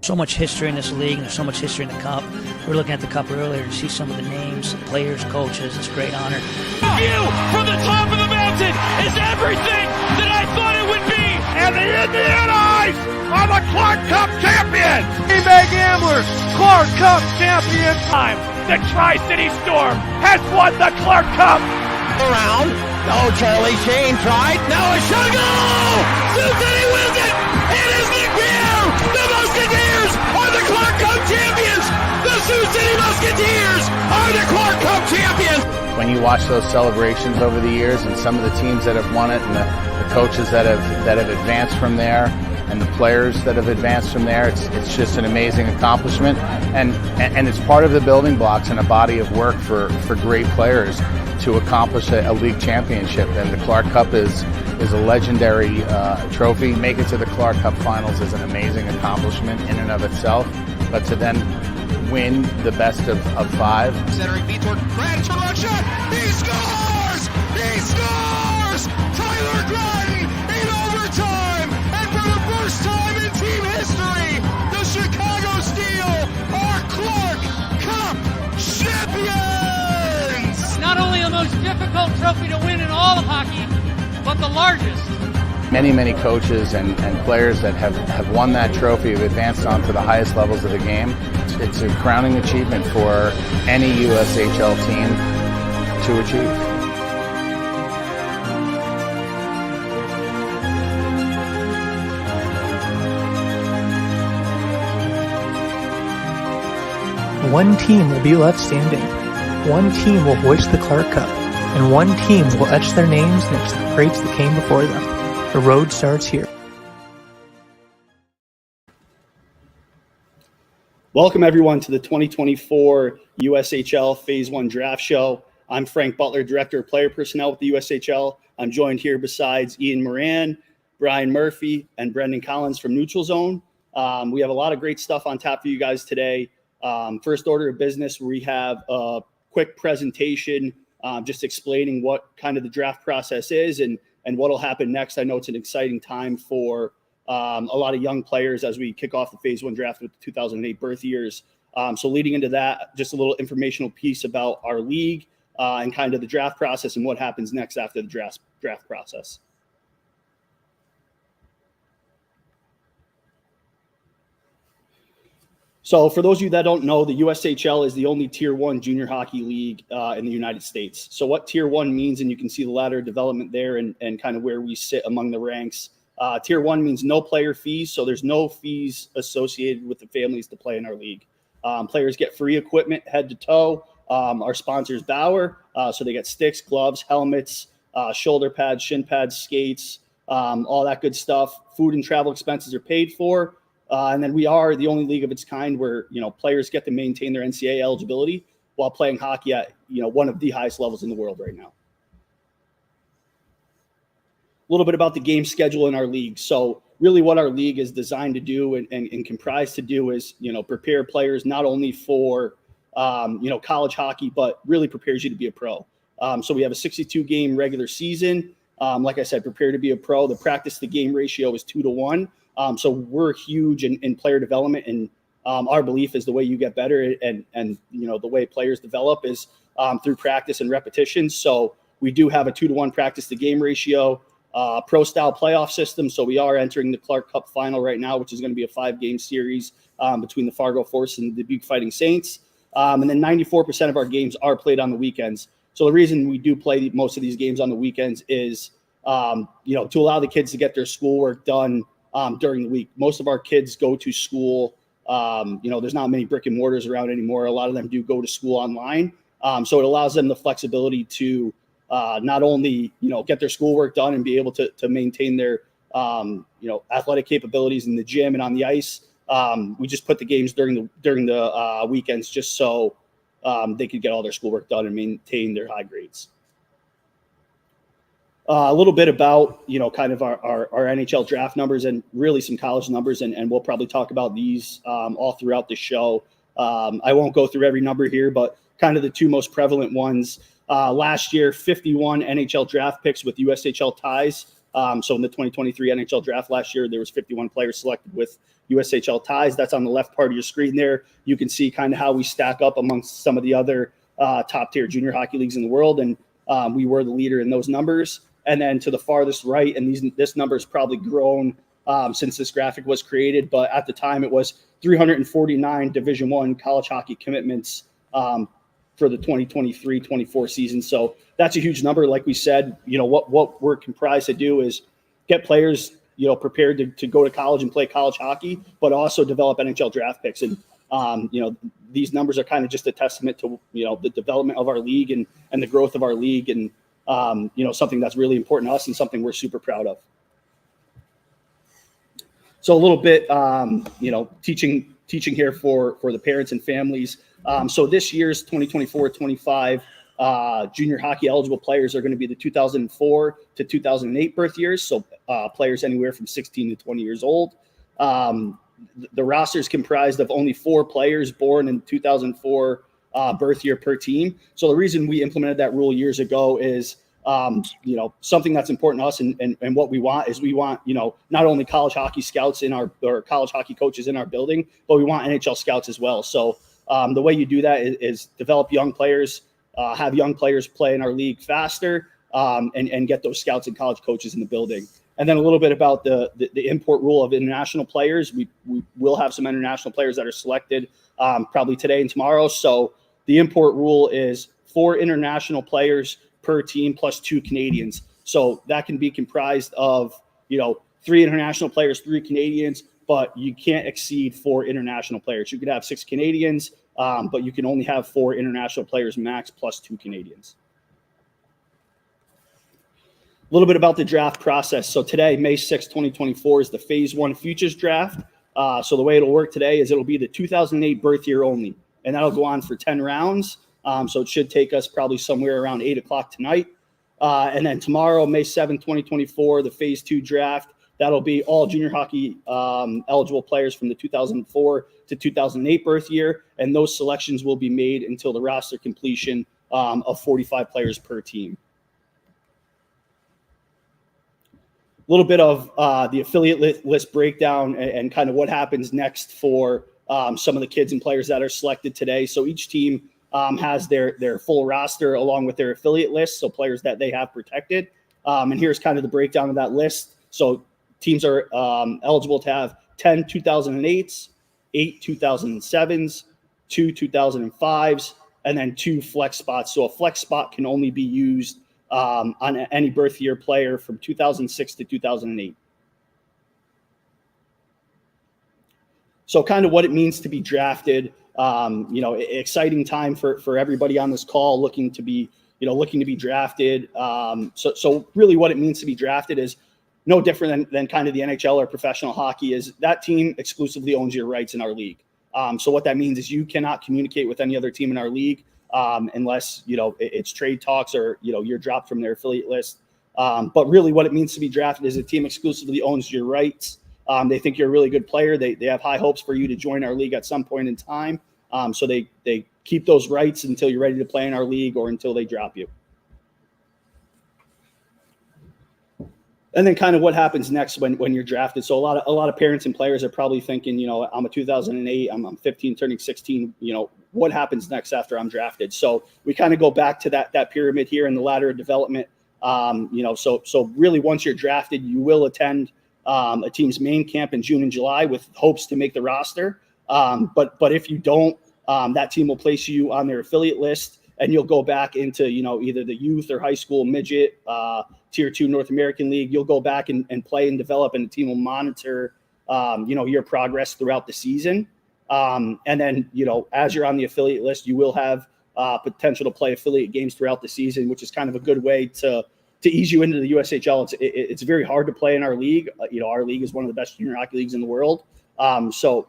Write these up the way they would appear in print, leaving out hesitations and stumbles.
So much history in this league, and there's so much history in the Cup. We were looking at the Cup earlier to see some of the names, players, coaches. It's a great honor. The view from the top of the mountain is everything that I thought it would be. And the Indiana Ice are the Clark Cup champions. eBay Gamblers, Clark Cup champion. Time. The Tri-City Storm has won the Clark Cup. Around. Oh, Charlie Shane tried. Now a shot goal. Sioux City wins it. It is Nick Pierre. The Musketeers are the Clark Cup champions. The Sioux City Musketeers are the Clark Cup champions. When you watch those celebrations over the years and some of the teams that have won it and the coaches that have advanced from there and the players that have advanced from there, it's just an amazing accomplishment. And it's part of the building blocks and a body of work for great players to accomplish a league championship. And the Clark Cup is a legendary trophy. Make it to the Clark Cup finals is an amazing accomplishment in and of itself. But to then win the best of five. Centering Vitor, Grant turnaround shot. He scores! He scores! Tyler Gratton in overtime, and for the first time in team history, the Chicago Steel are Clark Cup champions. Not only the most difficult trophy to win in all of hockey, but the largest. Many coaches and players that have won that trophy have advanced on to the highest levels of the game. It's a crowning achievement for any USHL team to achieve. One team will be left standing. One team will hoist the Clark Cup, and one team will etch their names next to the greats that came before them. The road starts here. Welcome, everyone, to the 2024 USHL Phase I Draft Show. I'm Frank Butler, Director of Player Personnel with the USHL. I'm joined here besides Ian Moran, Brian Murphy, and Brendan Collins from Neutral Zone. We have a lot of great stuff on tap for you guys today. First order of business, we have a quick presentation just explaining what kind of the draft process is and what will happen next. I know it's an exciting time for a lot of young players as we kick off the Phase I draft with the 2008 birth years. So leading into that, just a little informational piece about our league and kind of the draft process and what happens next after the draft process. So for those of you that don't know, the USHL is the only Tier 1 junior hockey league in the United States. So what Tier 1 means, and you can see the ladder of development there and kind of where we sit among the ranks. Tier 1 means no player fees, so there's no fees associated with the families to play in our league. Players get free equipment head to toe. Our sponsors, Bauer, so they get sticks, gloves, helmets, shoulder pads, shin pads, skates, all that good stuff. Food and travel expenses are paid for. And then we are the only league of its kind where, players get to maintain their NCAA eligibility while playing hockey at, one of the highest levels in the world right now. A little bit about the game schedule in our league. So really what our league is designed to do and comprised to do is, prepare players not only for, college hockey, but really prepares you to be a pro. So we have a 62-game regular season. Like I said, prepare to be a pro. The practice to game ratio is 2-to-1. So we're huge in player development, and our belief is the way you get better and the way players develop is through practice and repetition. So we do have a 2-to-1 practice to game ratio, pro style playoff system. So we are entering the Clark Cup final right now, which is going to be a 5-game series between the Fargo Force and the Dubuque Fighting Saints. And then 94% of our games are played on the weekends. So the reason we do play most of these games on the weekends is, to allow the kids to get their schoolwork done during the week. Most of our kids go to school. There's not many brick and mortars around anymore. A lot of them do go to school online. So it allows them the flexibility to not only, get their schoolwork done and be able to maintain their, athletic capabilities in the gym and on the ice. We just put the games during the weekends just so they could get all their schoolwork done and maintain their high grades. A little bit about, kind of our NHL draft numbers and really some college numbers, and we'll probably talk about these all throughout the show. I won't go through every number here, but kind of the two most prevalent ones. Last year, 51 NHL draft picks with USHL ties So in the 2023 NHL draft last year, there was 51 players selected with USHL ties. That's on the left part of your screen there. You can see kind of how we stack up amongst some of the other top tier junior hockey leagues in the world. And we were the leader in those numbers. And then to the farthest right, and this number has probably grown since this graphic was created, but at the time it was 349 Division I college hockey commitments for the 2023-24 season. So that's a huge number. Like we said, what we're comprised to do is get players, prepared to go to college and play college hockey, but also develop NHL draft picks. And, these numbers are kind of just a testament to, the development of our league and the growth of our league. And, something that's really important to us and something we're super proud of. So a little bit, teaching here for the parents and families. So this year's 2024-25 junior hockey eligible players are going to be the 2004 to 2008 birth years. So players anywhere from 16 to 20 years old. The roster is comprised of only 4 players born in 2004 birth year per team. So the reason we implemented that rule years ago is, something that's important to us and what we want is we want, not only college hockey scouts or college hockey coaches in our building, but we want NHL scouts as well. So the way you do that is develop young players, have young players play in our league faster, and get those scouts and college coaches in the building. And then a little bit about the import rule of international players. We will have some international players that are selected probably today and tomorrow. So the import rule is 4 international players per team plus 2 Canadians. So that can be comprised of, 3 international players, 3 Canadians, but you can't exceed 4 international players. You could have 6 Canadians, but you can only have 4 international players max plus 2 Canadians. A little bit about the draft process. So today, May 6, 2024, is the Phase I Futures Draft. So the way it'll work today is it'll be the 2008 birth year only, and that'll go on for 10 rounds. So it should take us probably somewhere around 8 o'clock tonight. And then tomorrow, May 7, 2024, the Phase II Draft. That'll be all junior hockey eligible players from the 2004 to 2008 birth year. And those selections will be made until the roster completion of 45 players per team. A little bit of the affiliate list breakdown and kind of what happens next for some of the kids and players that are selected today. So each team has their full roster along with their affiliate list, so players that they have protected. And here's kind of the breakdown of that list. So teams are eligible to have 10 2008s, 8 2007s, 2 2005s, and then 2 flex spots. So a flex spot can only be used on any birth year player from 2006 to 2008. So kind of what it means to be drafted. Exciting time for everybody on this call looking to be drafted. So really what it means to be drafted is no different than kind of the NHL or professional hockey. Is that team exclusively owns your rights in our league. So what that means is you cannot communicate with any other team in our league unless, it's trade talks or, you're dropped from their affiliate list. But really what it means to be drafted is a team exclusively owns your rights. They think you're a really good player. They have high hopes for you to join our league at some point in time. So they keep those rights until you're ready to play in our league or until they drop you. And then kind of what happens next when you're drafted. So a lot of parents and players are probably thinking, I'm a 2008, I'm 15, turning 16, what happens next after I'm drafted? So we kind of go back to that pyramid here in the ladder of development. So really once you're drafted, you will attend a team's main camp in June and July with hopes to make the roster. But if you don't, that team will place you on their affiliate list and you'll go back into, either the youth or high school midget, Tier 2 North American League. You'll go back and play and develop, and the team will monitor, your progress throughout the season. And then, as you're on the affiliate list, you will have potential to play affiliate games throughout the season, which is kind of a good way to ease you into the USHL. It's very hard to play in our league. Our league is one of the best junior hockey leagues in the world. So,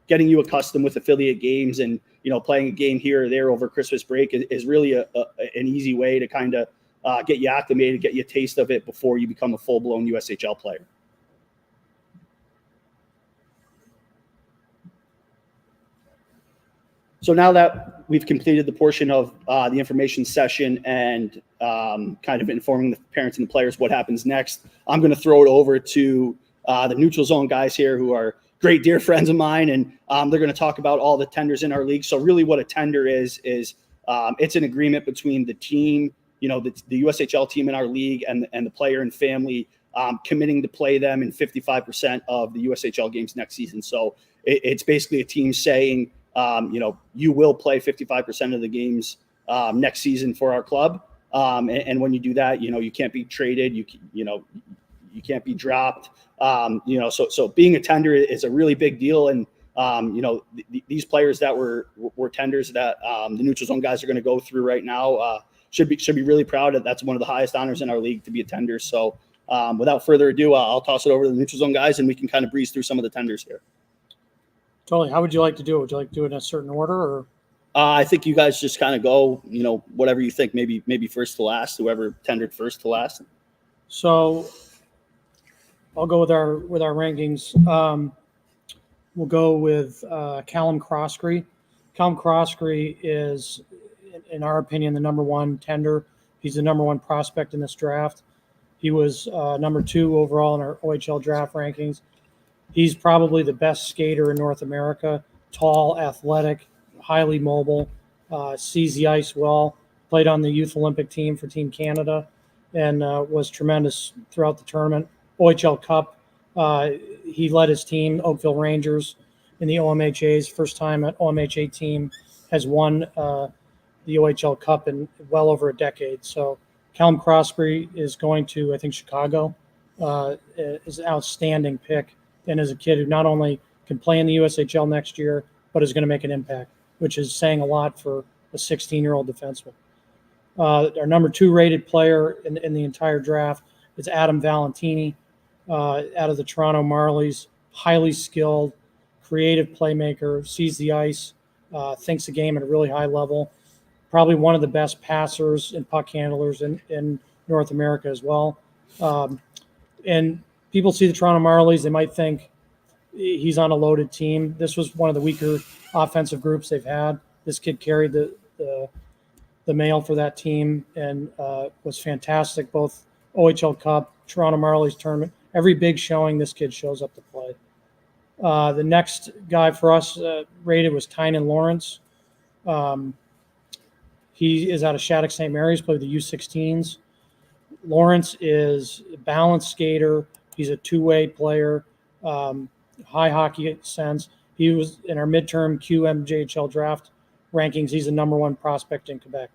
getting you accustomed with affiliate games and, playing a game here or there over Christmas break is really an easy way to kind of get you acclimated, get you a taste of it before you become a full-blown USHL player. So now that we've completed the portion of the information session and kind of informing the parents and the players what happens next. I'm going to throw it over to the neutral zone guys here, who are great dear friends of mine, and they're going to talk about all the tenders in our league. So really what a tender is it's an agreement between the team, the USHL team in our league and the player and family, committing to play them in 55% of the USHL games next season. So it's basically a team saying, you will play 55% of the games next season for our club. And when you do that, you can't be traded. You can't be dropped. So being a tender is a really big deal. And, these players that were tenders that the neutral zone guys are going to go through right now should be really proud that that's one of the highest honors in our league, to be a tender. So without further ado, I'll toss it over to the neutral zone guys and we can kind of breeze through some of the tenders here. Totally. How would you like to do it? Would you like to do it in a certain order, or? I think you guys just kind of go, whatever you think, maybe first to last, whoever tendered first to last. So I'll go with our rankings. We'll go with Callum Croskery. Callum Croskery is, in our opinion, the number one tender. He's the number one prospect in this draft. He was number 2 overall in our OHL draft rankings. He's probably the best skater in North America. Tall, athletic, highly mobile, sees the ice well, played on the Youth Olympic team for Team Canada, and was tremendous throughout the tournament. OHL Cup, he led his team, Oakville Rangers, in the OMHA's. First time an OMHA team has won the OHL Cup in well over a decade. So Callum Croskery is going to, I think, Chicago. Is an outstanding pick, and is a kid who not only can play in the USHL next year, but is going to make an impact, which is saying a lot for a 16-year-old defenseman. Our number 2 rated player in the entire draft is Adam Valentini, out of the Toronto Marlies. Highly skilled, creative playmaker, sees the ice, thinks the game at a really high level. Probably one of the best passers and puck handlers in North America as well. And people see the Toronto Marlies, they might think he's on a loaded team. This was one of the weaker offensive groups they've had. This kid carried the mail for that team and was fantastic, both OHL Cup, Toronto Marlies tournament. Every big showing, this kid shows up to play. The next guy for us rated was Tynan Lawrence. He is out of Shattuck St. Mary's, played with the U16s. Lawrence is a balanced skater. He's a two-way player, high hockey sense. He was in our midterm QMJHL draft rankings. He's the number 1 prospect in Quebec.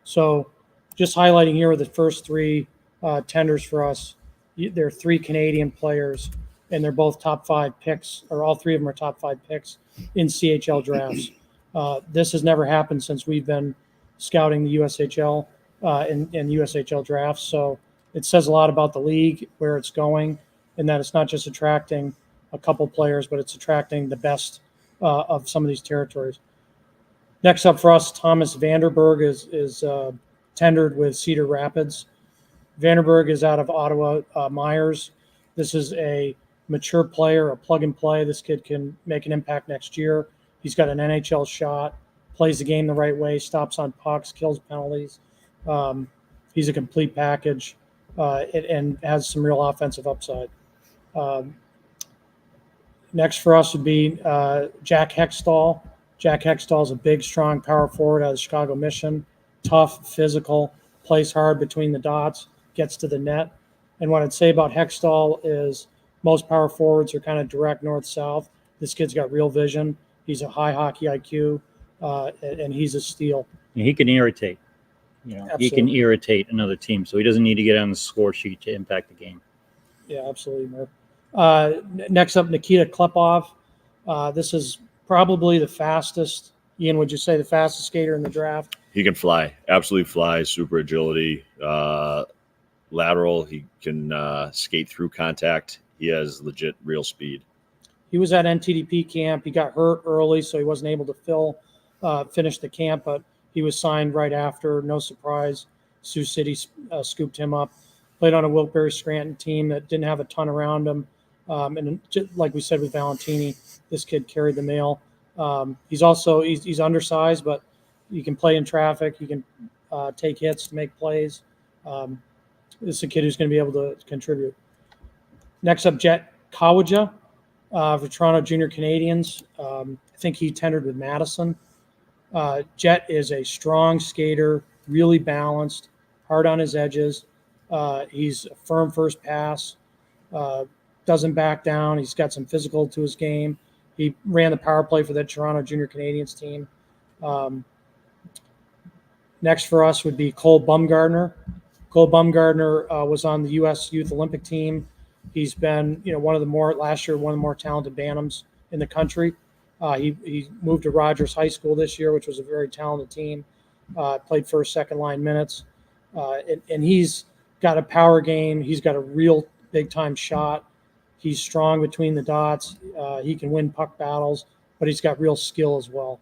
So just highlighting here are the first 3 tenders for us. There are 3 Canadian players, and they're both top 5 picks, or all 3 of them are top 5 picks in CHL drafts. This has never happened since we've been scouting the USHL and USHL drafts. So it says a lot about the league, where it's going, and that it's not just attracting a couple players, but it's attracting the best of some of these territories. Next up for us, Thomas Vanderberg is tendered with Cedar Rapids. Vanderberg is out of Ottawa Myers. This is a mature player, a plug and play. This kid can make an impact next year. He's got an NHL shot, plays the game the right way, stops on pucks, kills penalties. He's a complete package and has some real offensive upside. Next for us would be Jack Hextall. Jack Hextall is a big, strong power forward out of the Chicago Mission. Tough, physical, plays hard between the dots, gets to the net. And what I'd say about Hextall is most power forwards are kind of direct north-south. This kid's got real vision. He's a high hockey IQ, and he's a steal. He can irritate. Absolutely. He can irritate another team, so he doesn't need to get on the score sheet to impact the game. Yeah, absolutely, Murph. Next up, Nikita Klepov. This is probably the fastest. Ian, would you say the fastest skater in the draft? He can fly, absolutely fly, super agility, lateral. He can skate through contact. He has legit real speed. He was at NTDP camp. He got hurt early, so he wasn't able to finish the camp, but he was signed right after. No surprise. Sioux City scooped him up. Played on a Wilkes-Barre-Scranton team that didn't have a ton around him. And just like we said with Valentini, this kid carried the mail. He's undersized, but You can play in traffic. You can take hits to make plays. This is a kid who's going to be able to contribute. Next up, Jet Kawaja for Toronto Junior Canadians. I think he tendered with Madison. Jet is a strong skater, really balanced, hard on his edges. He's a firm first pass, doesn't back down. He's got some physical to his game. He ran the power play for the Toronto Junior Canadians team. Next for us would be Cole Bumgardner. Cole Bumgardner was on the U.S. Youth Olympic team. He's been, last year, one of the more talented Bantams in the country. He moved to Rogers High School this year, which was a very talented team. Played first, second line minutes. And he's got a power game. He's got a real big-time shot. He's strong between the dots. He can win puck battles, but he's got real skill as well.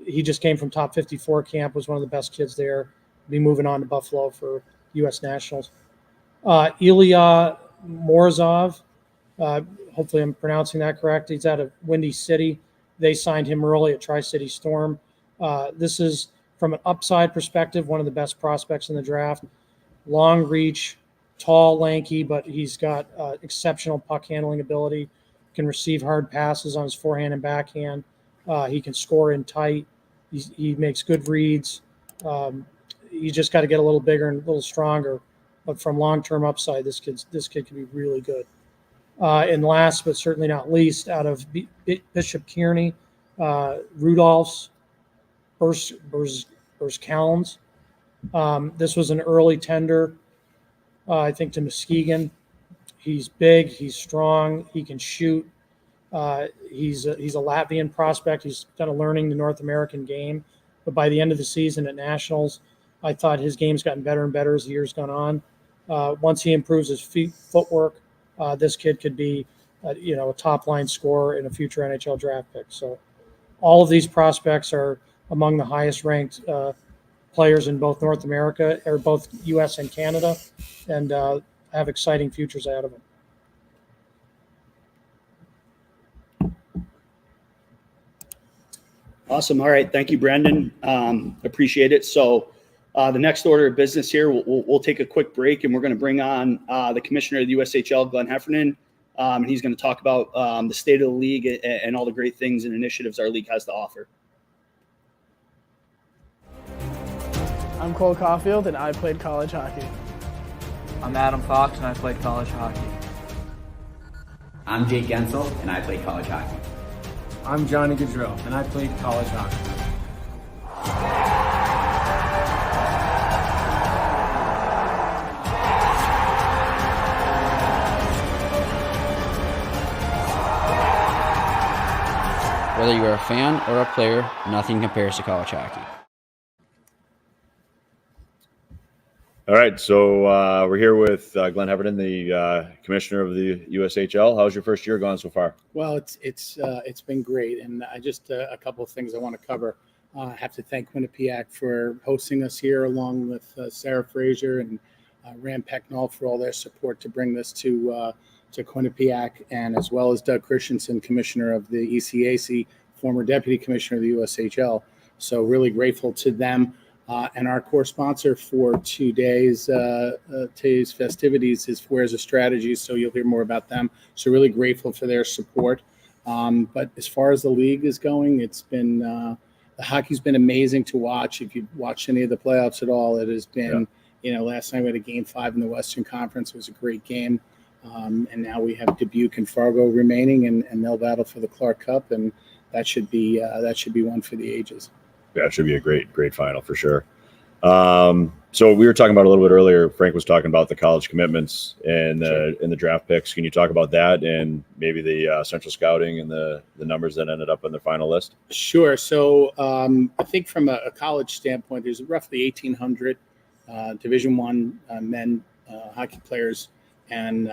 He just came from top 54 camp, was one of the best kids there. Be moving on to Buffalo for U.S. Nationals. Ilya Morozov, hopefully I'm pronouncing that correct. He's out of Windy City. They signed him early at Tri-City Storm. This is, from an upside perspective, one of the best prospects in the draft. Long reach, tall, lanky, but he's got exceptional puck handling ability, can receive hard passes on his forehand and backhand. He can score in tight. He makes good reads. You just got to get a little bigger and a little stronger. But from long-term upside, this kid can be really good. And last but certainly not least, out of Bishop Kearney, Rudolph's Burskallens. This was an early tender, I think, to Muskegon. He's big. He's strong. He can shoot. He's a Latvian prospect. He's kind of learning the North American game. But by the end of the season at Nationals, I thought his game's gotten better and better as the year's gone on. Once he improves his footwork, this kid could be, a top-line scorer and a future NHL draft pick. So all of these prospects are among the highest-ranked players in both North America, or both U.S. and Canada, and have exciting futures ahead of them. Awesome. All right. Thank you, Brendan. Appreciate it. So the next order of business here, we'll take a quick break, and we're going to bring on the commissioner of the USHL, Glenn Heffernan, and he's going to talk about the state of the league and all the great things and initiatives our league has to offer. I'm Cole Caulfield, and I played college hockey. I'm Adam Fox, and I played college hockey. I'm Jake Gensel, and I played college hockey. I'm Johnny Gaudreau, and I played college hockey. Whether you're a fan or a player, nothing compares to college hockey. All right, so we're here with Glenn Heffernan, the commissioner of the USHL. How's your first year gone so far? Well, it's been great, and I just a couple of things I want to cover. I have to thank Quinnipiac for hosting us here, along with Sarah Frazier and Ram Pecknall for all their support to bring this to Quinnipiac, and as well as Doug Christensen, commissioner of the ECAC, former deputy commissioner of the USHL. So really grateful to them. And our core sponsor for today's festivities is Where's a Strategy, so you'll hear more about them. So really grateful for their support. But as far as the league is going, it's been the hockey's been amazing to watch. If you've watched any of the playoffs at all, it has been, last night we had a Game 5 in the Western Conference. It was a great game. And now we have Dubuque and Fargo remaining, and they'll battle for the Clark Cup, and that should be one for the ages. Yeah, it should be a great final for sure. So we were talking about a little bit earlier. Frank was talking about the college commitments and the draft picks. Can you talk about that and maybe the central scouting and the numbers that ended up on the final list? Sure. So I think from a college standpoint, there's roughly 1,800 Division I men hockey players, and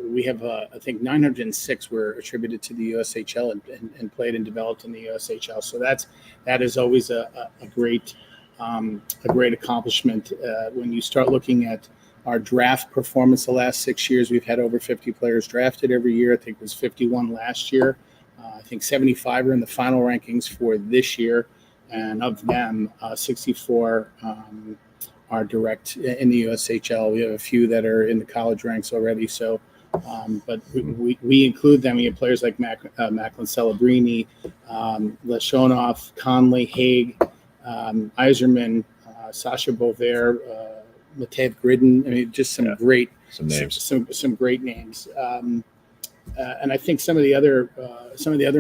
we have I think 906 were attributed to the USHL and played and developed in the USHL. So that is always a great accomplishment. When you start looking at our draft performance the last 6 years, we've had over 50 players drafted every year. I think it was 51 last year. I think 75 are in the final rankings for this year. and of them, 64 are direct in the USHL. We have a few that are in the college ranks already. So, but we include them. We have players like Macklin Celebrini, Leshonov, Conley, Haig, Iserman, Sasha Bovair, Matev Gridden. I mean, just some great names. Some great names. And I think some of the other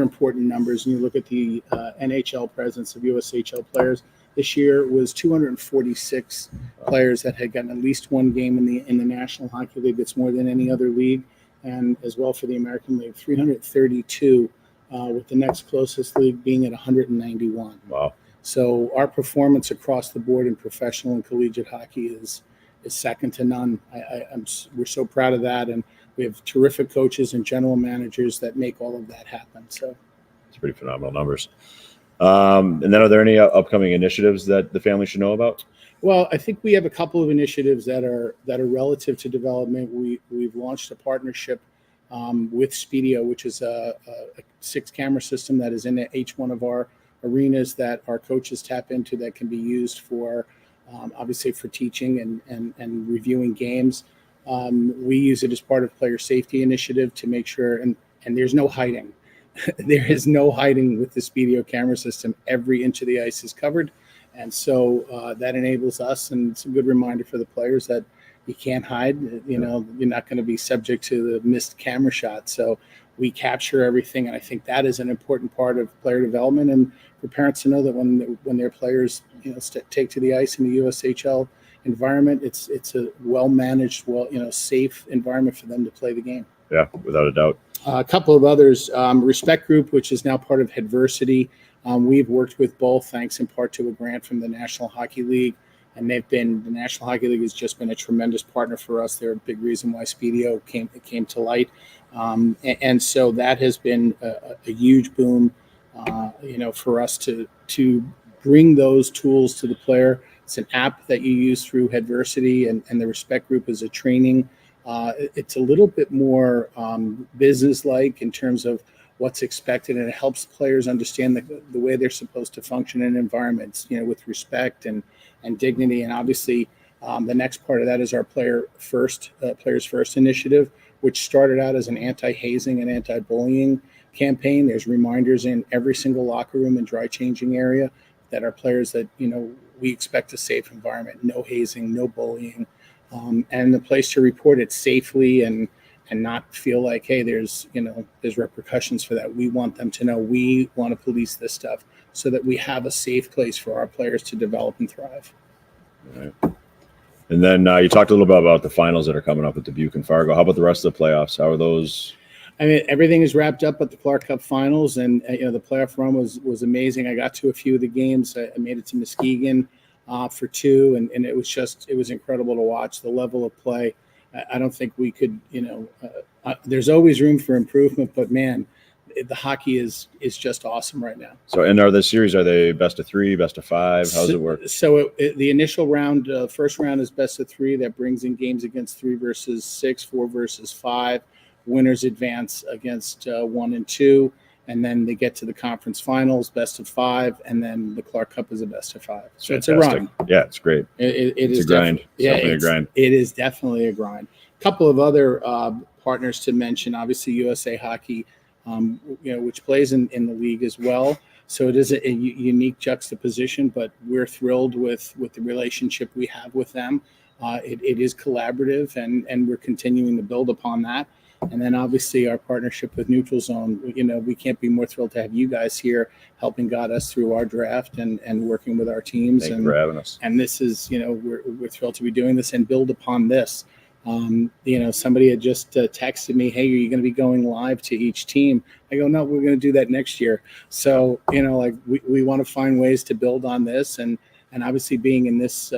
important numbers. When you look at the NHL presence of USHL players this year, was 246 players that had gotten at least one game in the National Hockey League. That's more than any other league, and as well for the American League, 332, with the next closest league being at 191. Wow! So our performance across the board in professional and collegiate hockey is second to none. We're so proud of that, and we have terrific coaches and general managers that make all of that happen. So it's pretty phenomenal numbers. And then, are there any upcoming initiatives that the family should know about? Well, I think we have a couple of initiatives that are relative to development. We've launched a partnership with Speedio, which is a 6-camera system that is in each one of our arenas that our coaches tap into, that can be used for obviously for teaching and reviewing games. We use it as part of player safety initiative to make sure, and there's no hiding. There is no hiding with the Speedio camera system. Every inch of the ice is covered. And so that enables us, and it's a good reminder for the players that you can't hide. You're not going to be subject to the missed camera shot. So we capture everything, and I think that is an important part of player development, and for parents to know that when their players take to the ice in the USHL environment, it's a well-managed, safe environment for them to play the game. Yeah, without a doubt. A couple of others, Respect Group, which is now part of Adversity. We've worked with both, thanks in part to a grant from the National Hockey League, and the National Hockey League has just been a tremendous partner for us. They're a big reason why Speedio came to light, and so that has been a huge boom, for us to bring those tools to the player. It's an app that you use through Adversity, and the Respect Group is a training. It's a little bit more business-like in terms of what's expected, and it helps players understand the way they're supposed to function in environments, with respect and dignity. And obviously, the next part of that is our Players First initiative, which started out as an anti-hazing and anti-bullying campaign. There's reminders in every single locker room and dry changing area that our players that, we expect a safe environment, no hazing, no bullying, and the place to report it safely and not feel like, hey, there's repercussions for that. We want them to know we want to police this stuff so that we have a safe place for our players to develop and thrive. All right. And then you talked a little bit about the finals that are coming up at Dubuque and Fargo. How about the rest of the playoffs? How are those? I mean, everything is wrapped up at the Clark Cup Finals, and the playoff run was amazing. I got to a few of the games. I made it to Muskegon for 2, and it was incredible to watch the level of play. I don't think we could, there's always room for improvement, but man, the hockey is just awesome right now. So, and are they best of 3, best of 5? How does it work? So the initial round, first round is best of 3. That brings in games against 3 versus 6, 4 versus 5. Winners advance against 1 and 2, and then they get to the conference finals, best of 5, and then the Clark Cup is a best of 5. So Fantastic. It's a run. Yeah, it's great. It's a grind. Definitely a grind. It is definitely a grind. A couple of other partners to mention, obviously USA Hockey, which plays in the league as well. So it is a unique juxtaposition, but we're thrilled with the relationship we have with them. It is collaborative, and we're continuing to build upon that. And then obviously our partnership with Neutral Zone, we can't be more thrilled to have you guys here helping guide us through our draft and working with our teams. Thank you for having us. And this is, we're thrilled to be doing this and build upon this. Somebody had just texted me, hey, are you going to be going live to each team? I go, no, we're going to do that next year. So, we want to find ways to build on this, and obviously being in this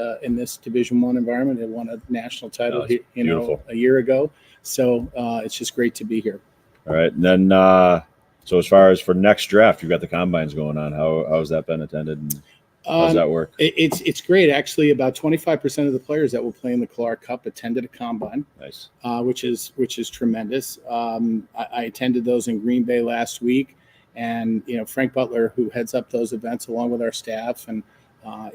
Division I environment, it won a national title, a year ago. So it's just great to be here. All right. And then, so as far as for next draft, you've got the combines going on. How has that been attended? And how does that work? It's great. Actually, about 25% of the players that will play in the Clark Cup attended a combine. Nice. Which is tremendous. I attended those in Green Bay last week, And, Frank Butler, who heads up those events along with our staff, and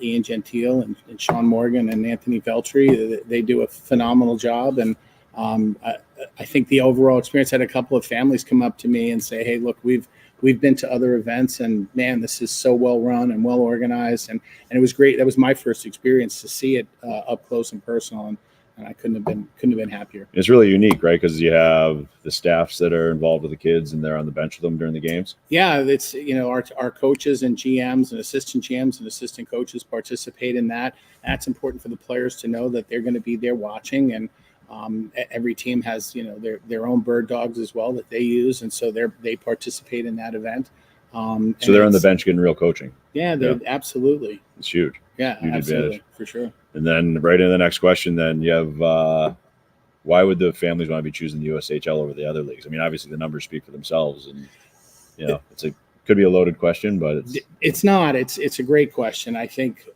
Ian Gentile and Sean Morgan and Anthony Veltri, they do a phenomenal job. And I think the overall experience, I had a couple of families come up to me and say, hey, look, we've been to other events, and man, this is so well run and well organized. And it was great. That was my first experience to see it up close and personal. And I couldn't have been happier. It's really unique, right? Because you have the staffs that are involved with the kids, and they're on the bench with them during the games. Yeah, it's our coaches and GMs and assistant GMs and assistant coaches participate in that. That's important for the players to know that they're going to be there watching. And every team has their own bird dogs as well that they use, and so they participate in that event. So they're on the bench getting real coaching. Yeah, absolutely. It's huge. Yeah, huge absolutely, advantage for sure. And then right into the next question, then you have why would the families want to be choosing the USHL over the other leagues? I mean, obviously the numbers speak for themselves, and could be a loaded question, but it's not. It's a great question. I think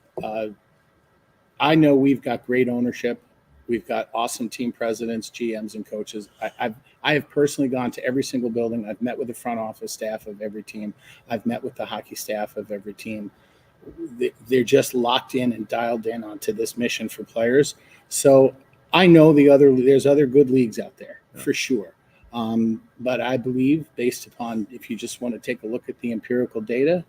I know we've got great ownership. We've got awesome team presidents, GMs, and coaches. I have personally gone to every single building. I've met with the front office staff of every team. I've met with the hockey staff of every team. They're just locked in and dialed in onto this mission for players. So I know there's other good leagues out there for sure. But I believe, based upon, if you just want to take a look at the empirical data,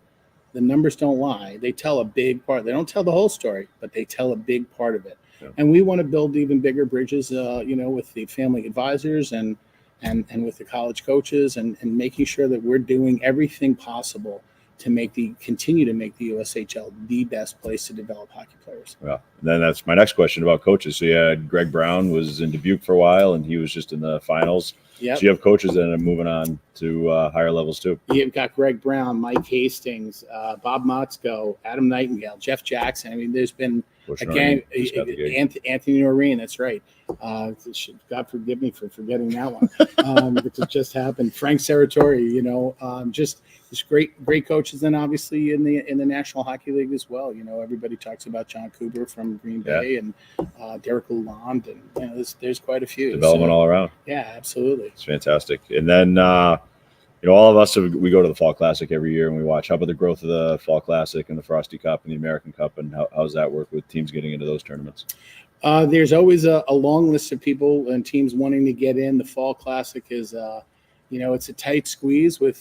the numbers don't lie. They tell a big part. They don't tell the whole story, but they tell a big part of it. Yeah. And we want to build even bigger bridges, with the family advisors and with the college coaches, and making sure that we're doing everything possible to continue to make the USHL the best place to develop hockey players. Yeah. And then that's my next question about coaches. So you had Greg Brown was in Dubuque for a while, and he was just in the finals. Yep. So you have coaches that are moving on to higher levels too. You've got Greg Brown, Mike Hastings, Bob Motzko, Adam Nightingale, Jeff Jackson. I mean, there's been Anthony Noreen. That's right. God forgive me for forgetting that one. Because it just happened. Frank Serratori. Just great coaches. Then obviously in the National Hockey League as well. Everybody talks about John Cooper from Green Bay and Derek Lalonde, and there's quite a few. Development all around. Yeah, absolutely. It's fantastic. And then all of us, we go to the Fall Classic every year and we watch. How about the growth of the Fall Classic and the Frosty Cup and the American Cup, and how's that work with teams getting into those tournaments? There's always a long list of people and teams wanting to get in. The Fall Classic is, it's a tight squeeze with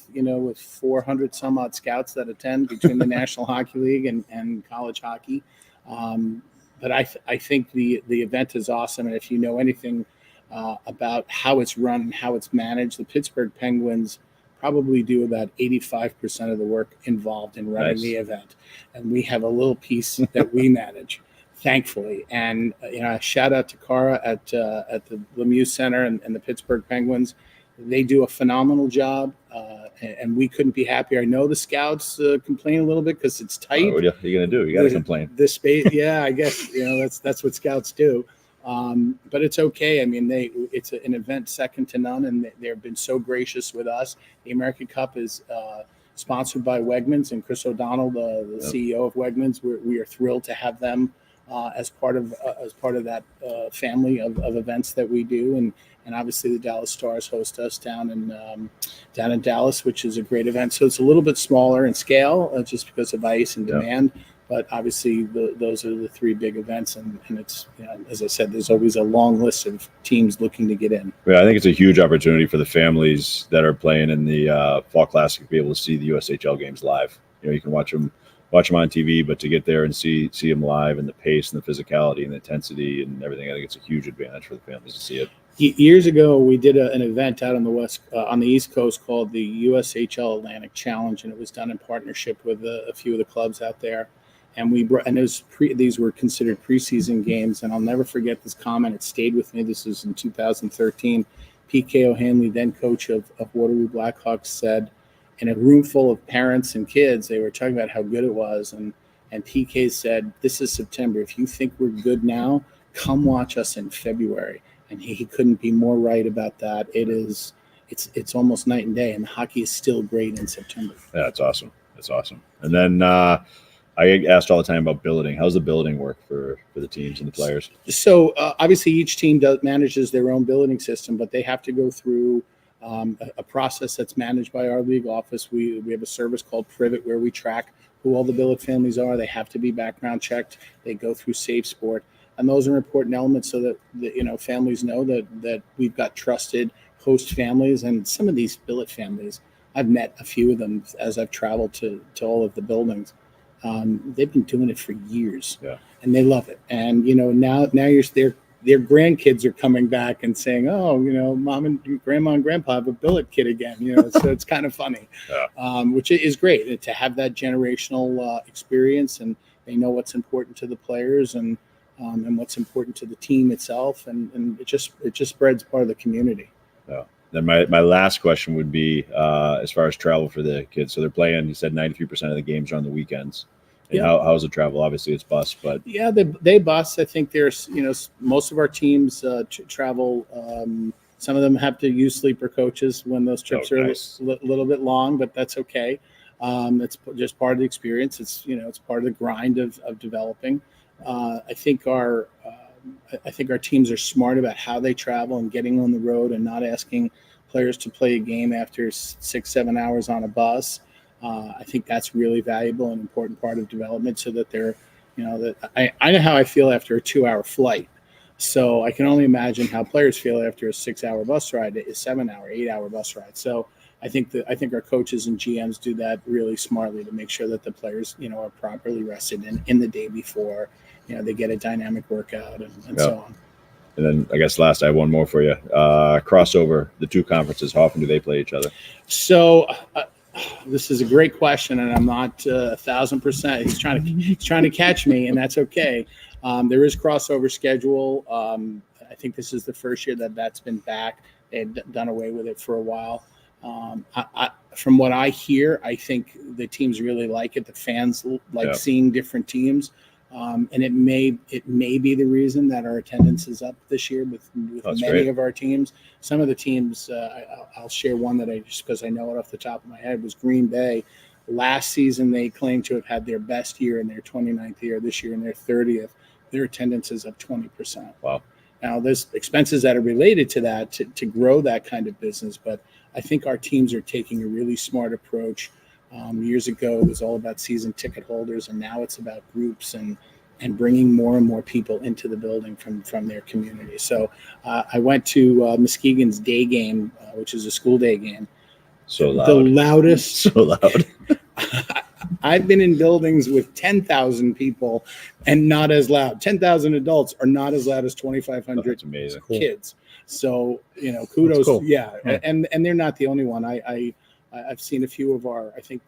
400 some odd scouts that attend between the National Hockey League and college hockey. But I think the event is awesome. And if you know anything about how it's run and how it's managed, the Pittsburgh Penguins probably do about 85% of the work involved in running the event. And we have a little piece that we manage, thankfully. And, shout out to Cara at the Lemieux Center and the Pittsburgh Penguins. They do a phenomenal job, and we couldn't be happier. I know the scouts complain a little bit because it's tight. What are you going to do? You got to complain. The space, yeah, I guess, that's what scouts do. But it's okay. I mean, it's an event second to none, and they've been so gracious with us. The American Cup is sponsored by Wegmans, and Chris O'Donnell, the CEO of Wegmans. We are thrilled to have them as part of that family of events that we do, and obviously the Dallas Stars host us down in Dallas, which is a great event. So it's a little bit smaller in scale, just because of ice and demand. But obviously, those are the three big events, and it's, as I said, there's always a long list of teams looking to get in. Yeah, I think it's a huge opportunity for the families that are playing in the Fall Classic to be able to see the USHL games live. You can watch them on TV, but to get there and see them live, and the pace and the physicality and the intensity and everything, I think it's a huge advantage for the families to see it. Years ago, we did an event out on the East Coast called the USHL Atlantic Challenge, and it was done in partnership with a few of the clubs out there. And these were considered preseason games, and I'll never forget this comment. It stayed with me. This was in 2013. P.K. O'Hanley, then coach of Waterloo Blackhawks, said, in a room full of parents and kids, they were talking about how good it was, and PK said, "This is September. If you think we're good now, come watch us in February." And he couldn't be more right about that. It's almost night and day, and hockey is still great in September. Yeah, it's awesome. It's awesome. And then I get asked all the time about billeting. How's the billeting work for the teams and the players? So obviously each team manages their own billeting system, but they have to go through a process that's managed by our league office. We have a service called Privet where we track who all the billet families are. They have to be background checked. They go through Safe Sport. And those are important elements so that families know that we've got trusted host families. And some of these billet families, I've met a few of them as I've traveled to all of the buildings. They've been doing it for years, and they love it. And now their grandkids are coming back and saying, "Oh, mom and grandma and grandpa have a billet kid again." So it's kind of funny, which is great to have that generational experience, and they know what's important to the players and what's important to the team itself, and it just spreads part of the community. Yeah. Then my last question would be as far as travel for the kids. So they're playing. You said 93% of the games are on the of and how's the travel? Obviously, it's bus, but they bus. I think there's most of our teams travel. Some of them have to use sleeper coaches when those trips are a little bit long, but that's okay. It's just part of the experience. It's part of the grind of developing. I think our teams are smart about how they travel and getting on the road and not asking players to play a game after 6-7 hours on a bus. I think that's really valuable and important part of development, so that they're, I know how I feel after a 2-hour flight. So I can only imagine how players feel after a 6-hour bus ride, a 7-hour, 8-hour bus ride. So I think our coaches and GMs do that really smartly to make sure that the players, are properly rested in the day before, they get a dynamic workout and so on. And then I guess last, I have one more for you. Crossover, the two conferences, how often do they play each other? So this is a great question, and I'm not 1,000%. He's trying to catch me, and that's okay. There is crossover schedule. I think this is the first year that's been back. They had done away with it for a while. From what I hear, I think the teams really like it. The fans like seeing different teams. And it may be the reason that our attendance is up this year with many of our teams. Some of the teams, I'll share one that just because I know it off the top of my head, was Green Bay. Last season, they claimed to have had their best year in their 29th year. This year in their 30th, their attendance is up 20%. Wow. Now, there's expenses that are related to that to grow that kind of business, but I think our teams are taking a really smart approach. Years ago, it was all about season ticket holders, and now it's about groups and bringing more and more people into the building from their community. So I went to Muskegon's day game, which is a school day game. So loud. The loudest. So loud. I've been in buildings with 10,000 people and not as loud. 10,000 adults are not as loud as 2,500 kids. So, kudos. Cool. Yeah. And they're not the only one. I've seen a few of our, I think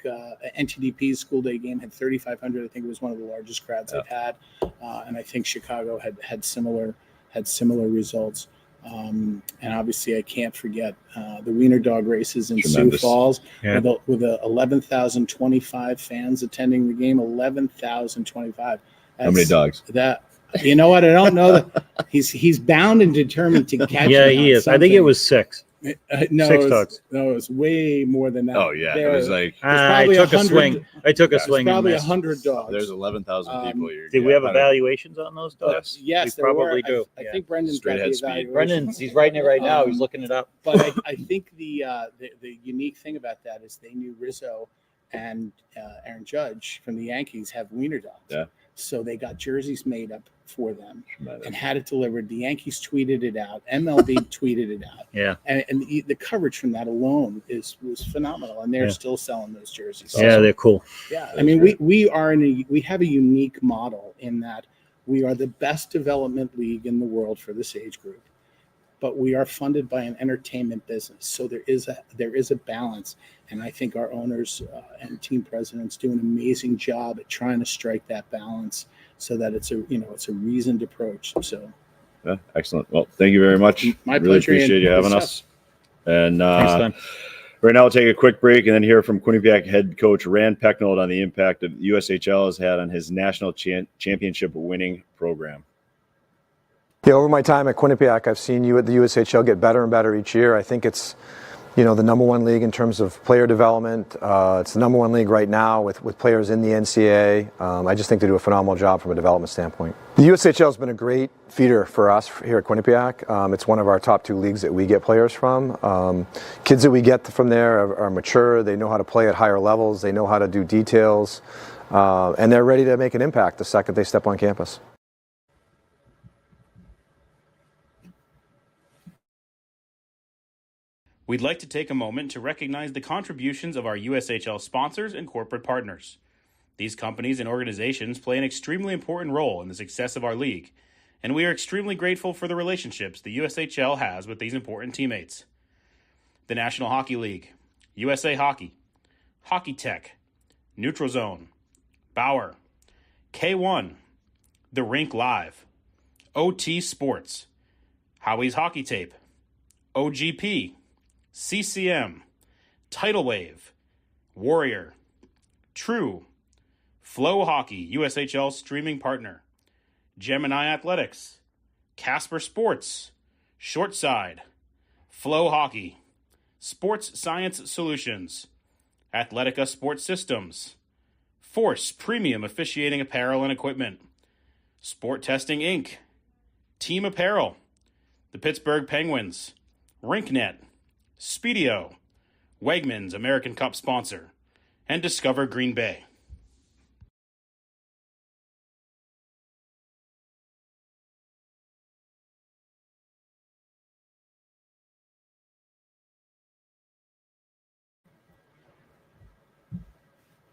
NTDP's school day game had 3,500. I think it was one of the largest crowds they've had. And I think Chicago had similar results. And obviously I can't forget the Wiener Dog races in Sioux Falls with 11,025 fans attending the game. 11,025. How many dogs? You know what? I don't know that he's bound and determined to catch. Yeah, he is. I think it was 6. No, 6 dogs. No, it was way more than that. Oh yeah, it was like I took a swing. I took a swing. Probably 100 dogs. There's 11,000 people here. Did we have evaluations on those dogs? Yes, we probably do. I think Brendan's got the evaluation. Brendan's he's writing it right now. He's looking it up. But I think the unique thing about that is they knew Rizzo and Aaron Judge from the Yankees have wiener dogs. Yeah. So they got jerseys made up for them and had it delivered. The Yankees tweeted it out. MLB tweeted it out. Yeah. And the coverage from that alone was phenomenal. And they're still selling those jerseys. Yeah, they're cool. Yeah. I mean, we have a unique model in that we are the best development league in the world for this age group. But we are funded by an entertainment business, so there is a balance, and I think our owners and team presidents do an amazing job at trying to strike that balance, so that it's a reasoned approach. So, yeah, excellent. Well, thank you very much. My really pleasure. Appreciate you having us. And Thanks, right now, we'll take a quick break and then hear from Quinnipiac head coach Rand Pecknold on the impact that USHL has had on his national championship winning program. Yeah, over my time at Quinnipiac, I've seen you at the USHL get better and better each year. I think it's the number one league in terms of player development. It's the number one league right now with players in the NCAA. I just think they do a phenomenal job from a development standpoint. The USHL has been a great feeder for us here at Quinnipiac. It's one of our top 2 leagues that we get players from. Kids that we get from there are mature. They know how to play at higher levels. They know how to do details. And they're ready to make an impact the second they step on campus. We'd like to take a moment to recognize the contributions of our USHL sponsors and corporate partners. These companies and organizations play an extremely important role in the success of our league, and we are extremely grateful for the relationships the USHL has with these important teammates. The National Hockey League, USA Hockey, Hockey Tech, Neutral Zone, Bauer, K1, The Rink Live, OT Sports, Howie's Hockey Tape, OGP, CCM, Tidal Wave, Warrior, True, Flow Hockey, USHL streaming partner, Gemini Athletics, Casper Sports, Shortside, Flow Hockey, Sports Science Solutions, Athletica Sports Systems, Force Premium Officiating Apparel and Equipment, Sport Testing Inc., Team Apparel, the Pittsburgh Penguins, RinkNet, Speedio, Wegmans American Cup sponsor, and Discover Green Bay.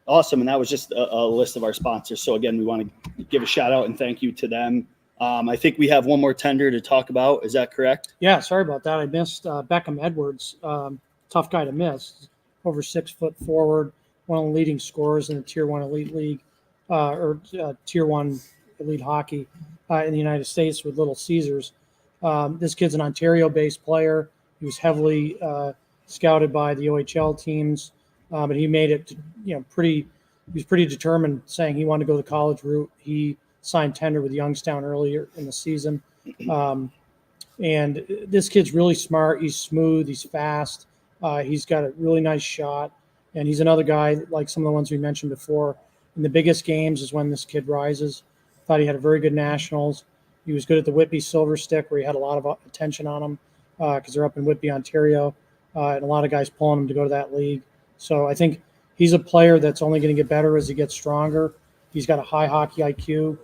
Awesome. And that was just a list of our sponsors. So again, we want to give a shout out and thank you to them. I think we have one more tender to talk about. Is that correct? Yeah, sorry about that. I missed Beckham Edwards. Tough guy to miss. Over 6 foot forward, one of the leading scorers in the Tier 1 Elite League, Tier 1 Elite Hockey in the United States with Little Caesars. This kid's an Ontario-based player. He was heavily scouted by the OHL teams, but he made it, he was pretty determined, saying he wanted to go the college route. He signed tender with Youngstown earlier in the season. And this kid's really smart. He's smooth. He's fast. He's got a really nice shot. And he's another guy, like some of the ones we mentioned before. In the biggest games is when this kid rises. Thought he had a very good nationals. He was good at the Whitby Silver Stick, where he had a lot of attention on him because they're up in Whitby, Ontario. And a lot of guys pulling him to go to that league. So I think he's a player that's only going to get better as he gets stronger. He's got a high hockey IQ.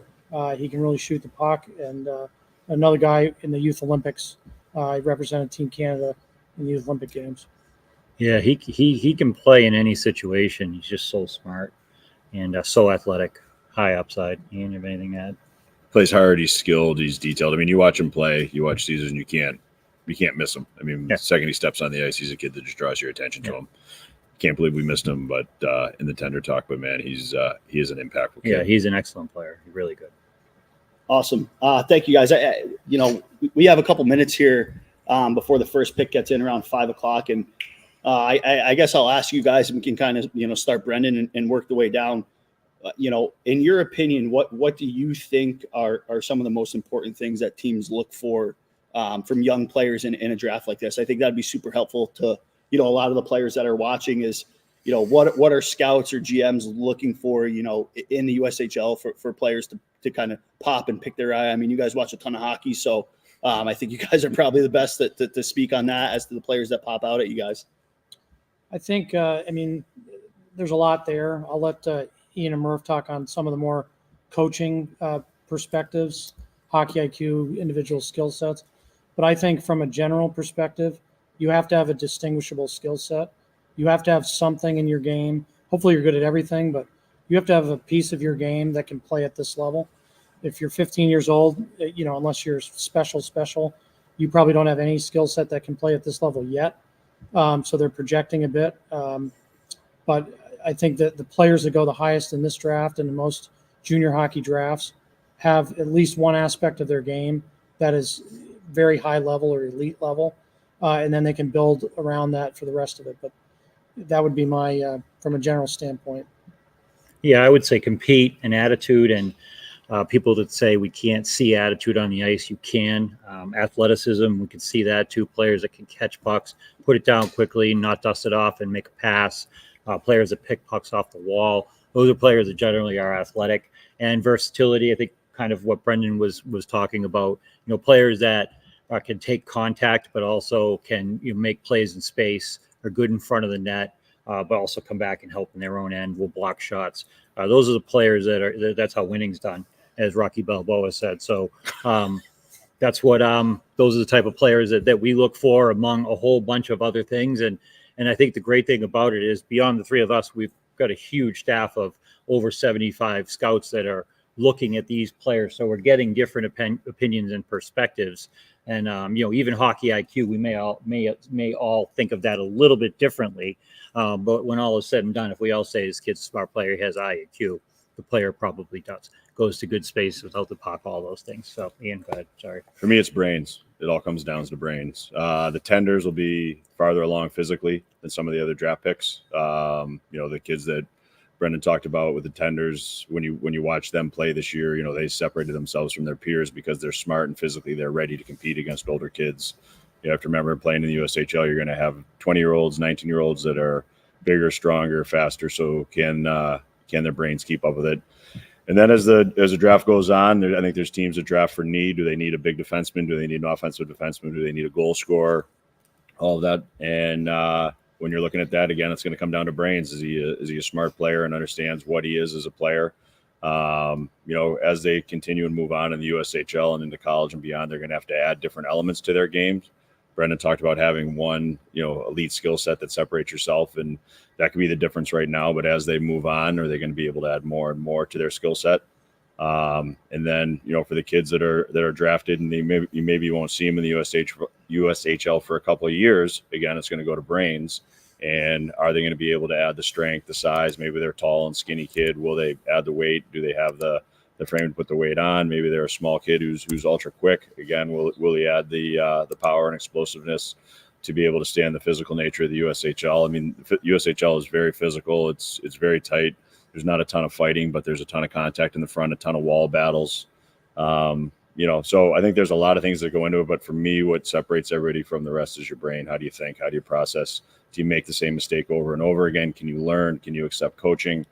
He can really shoot the puck. And another guy in the Youth Olympics. He represented Team Canada in the Youth Olympic Games. Yeah, he can play in any situation. He's just so smart and so athletic, high upside. You have anything to add? Plays hard. He's skilled. He's detailed. I mean, you watch him play. You watch Caesars, and you can't miss him. I mean, the second he steps on the ice, he's a kid that just draws your attention to him. Can't believe we missed him, but in the tender talk. But man, he is an impactful kid. Yeah, he's an excellent player. He's really good. Awesome. Thank you, guys. We have a couple minutes here before the first pick gets in around 5 o'clock, and I guess I'll ask you guys, and we can kind of start Brendan and work the way down. In your opinion, what do you think are some of the most important things that teams look for from young players in a draft like this? I think that'd be super helpful to a lot of the players that are watching. Is what are scouts or GMs looking for in the USHL for players to kind of pop and pick their eye? I mean, you guys watch a ton of hockey, so I think you guys are probably the best to speak on that as to the players that pop out at you guys. I think, there's a lot there. I'll let Ian and Murph talk on some of the more coaching perspectives, hockey IQ, individual skill sets. But I think from a general perspective, you have to have a distinguishable skill set. You have to have something in your game. Hopefully you're good at everything, but you have to have a piece of your game that can play at this level. If you're 15 years old, unless you're special, you probably don't have any skill set that can play at this level yet. So they're projecting a bit. But I think that the players that go the highest in this draft and the most junior hockey drafts have at least one aspect of their game that is very high level or elite level. And then they can build around that for the rest of it. But that would be my, from a general standpoint. Yeah, I would say compete and attitude and People that say we can't see attitude on the ice, you can. Athleticism, we can see that too. Players that can catch pucks, put it down quickly, not dust it off, and make a pass. Players that pick pucks off the wall. Those are players that generally are athletic. And versatility, I think, kind of what Brendan was talking about. Players that can take contact, but also can make plays in space, are good in front of the net, but also come back and help in their own end, will block shots. Those are the players that's how winning's done, as Rocky Balboa said. So that's what those are the type of players that we look for among a whole bunch of other things. And I think the great thing about it is beyond the three of us, we've got a huge staff of over 75 scouts that are looking at these players. So we're getting different opinions and perspectives. And even hockey IQ, we may all think of that a little bit differently. But when all is said and done, if we all say this kid's a smart player, he has IQ, the player probably does. Goes to good space without the puck, all those things. So Ian, go ahead. Sorry. For me, it's brains. It all comes down to brains. The tenders will be farther along physically than some of the other draft picks. The kids that Brendan talked about with the tenders, when you watch them play this year, they separated themselves from their peers because they're smart and physically they're ready to compete against older kids. You have to remember, playing in the USHL, you're going to have 20-year-olds, 19-year-olds that are bigger, stronger, faster. So can their brains keep up with it? And then as the draft goes on, I think there's teams that draft for need. Do they need a big defenseman? Do they need an offensive defenseman? Do they need a goal scorer? All of that. And when you're looking at that, again, it's going to come down to brains. Is he a smart player and understands what he is as a player? As they continue and move on in the USHL and into college and beyond, they're going to have to add different elements to their games. Brendan talked about having one, elite skill set that separates yourself, and that could be the difference right now. But as they move on, are they going to be able to add more and more to their skill set? And then, for the kids that are drafted and you maybe won't see them in the USHL for a couple of years, again, it's going to go to brains. And are they going to be able to add the strength, the size? Maybe they're tall and skinny kid. Will they add the weight? Do they have the frame to put the weight on? Maybe they're a small kid who's ultra quick. Again, will he add the power and explosiveness to be able to stand the physical nature of the USHL? I mean, the USHL is very physical. It's very tight. There's not a ton of fighting, but there's a ton of contact in the front, a ton of wall battles. So I think there's a lot of things that go into it. But for me, what separates everybody from the rest is your brain. How do you think? How do you process? Do you make the same mistake over and over again? Can you learn? Can you accept coaching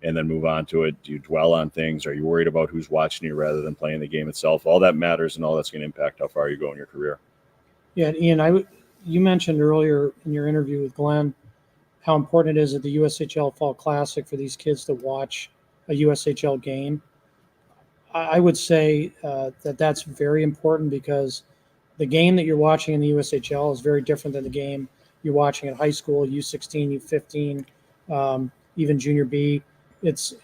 and then move on to it? Do you dwell on things? Are you worried about who's watching you rather than playing the game itself? All that matters, and all that's going to impact how far you go in your career. Yeah, Ian, you mentioned earlier in your interview with Glenn how important it is at the USHL Fall Classic for these kids to watch a USHL game. I would say that's very important because the game that you're watching in the USHL is very different than the game you're watching at high school, U16, U15, even junior B. It's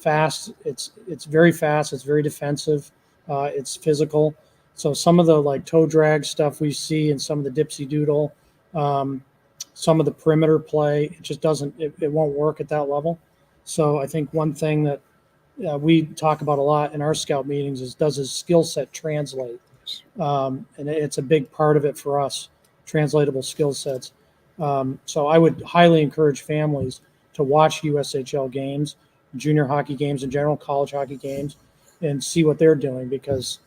fast. It's very fast. It's very defensive. It's physical. So some of the toe drag stuff we see and some of the dipsy doodle, some of the perimeter play, it just doesn't. It won't work at that level. So I think one thing that we talk about a lot in our scout meetings is, does his skill set translate? And it's a big part of it for us, translatable skill sets. So I would highly encourage families to watch USHL games, junior hockey games in general, college hockey games, and see what they're doing because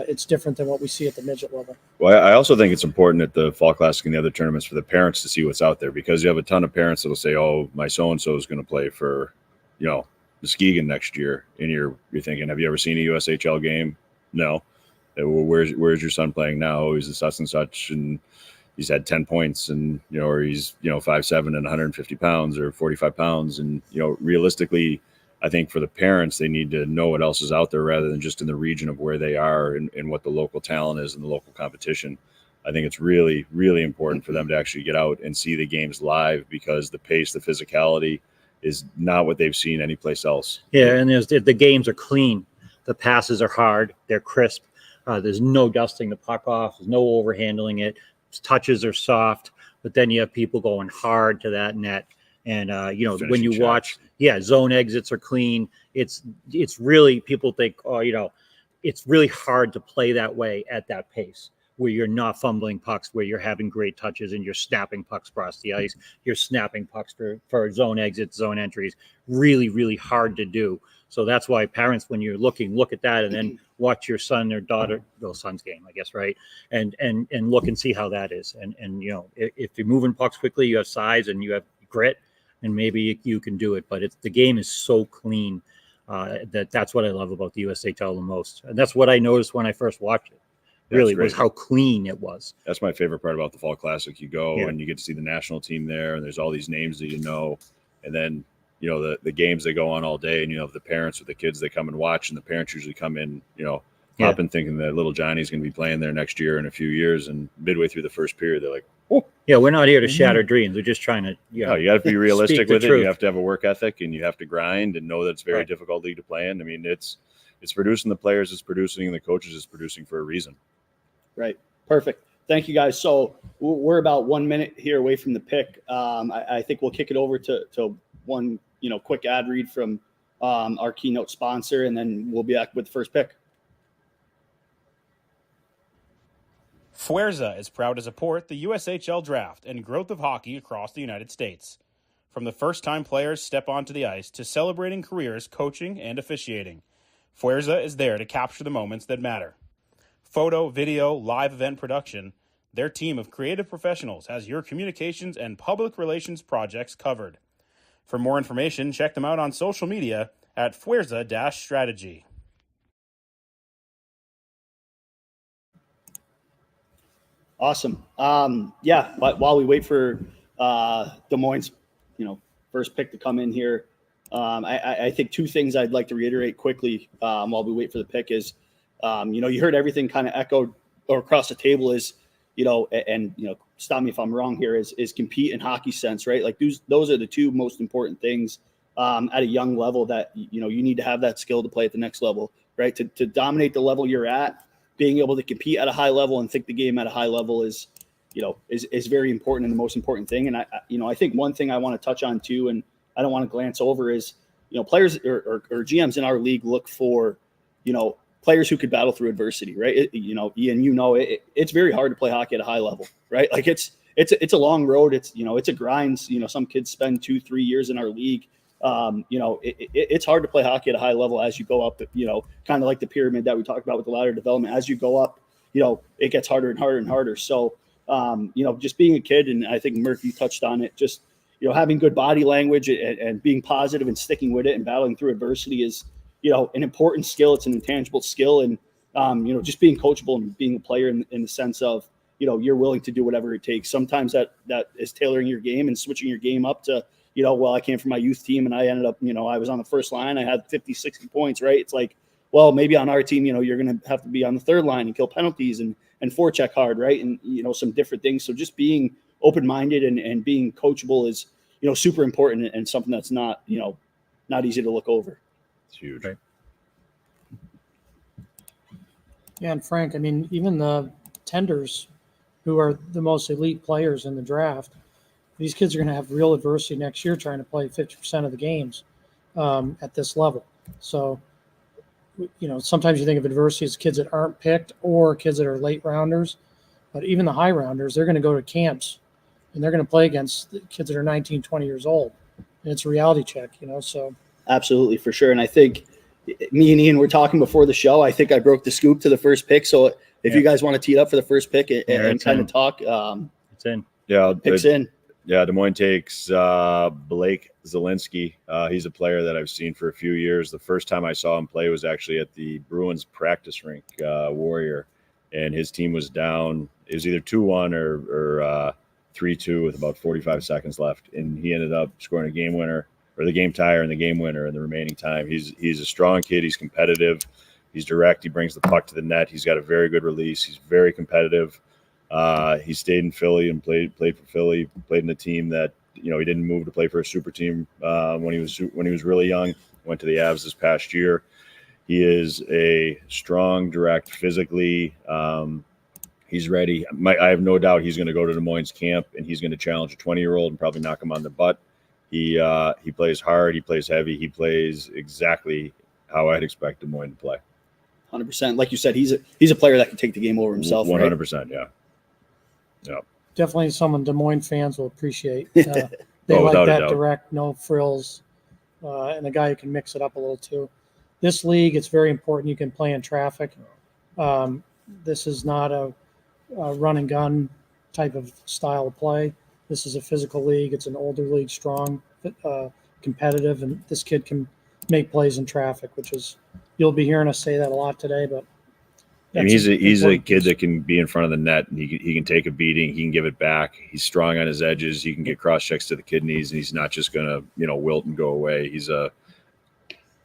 it's different than what we see at the midget level. Well, I also think it's important at the Fall Classic and the other tournaments for the parents to see what's out there, because you have a ton of parents that will say, oh, my so-and-so is going to play for, Muskegon next year. And you're thinking, have you ever seen a USHL game? No. Well, where's your son playing now? Oh, he's a such and such, and he's had 10 points, and or he's 5'7" and 150 pounds or 45 pounds, and realistically, I think for the parents, they need to know what else is out there rather than just in the region of where they are and what the local talent is and the local competition. I think it's really, really important for them to actually get out and see the games live, because the pace, the physicality is not what they've seen anyplace else. Yeah, and the games are clean. The passes are hard. They're crisp. There's no dusting the puck off. There's no overhandling it. Touches are soft, but then you have people going hard to that net. And, when you watch, zone exits are clean. It's really, people think, it's really hard to play that way at that pace, where you're not fumbling pucks, where you're having great touches and you're snapping pucks across the ice. You're snapping pucks for zone exits, zone entries. Really, really hard to do. So that's why parents, when you're looking, look at that and then watch your son or daughter, son's game, I guess, right? And look and see how that is. And you know, if you're moving pucks quickly, you have size and you have grit, and maybe you can do it. But the game is so clean that's what I love about the USHL the most. And that's what I noticed when I first watched it. Really, was how clean it was. That's my favorite part about the Fall Classic. You go and you get to see the national team there, and there's all these names that you know. And then, you know, the games they go on all day, and you have the parents with the kids that come and watch, and the parents usually come in, you know, up and thinking that little Johnny's going to be playing there next year in a few years. And midway through the first period, they're like, oh. Yeah, we're not here to shatter dreams. We're just trying to, you know, you got to be realistic with it. Truth. You have to have a work ethic, and you have to grind and know that it's very difficult league to play in. I mean, it's producing the players, it's producing the coaches, it's producing for a reason. Right. Perfect. Thank you, guys. So we're about 1 minute here away from the pick. I think we'll kick it over to one, you know, quick ad read from our keynote sponsor, and then we'll be back with the first pick. Fuerza is proud to support the USHL Draft and growth of hockey across the United States. From the first-time players step onto the ice to celebrating careers coaching and officiating, Fuerza is there to capture the moments that matter. Photo, video, live event production, their team of creative professionals has your communications and public relations projects covered. For more information, check them out on social media at Fuerza-Strategy. Awesome. Yeah, but while we wait for Des Moines, you know, first pick to come in here, I think two things I'd like to reiterate quickly while we wait for the pick is, you know, you heard everything kind of echoed or across the table is, you know, and, you know, stop me if I'm wrong here, is compete in hockey sense, right? Like those are the two most important things at a young level that, you know, you need to have that skill to play at the next level, right? To dominate the level you're at, being able to compete at a high level and think the game at a high level is, you know, is very important and the most important thing. And I think one thing I want to touch on too, and I don't want to glance over is, you know, players or GMs in our league look for, you know, players who could battle through adversity, right? You know, Ian, you know, it's very hard to play hockey at a high level, right? Like it's a long road. It's, you know, it's a grind. You know, some kids spend 2-3 years in our league. You know, it's hard to play hockey at a high level as you go up, you know, kind of like the pyramid that we talked about with the ladder development. As you go up, you know, it gets harder and harder and harder. So, you know, just being a kid, and I think Murphy touched on it, just, you know, having good body language and being positive and sticking with it and battling through adversity is, you know, an important skill. It's an intangible skill. And, you know, just being coachable and being a player in the sense of, you know, you're willing to do whatever it takes. Sometimes that is tailoring your game and switching your game up to, you know, well, I came from my youth team and I ended up, you know, I was on the first line. I had 50, 60 points, right? It's like, well, maybe on our team, you know, you're going to have to be on the third line and kill penalties and forecheck hard, right? And, you know, some different things. So just being open-minded and being coachable is, you know, super important and something that's not, you know, not easy to look over. It's huge. Right. Yeah, and Frank, I mean, even the tenders who are the most elite players in the draft, these kids are going to have real adversity next year trying to play 50% of the games at this level. So, you know, sometimes you think of adversity as kids that aren't picked or kids that are late rounders, but even the high rounders, they're going to go to camps and they're going to play against the kids that are 19, 20 years old. And it's a reality check, you know, so. Absolutely, for sure. And I think me and Ian were talking before the show. I think I broke the scoop to the first pick. So if you guys want to tee it up for the first pick and kind of talk, it's in. Yeah, picks in. Yeah, Des Moines takes Blake Zielinski. He's a player that I've seen for a few years. The first time I saw him play was actually at the Bruins practice rink, Warrior, and his team was down. It was either 2-1 or 3-2 with about 45 seconds left, and he ended up scoring a game winner or the game tire and the game winner in the remaining time. He's a strong kid. He's competitive. He's direct. He brings the puck to the net. He's got a very good release. He's very competitive. He stayed in Philly and played for Philly. Played in a team that, you know, he didn't move to play for a super team when he was really young. Went to the Avs this past year. He is a strong, direct, physically. He's ready. I have no doubt he's going to go to Des Moines camp and he's going to challenge a 20-year-old and probably knock him on the butt. He plays hard. He plays heavy. He plays exactly how I'd expect Des Moines to play. 100%. Like you said, he's a player that can take the game over himself. 100%. Right? Yeah. Definitely someone Des Moines fans will appreciate. They like that direct, no frills, and a guy who can mix it up a little too. this league, it's very important you can play in traffic. This is not a run and gun type of style of play. This is a physical league. It's an older league, strong, competitive, and this kid can make plays in traffic, which is, you'll be hearing us say that a lot today, but I mean, he's a kid that can be in front of the net, and he can take a beating. He can give it back. He's strong on his edges. He can get cross checks to the kidneys, and he's not just going to, wilt and go away. He's a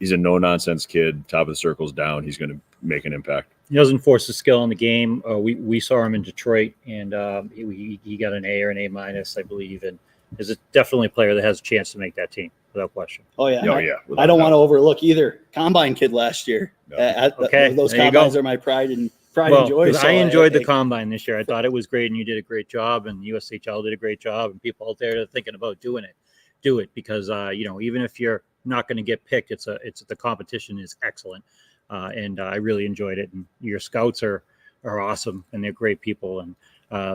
no nonsense kid. Top of the circle's down. He's going to make an impact. He doesn't force the skill in the game. We saw him in Detroit, and he got an A or an A minus, I believe, and is definitely a player that has a chance to make that team without question. Oh yeah, yeah. I don't want to overlook either. Combine kid last year. No. Those combines are my pride and joy. So I enjoyed the combine this year. I thought it was great, and you did a great job, and USHL did a great job, and people out there that are thinking about doing it, do it, because even if you're not going to get picked, it's the competition is excellent, and I really enjoyed it. And your scouts are awesome, and they're great people, and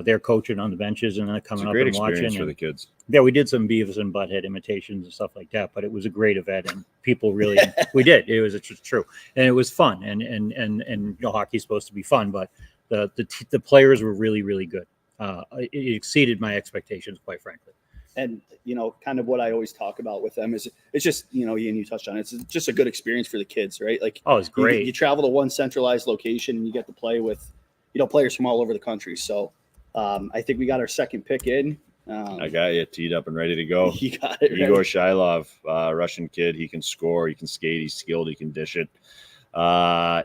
they're coaching on the benches and then coming up and watching. For the kids. Yeah, we did some Beavis and Butthead imitations and stuff like that, but it was a great event, and people really we did. It was true, and it was fun, and hockey's supposed to be fun, but the players were really, really good. It exceeded my expectations, quite frankly. And kind of what I always talk about with them is it's just Ian, you touched on it. It's just a good experience for the kids, right? Like, oh, it's great. You travel to one centralized location and you get to play with players from all over the country. So I think we got our second pick in. I got you teed up and ready to go. You got it. Igor Shilov, Russian kid. He can score. He can skate. He's skilled. He can dish it.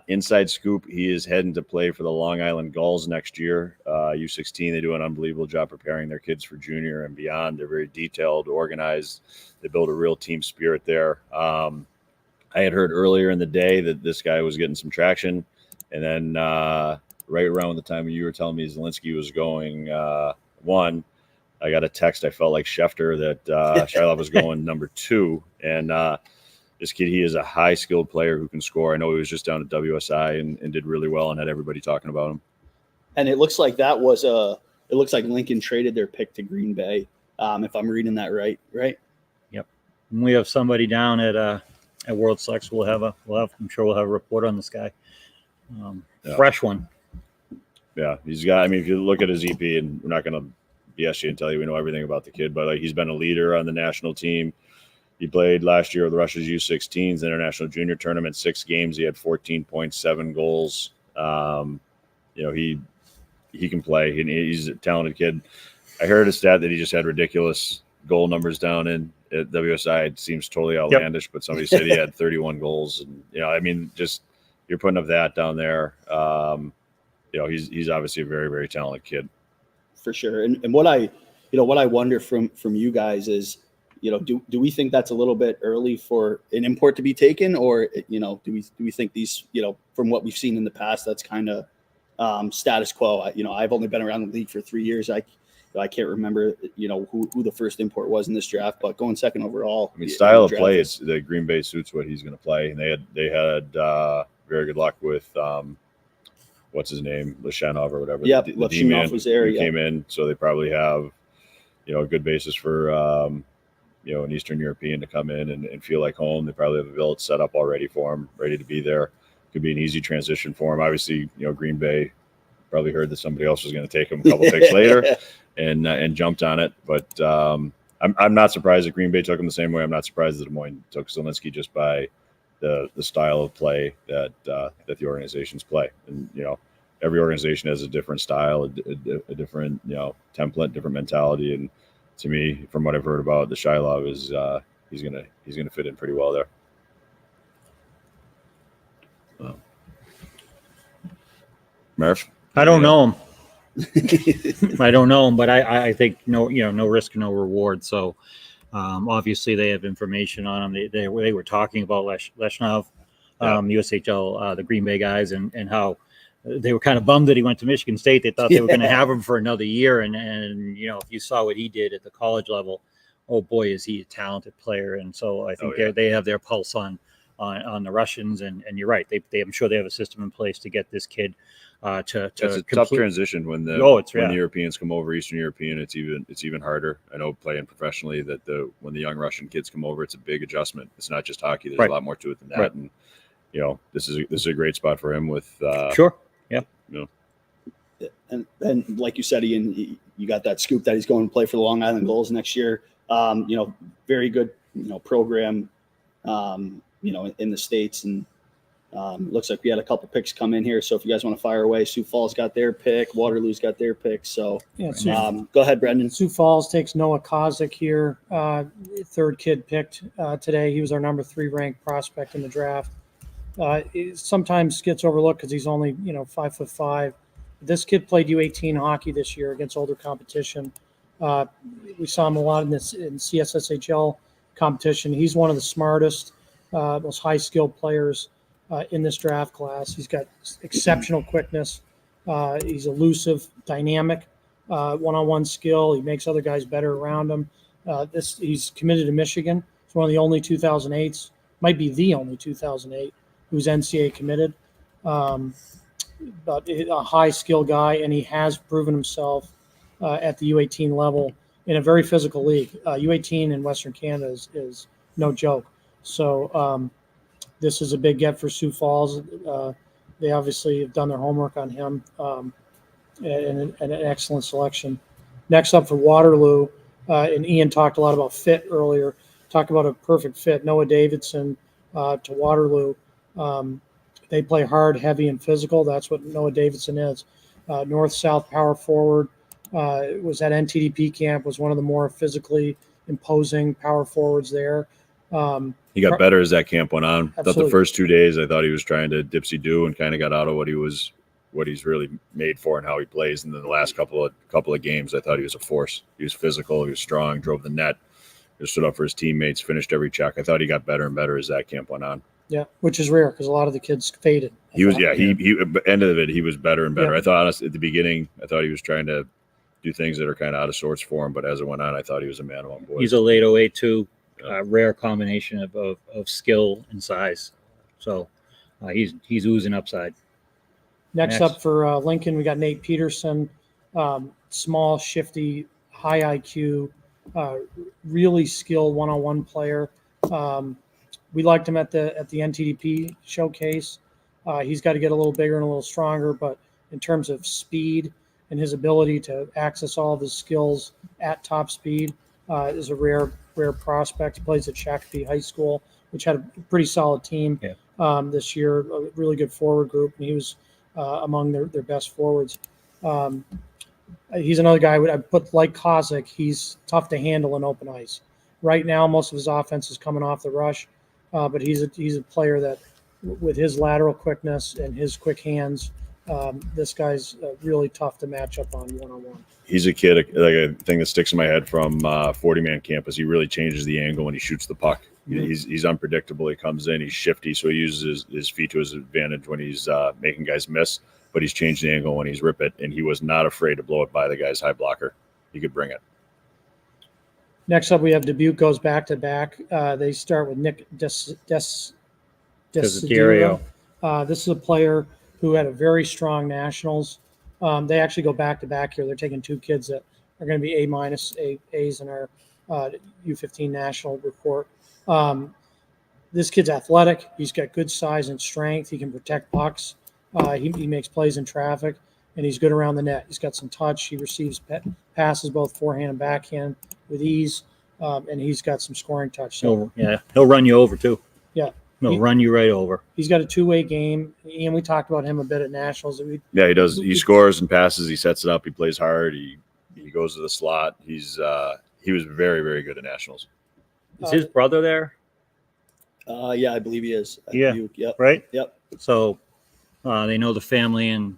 Inside scoop, he is heading to play for the Long Island Gulls next year. U16, they do an unbelievable job preparing their kids for junior and beyond. They're very detailed, organized. They build a real team spirit there. I had heard earlier in the day that this guy was getting some traction. And then right around the time you were telling me Zelensky was going one, I got a text. I felt like Schefter that Shilov was going number 2. And this kid, he is a high-skilled player who can score. I know he was just down at WSI and did really well and had everybody talking about him. And it looks like it looks like Lincoln traded their pick to Green Bay, if I'm reading that right? Yep. And we have somebody down at World Selects. I'm sure we'll have a report on this guy. Fresh one. Yeah, he's got. I mean, if you look at his EP, and we're not going to BS you and tell you we know everything about the kid, but he's been a leader on the national team. He played last year with Russia's U16s international junior tournament, 6 games. He had 14.7 goals. He can play, and he's a talented kid. I heard a stat that he just had ridiculous goal numbers down at WSI. It seems totally outlandish, but somebody said he had 31 goals, and just you're putting up that down there. He's obviously a very, very talented kid. For sure. And what I wonder from you guys is, do we think that's a little bit early for an import to be taken, or do we think these, from what we've seen in the past, that's kind of status quo? I've only been around the league for 3 years. I can't remember who the first import was in this draft, but going second overall. I mean, style of play is the Green Bay suits what he's going to play, and they had very good luck with what's his name, Lashanov or whatever. Yeah, Lashanov was there. He came in, so they probably have a good basis for an Eastern European to come in and feel like home. They probably have a village set up already for him, ready to be there. Could be an easy transition for him. Obviously, Green Bay probably heard that somebody else was going to take him a couple picks later and jumped on it. But I'm not surprised that Green Bay took him the same way. I'm not surprised that Des Moines took Zelensky just by the style of play that the organizations play. And every organization has a different style, a different template, different mentality. And to me, from what I've heard about the Shilov, is he's gonna fit in pretty well there. Murph? I don't know him. I don't know him, but I think no risk, no reward. So obviously they have information on him. They were talking about Leshnov, USHL, the Green Bay guys, and how they were kind of bummed that he went to Michigan State. They thought they were going to have him for another year. And if you saw what he did at the college level, oh boy, is he a talented player. And so I think they have their pulse on the Russians. And you're right. I'm sure they have a system in place to get this kid to it's a tough transition when the Europeans come over. Eastern European, it's even harder. I know playing professionally that when the young Russian kids come over, it's a big adjustment. It's not just hockey. There's a lot more to it than that. And this is a great spot for him with Sure. Yeah. And like you said, Ian, you got that scoop that he's going to play for the Long Island Gulls next year. Very good, program, in the States. And looks like we had a couple picks come in here. So if you guys want to fire away, Sioux Falls got their pick. Waterloo's got their pick. So go ahead, Brendan. Sioux Falls takes Noah Kozik here. Third kid picked today. He was our number 3 ranked prospect in the draft. It sometimes gets overlooked because he's only, 5'5". This kid played U18 hockey this year against older competition. We saw him a lot in CSSHL competition. He's one of the smartest, most high-skilled players in this draft class. He's got exceptional quickness. He's elusive, dynamic, one-on-one skill. He makes other guys better around him. He's committed to Michigan. He's one of the only 2008s, might be the only 2008 who's NCAA committed. But a high skill guy, and he has proven himself at the U18 level in a very physical league. U18 in Western Canada is no joke. So this is a big get for Sioux Falls. They obviously have done their homework on him, and an excellent selection. Next up for Waterloo, and Ian talked a lot about fit earlier. Talk about a perfect fit. Noah Davidson to Waterloo. They play hard, heavy, and physical. That's what Noah Davidson is. North-south power forward. Was at NTDP camp, was one of the more physically imposing power forwards there. He got better as that camp went on. Absolutely. Thought the first 2 days, I thought he was trying to dipsy-do and kind of got out of what he's really made for and how he plays. And then the last couple of games, I thought he was a force. He was physical, he was strong, drove the net, just stood up for his teammates, finished every check. I thought he got better and better as that camp went on. Yeah, which is rare because a lot of the kids faded. He end of it, he was better and better. Yeah. I thought honestly, at the beginning, I thought he was trying to do things that are kind of out of sorts for him, but as it went on, I thought he was a man among boys. He's a late 08 too. Rare combination of skill and size. So he's oozing upside. Next up for Lincoln, we got Nate Peterson, small, shifty, high IQ, really skilled one-on-one player. We liked him at the NTDP showcase. He's got to get a little bigger and a little stronger, but in terms of speed and his ability to access all of his skills at top speed, is a rare prospect. He plays at Shakopee High School, which had a pretty solid team this year, a really good forward group, and he was among their best forwards. He's another guy I put like Kozik. He's tough to handle in open ice. Right now, most of his offense is coming off the rush, but he's a player that, with his lateral quickness and his quick hands, this guy's really tough to match up on one-on-one. He's a kid, like a thing that sticks in my head from 40-man campus. He really changes the angle when he shoots the puck. Mm-hmm. He's unpredictable. He comes in, he's shifty, so he uses his feet to his advantage when he's making guys miss, but he's changed the angle when he's rip it, and he was not afraid to blow it by the guy's high blocker. He could bring it. Next up, we have Dubuque goes back-to-back. They start with Nick Desiderio. This is a player who had a very strong nationals. They actually go back-to-back here. They're taking 2 kids that are going to be A's in our U15 national report. This kid's athletic. He's got good size and strength. He can protect pucks. He makes plays in traffic, and he's good around the net. He's got some touch. He receives passes both forehand and backhand with ease, and he's got some scoring touch. So he'll run you over too. Yeah. He'll run you right over. He's got a two-way game. Ian, we talked about him a bit at Nationals. Yeah, he does. He scores and passes. He sets it up. He plays hard. He goes to the slot. He was very, very good at Nationals. Is his brother there? Yeah, I believe he is. Yep. Right? Yep. So they know the family, and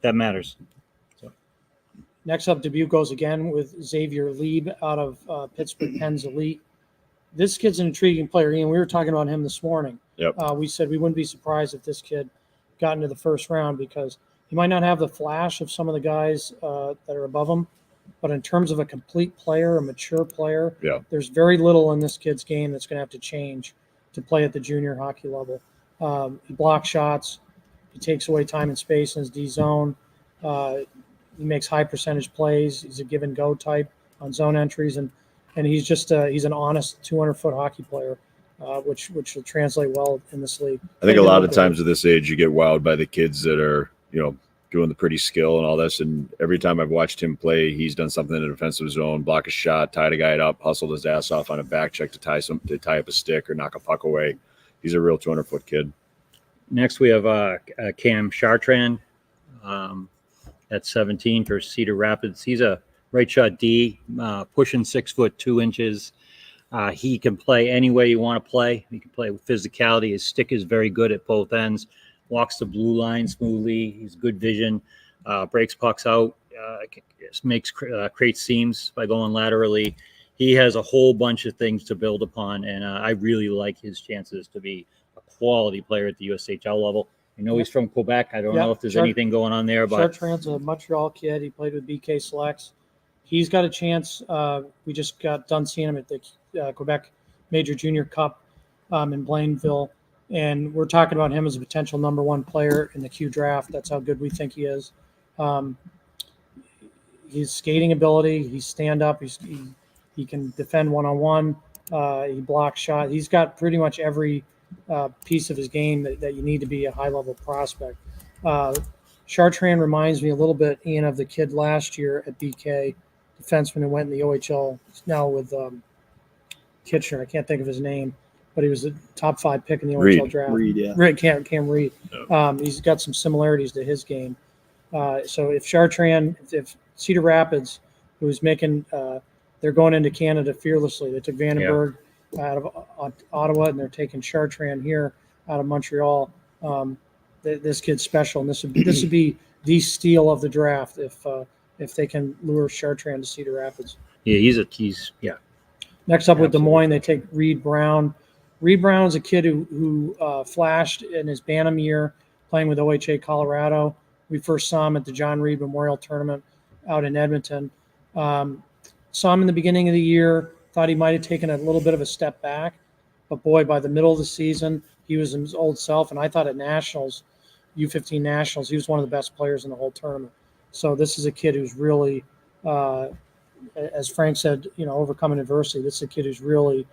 that matters. So. Next up, Dubuque goes again with Xavier Lieb out of Pittsburgh Penn's Elite. This kid's an intriguing player. Ian, we were talking about him this morning. Yep. We said we wouldn't be surprised if this kid got into the first round because he might not have the flash of some of the guys that are above him, but in terms of a complete player, a mature player, there's very little in this kid's game that's going to have to change to play at the junior hockey level. He blocks shots. He takes away time and space in his D zone. He makes high percentage plays. He's a give and go type on zone entries, and he's just he's an honest 200-foot hockey player. which will translate well in this league. I think a lot of times at this age, you get wowed by the kids that are, doing the pretty skill and all this. And every time I've watched him play, he's done something in the defensive zone, block a shot, tied a guy up, hustled his ass off on a back check to tie up a stick or knock a puck away. He's a real 200-foot kid. Next, we have Cam Chartrand at 17 for Cedar Rapids. He's a right shot D, pushing 6'2". He can play any way you want to play. He can play with physicality. His stick is very good at both ends. Walks the blue line smoothly. He's good vision. Breaks pucks out. Creates seams by going laterally. He has a whole bunch of things to build upon, and I really like his chances to be a quality player at the USHL level. I know he's from Quebec. I don't know if there's anything going on there, but Chartrand's a Montreal kid. He played with BK Selects. He's got a chance. We just got done seeing him at the Quebec Major Junior Cup in Blainville. And we're talking about him as a potential number one player in the Q draft. That's how good we think he is. His skating ability, he's stand up, he can defend one-on-one, he blocks shot. He's got pretty much every piece of his game that you need to be a high-level prospect. Chartrand reminds me a little bit, Ian, of the kid last year at BK, defenseman who went in the OHL. He's now with Kitchener. I can't think of his name, but he was a top 5 pick in the OHL draft. Cam Reed. He's got some similarities to his game. So if Cedar Rapids, who's making, they're going into Canada fearlessly. They took Vandenberg out of Ottawa, and they're taking Chartrand here out of Montreal. This kid's special, and this would be the steal of the draft if they can lure Chartrand to Cedar Rapids. Yeah, he's Next up with Des Moines, they take Reed Brown. Reed Brown is a kid who flashed in his Bantam year playing with OHA Colorado. We first saw him at the John Reed Memorial Tournament out in Edmonton. Saw him in the beginning of the year, thought he might have taken a little bit of a step back. But, boy, by the middle of the season, he was his old self. And I thought at Nationals, U15 Nationals, he was one of the best players in the whole tournament. So this is a kid who's really, as Frank said, overcoming adversity. This is a kid who's really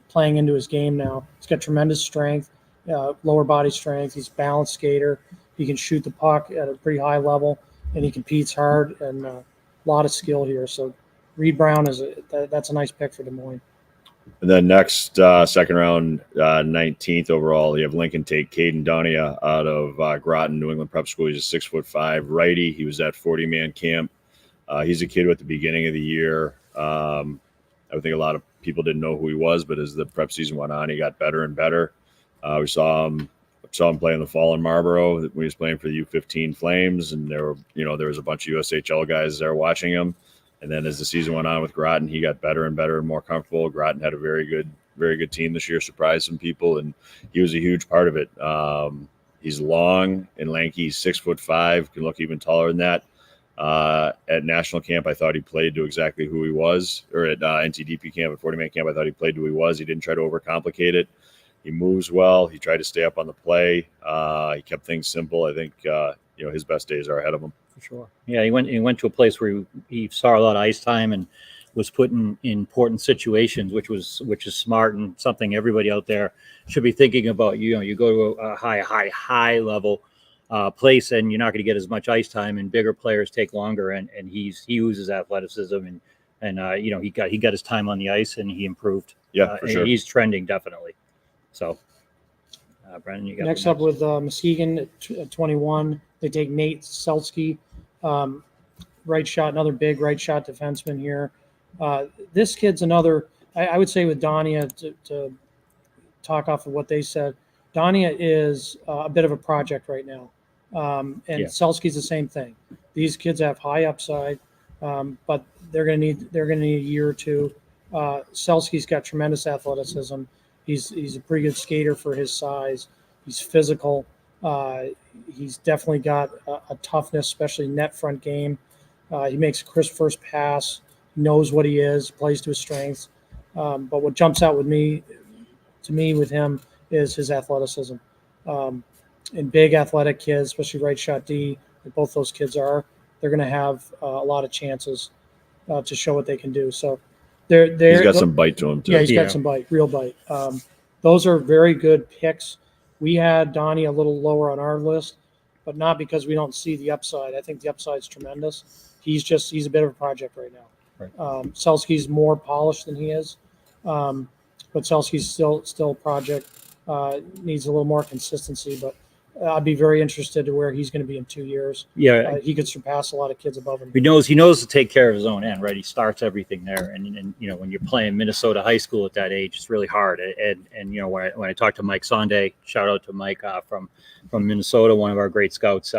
playing into his game now. He's got tremendous strength, lower body strength. He's a balanced skater. He can shoot the puck at a pretty high level, and he competes hard, and a lot of skill here. So Reed Brown that's a nice pick for Des Moines. And then next, second round, 19th overall, you have Lincoln take Caden Donia out of Groton, New England Prep School. He's a 6'5" righty. He was at 40-man camp. He's a kid who at the beginning of the year, I think a lot of people didn't know who he was, but as the prep season went on, he got better and better. We saw him play in the fall in Marlboro when he was playing for the U15 Flames, and there was a bunch of USHL guys there watching him. And then as the season went on with Groton, he got better and better and more comfortable. Groton had a very good team this year, surprised some people, and he was a huge part of it. He's long and lanky, 6'5", can look even taller than that. At national camp, I thought he played to exactly who he was, or at NTDP camp, at 40-man camp, I thought he played to who he was. He didn't try to overcomplicate it. He moves well. He tried to stay up on the play. He kept things simple. I think his best days are ahead of him. For sure. Yeah, he went to a place where he saw a lot of ice time and was put in important situations, which is smart and something everybody out there should be thinking about. You go to a high level place, and you're not going to get as much ice time, and bigger players take longer. And he uses athleticism, and he got his time on the ice, and he improved. Yeah, for sure. He's trending definitely. So, Brendan, you got next up with Muskegon at 21. They take Nate Selski, right shot, another big right shot defenseman here. This kid's another. I would say with Donia, to talk off of what they said, Donia is a bit of a project right now. Selski's the same thing. These kids have high upside, but they're going to need a year or two. Selski's got tremendous athleticism. He's a pretty good skater for his size. He's physical. He's definitely got a toughness, especially net front game. He makes a crisp first pass, knows what he is, plays to his strengths. But what jumps out to me with him is his athleticism. And big athletic kids, especially right shot D, like both those kids are, they're going to have a lot of chances to show what they can do. So He's got some bite to him too. Yeah, he's got some bite, real bite. Those are very good picks. We had Donnie a little lower on our list, but not because we don't see the upside. I think the upside's tremendous. He's a bit of a project right now. Right. Selsky's more polished than he is, but Selsky's still a project. Needs a little more consistency, but I'd be very interested to where he's going to be in 2 years. Yeah, he could surpass a lot of kids above him. He knows to take care of his own end, right? He starts everything there, and when you're playing Minnesota high school at that age, it's really hard. And when I talked to Mike Sonday, shout out to Mike from Minnesota, one of our great scouts.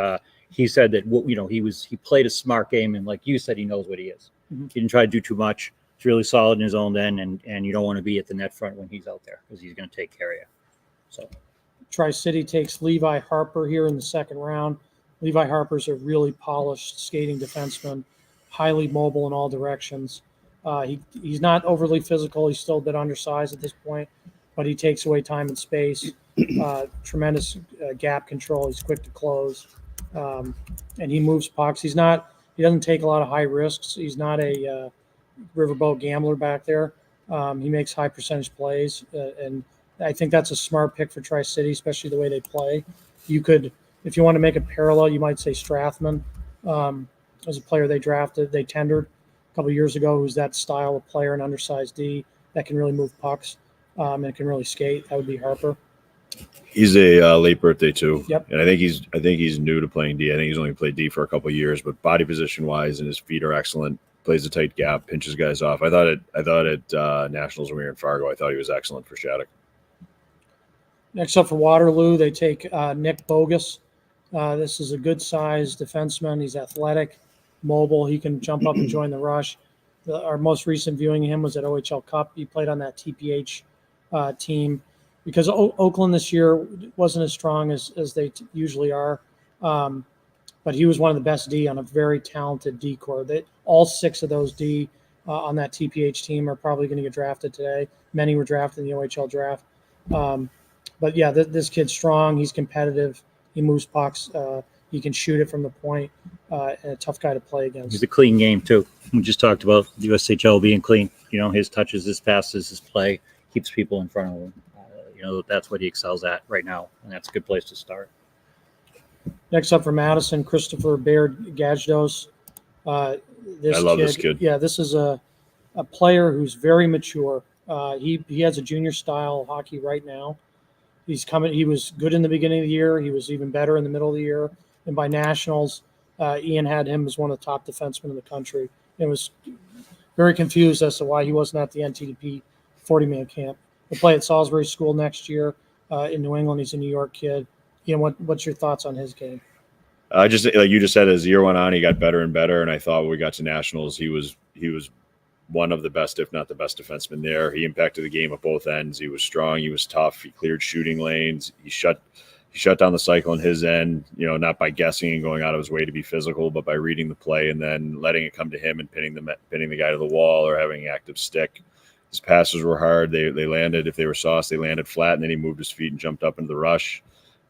He said that he played a smart game, and like you said, he knows what he is. Mm-hmm. He didn't try to do too much. He's really solid in his own end, and you don't want to be at the net front when he's out there because he's going to take care of you. So. Tri-City takes Levi Harper here in the second round. Levi Harper's a really polished skating defenseman, highly mobile in all directions. He's not overly physical. He's still a bit undersized at this point, but he takes away time and space. Tremendous gap control. He's quick to close, and he moves pucks. He doesn't take a lot of high risks. He's not a riverboat gambler back there. He makes high percentage plays, and I think that's a smart pick for Tri-City, especially the way they play. You could, if you want to make a parallel, you might say Strathman as a player they tendered a couple of years ago, who's that style of player, an undersized D that can really move pucks and can really skate. That would be Harper. He's a late birthday too. Yep. And I think he's new to playing D. I think he's only played D for a couple of years, but body position wise and his feet are excellent. Plays a tight gap, pinches guys off. I thought at Nationals when we were in Fargo, I thought he was excellent for Shattuck. Next up for Waterloo, they take Nick Bogus. This is a good-sized defenseman. He's athletic, mobile. He can jump up and join the rush. Our most recent viewing of him was at OHL Cup. He played on that TPH team because Oakland this year wasn't as strong as they usually are. But he was one of the best D on a very talented D core. All 6 of those D on that TPH team are probably going to get drafted today. Many were drafted in the OHL draft. But yeah, this kid's strong. He's competitive. He moves pucks. He can shoot it from the point. And a tough guy to play against. He's a clean game too. We just talked about the USHL being clean. His touches, his passes, his play keeps people in front of him. That's what he excels at right now, and that's a good place to start. Next up for Madison, Christopher Baird Gajdos. I love this kid. Yeah, this is a player who's very mature. He has a junior style hockey right now. He was good in the beginning of the year. He was even better in the middle of the year. And by nationals, Ian had him as one of the top defensemen in the country. And was very confused as to why he wasn't at the NTDP 40-man camp. He'll play at Salisbury School next year in New England. He's a New York kid. What's your thoughts on his game? Just like you just said, as the year went on, he got better and better. And I thought when we got to nationals, he was one of the best, if not the best defenseman there. He impacted the game at both ends. He was strong. He was tough. He cleared shooting lanes. He shut down the cycle on his end, not by guessing and going out of his way to be physical, but by reading the play and then letting it come to him and pinning the guy to the wall or having an active stick. His passes were hard. They landed, if they were sauce, they landed flat, and then he moved his feet and jumped up into the rush.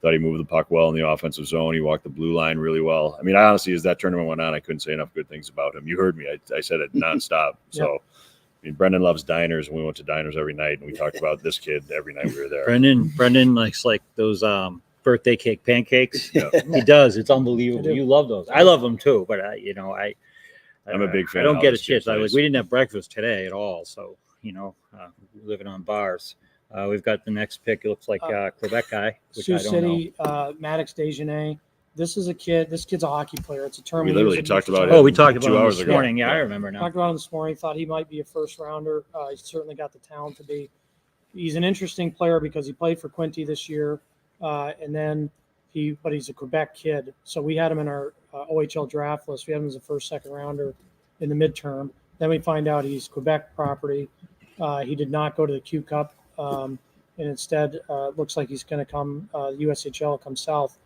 Thought he moved the puck well in the offensive zone. He walked the blue line really well. I mean, honestly, as that tournament went on, I couldn't say enough good things about him. You heard me. I said it nonstop. So, I mean, Brendan loves diners, and we went to diners every night, and we talked about this kid every night we were there. Brendan likes those birthday cake pancakes. Yeah. He does. It's unbelievable. You love those. I love them too, but I'm a big fan. I don't get a shit. We didn't have breakfast today at all, so living on bars. We've got the next pick. It looks like Quebec guy, which Sioux I don't City, know. Maddox Dejanay. This is a kid. This kid's a hockey player. It's a term we literally talked about it. Oh, we talked about 2 him hours this ago. morning. Yeah, I remember now. Talked about him this morning. Thought he might be a first rounder. He's certainly got the talent to be. He's an interesting player because he played for Quinty this year, and then but he's a Quebec kid. So we had him in our OHL draft list. We had him as a first, second rounder in the midterm. Then we find out he's Quebec property. He did not go to the Q Cup, and instead looks like he's going to come USHL, come south.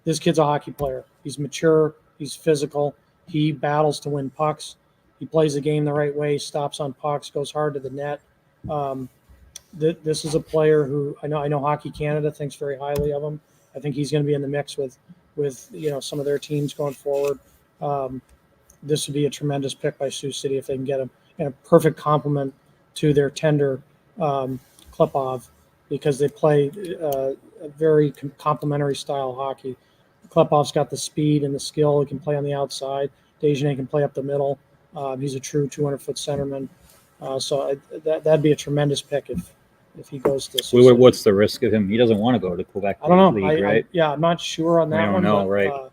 This kid's a hockey player. He's mature. He's physical. He battles to win pucks. He plays the game the right way, stops on pucks, goes hard to the net. This is a player who I know Hockey Canada thinks very highly of him. I think he's going to be in the mix with some of their teams going forward. This would be a tremendous pick by Sioux City if they can get him, and a perfect complement to their tender Klepov, because they play a very complementary style hockey. Klepov's got the speed and the skill. He can play on the outside. Desjardins can play up the middle. He's a true 200-foot centerman. So that'd be a tremendous pick if he goes to. What's the risk of him? He doesn't want to go to Quebec. I don't know. League, right? I'm not sure on that I don't one. know, but, right?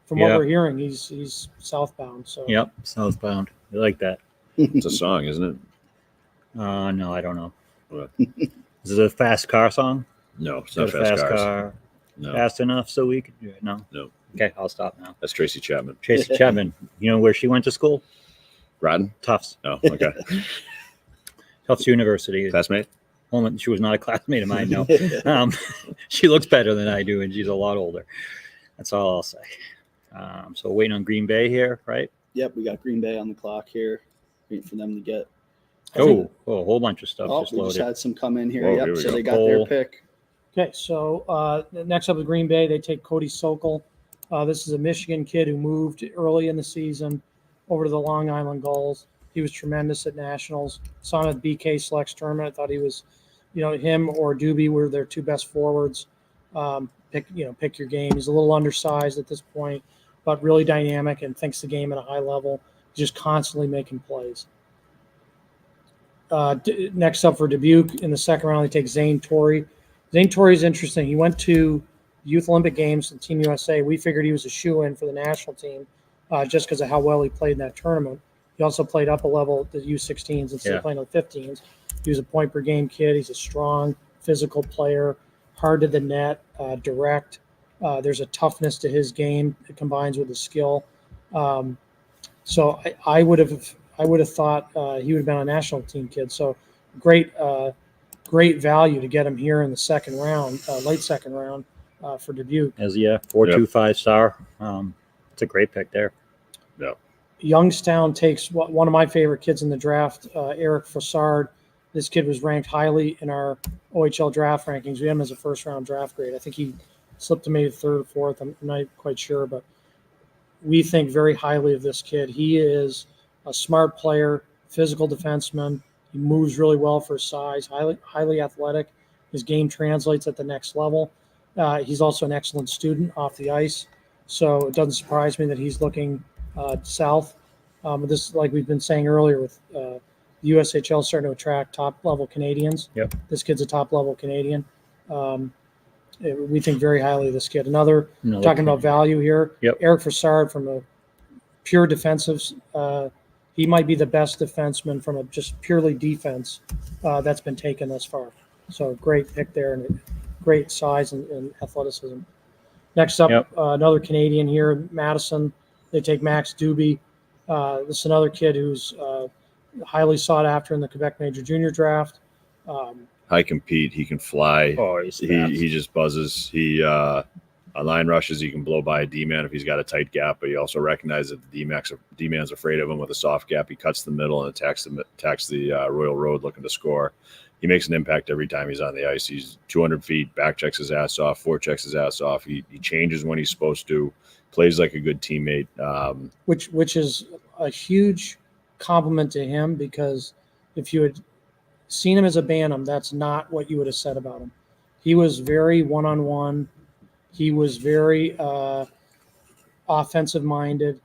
From what we're hearing, he's southbound. So. Yep, southbound. I like that. It's a song, isn't it? No, I don't know. Is it a fast car song? No, it's not fast cars. Car. No. Fast enough so we could do it. No. Okay, I'll stop now. That's Tracy Chapman. Tracy Chapman. You know where she went to school? Rodden? Tufts. Oh, okay. Tufts University. Classmate? She was not a classmate of mine, no. She looks better than I do, and she's a lot older. That's all I'll say. So waiting on Green Bay here, right? Yep, we got Green Bay on the clock here, waiting for them to get. A whole bunch of stuff just we loaded. just had some come in here. Whoa, Yep, here we so go. they got their pick. Okay, so next up is Green Bay. They take Cody Sokol. This is a Michigan kid who moved early in the season over to the Long Island Gulls. He was tremendous at nationals. Saw him at BK Selects tournament. I thought he was, him or Doobie were their two best forwards. Pick your game. He's a little undersized at this point, but really dynamic and thinks the game at a high level. Just constantly making plays. Next up for Dubuque in the second round, they take Zane Torrey. Zane Torrey is interesting. He went to Youth Olympic Games and Team USA. We figured he was a shoo-in for the national team just because of how well he played in that tournament. He also played up a level at the U16s instead of playing with 15s. He was a point-per-game kid. He's a strong, physical player, hard to the net, direct. There's a toughness to his game that combines with his skill. So I would have thought he would have been a national team kid. So great value to get him here in the second round, late second round for Dubuque. 4.25 star. It's a great pick there. Yeah. Youngstown takes one of my favorite kids in the draft, Eric Fassard. This kid was ranked highly in our OHL draft rankings. We had him as a first-round draft grade. I think he slipped to maybe third or fourth. I'm not quite sure, but we think very highly of this kid. He is a smart player, physical defenseman. He moves really well for his size, highly athletic. His game translates at the next level. He's also an excellent student off the ice, so it doesn't surprise me that he's looking south. This, like we've been saying earlier, with the USHL starting to attract top-level Canadians. Yep. This kid's a top-level Canadian. We think very highly of this kid. Another talking about value here, Eric Fassard from a pure defensive. He might be the best defenseman from a just purely defense that's been taken thus far. So great pick there and great size and athleticism. Next up, another Canadian here, Madison. They take Max Doobie. This is another kid who's highly sought after in the Quebec Major Junior Draft. High compete. He can fly. Oh, he just buzzes. He on line rushes, he can blow by a D-man if he's got a tight gap, but he also recognizes that the D-man's afraid of him with a soft gap. He cuts the middle and attacks the Royal Road looking to score. He makes an impact every time he's on the ice. He's 200 feet, back checks his ass off, forward checks his ass off. He changes when he's supposed to, plays like a good teammate. Which is a huge compliment to him, because if you had seen him as a Bantam, that's not what you would have said about him. He was very one-on-one. He was very offensive-minded.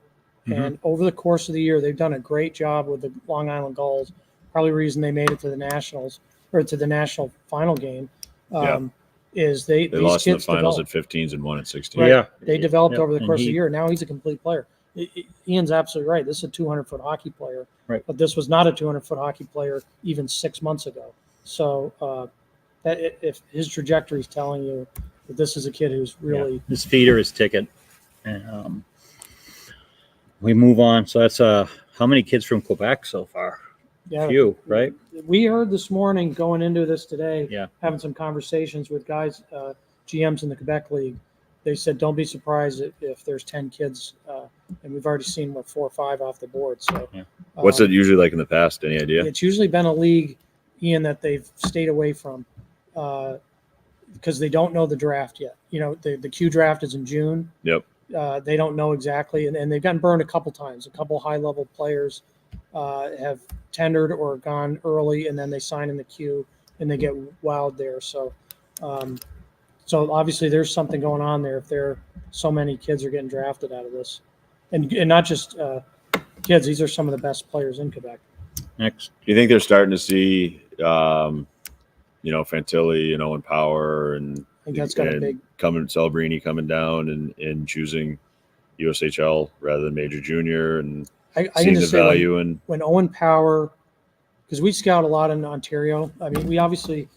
Mm-hmm. And over the course of the year, they've done a great job with the Long Island Gulls. Probably the reason they made it to the Nationals, or to the national final game, is they lost in the finals developed. at 15s and won at 16. Right. Yeah. They developed over the And course of the year. Now he's a complete player. Ian's absolutely right. This is a 200-foot hockey player. Right. But this was not a 200-foot hockey player even 6 months ago. So if his trajectory is telling you that this is a kid who's really his feet are his ticket. And we move on. So that's how many kids from Quebec so far? Yeah. Few, right? We heard this morning going into this today, Yeah. having some conversations with guys, GMs in the Quebec League. They said, don't be surprised if there's 10 kids, and we've already seen 4 or 5 off the board. So, What's it usually like in the past? Any idea? It's usually been a league, Ian, that they've stayed away from because they don't know the draft yet. You know, the Q draft is in June. Yep. They don't know exactly, and they've gotten burned a couple times. A couple high-level players have tendered or gone early, and then they sign in the queue and they get wowed there. So, so obviously there's something going on there if so many kids are getting drafted out of this, and not just kids. These are some of the best players in Quebec. Next, do you think they're starting to see, Fantilli, Owen Power, and I think that's got a big Celebrini coming down and choosing USHL rather than Major Junior, and seeing the value when Owen Power, because we scout a lot in Ontario. I mean, we obviously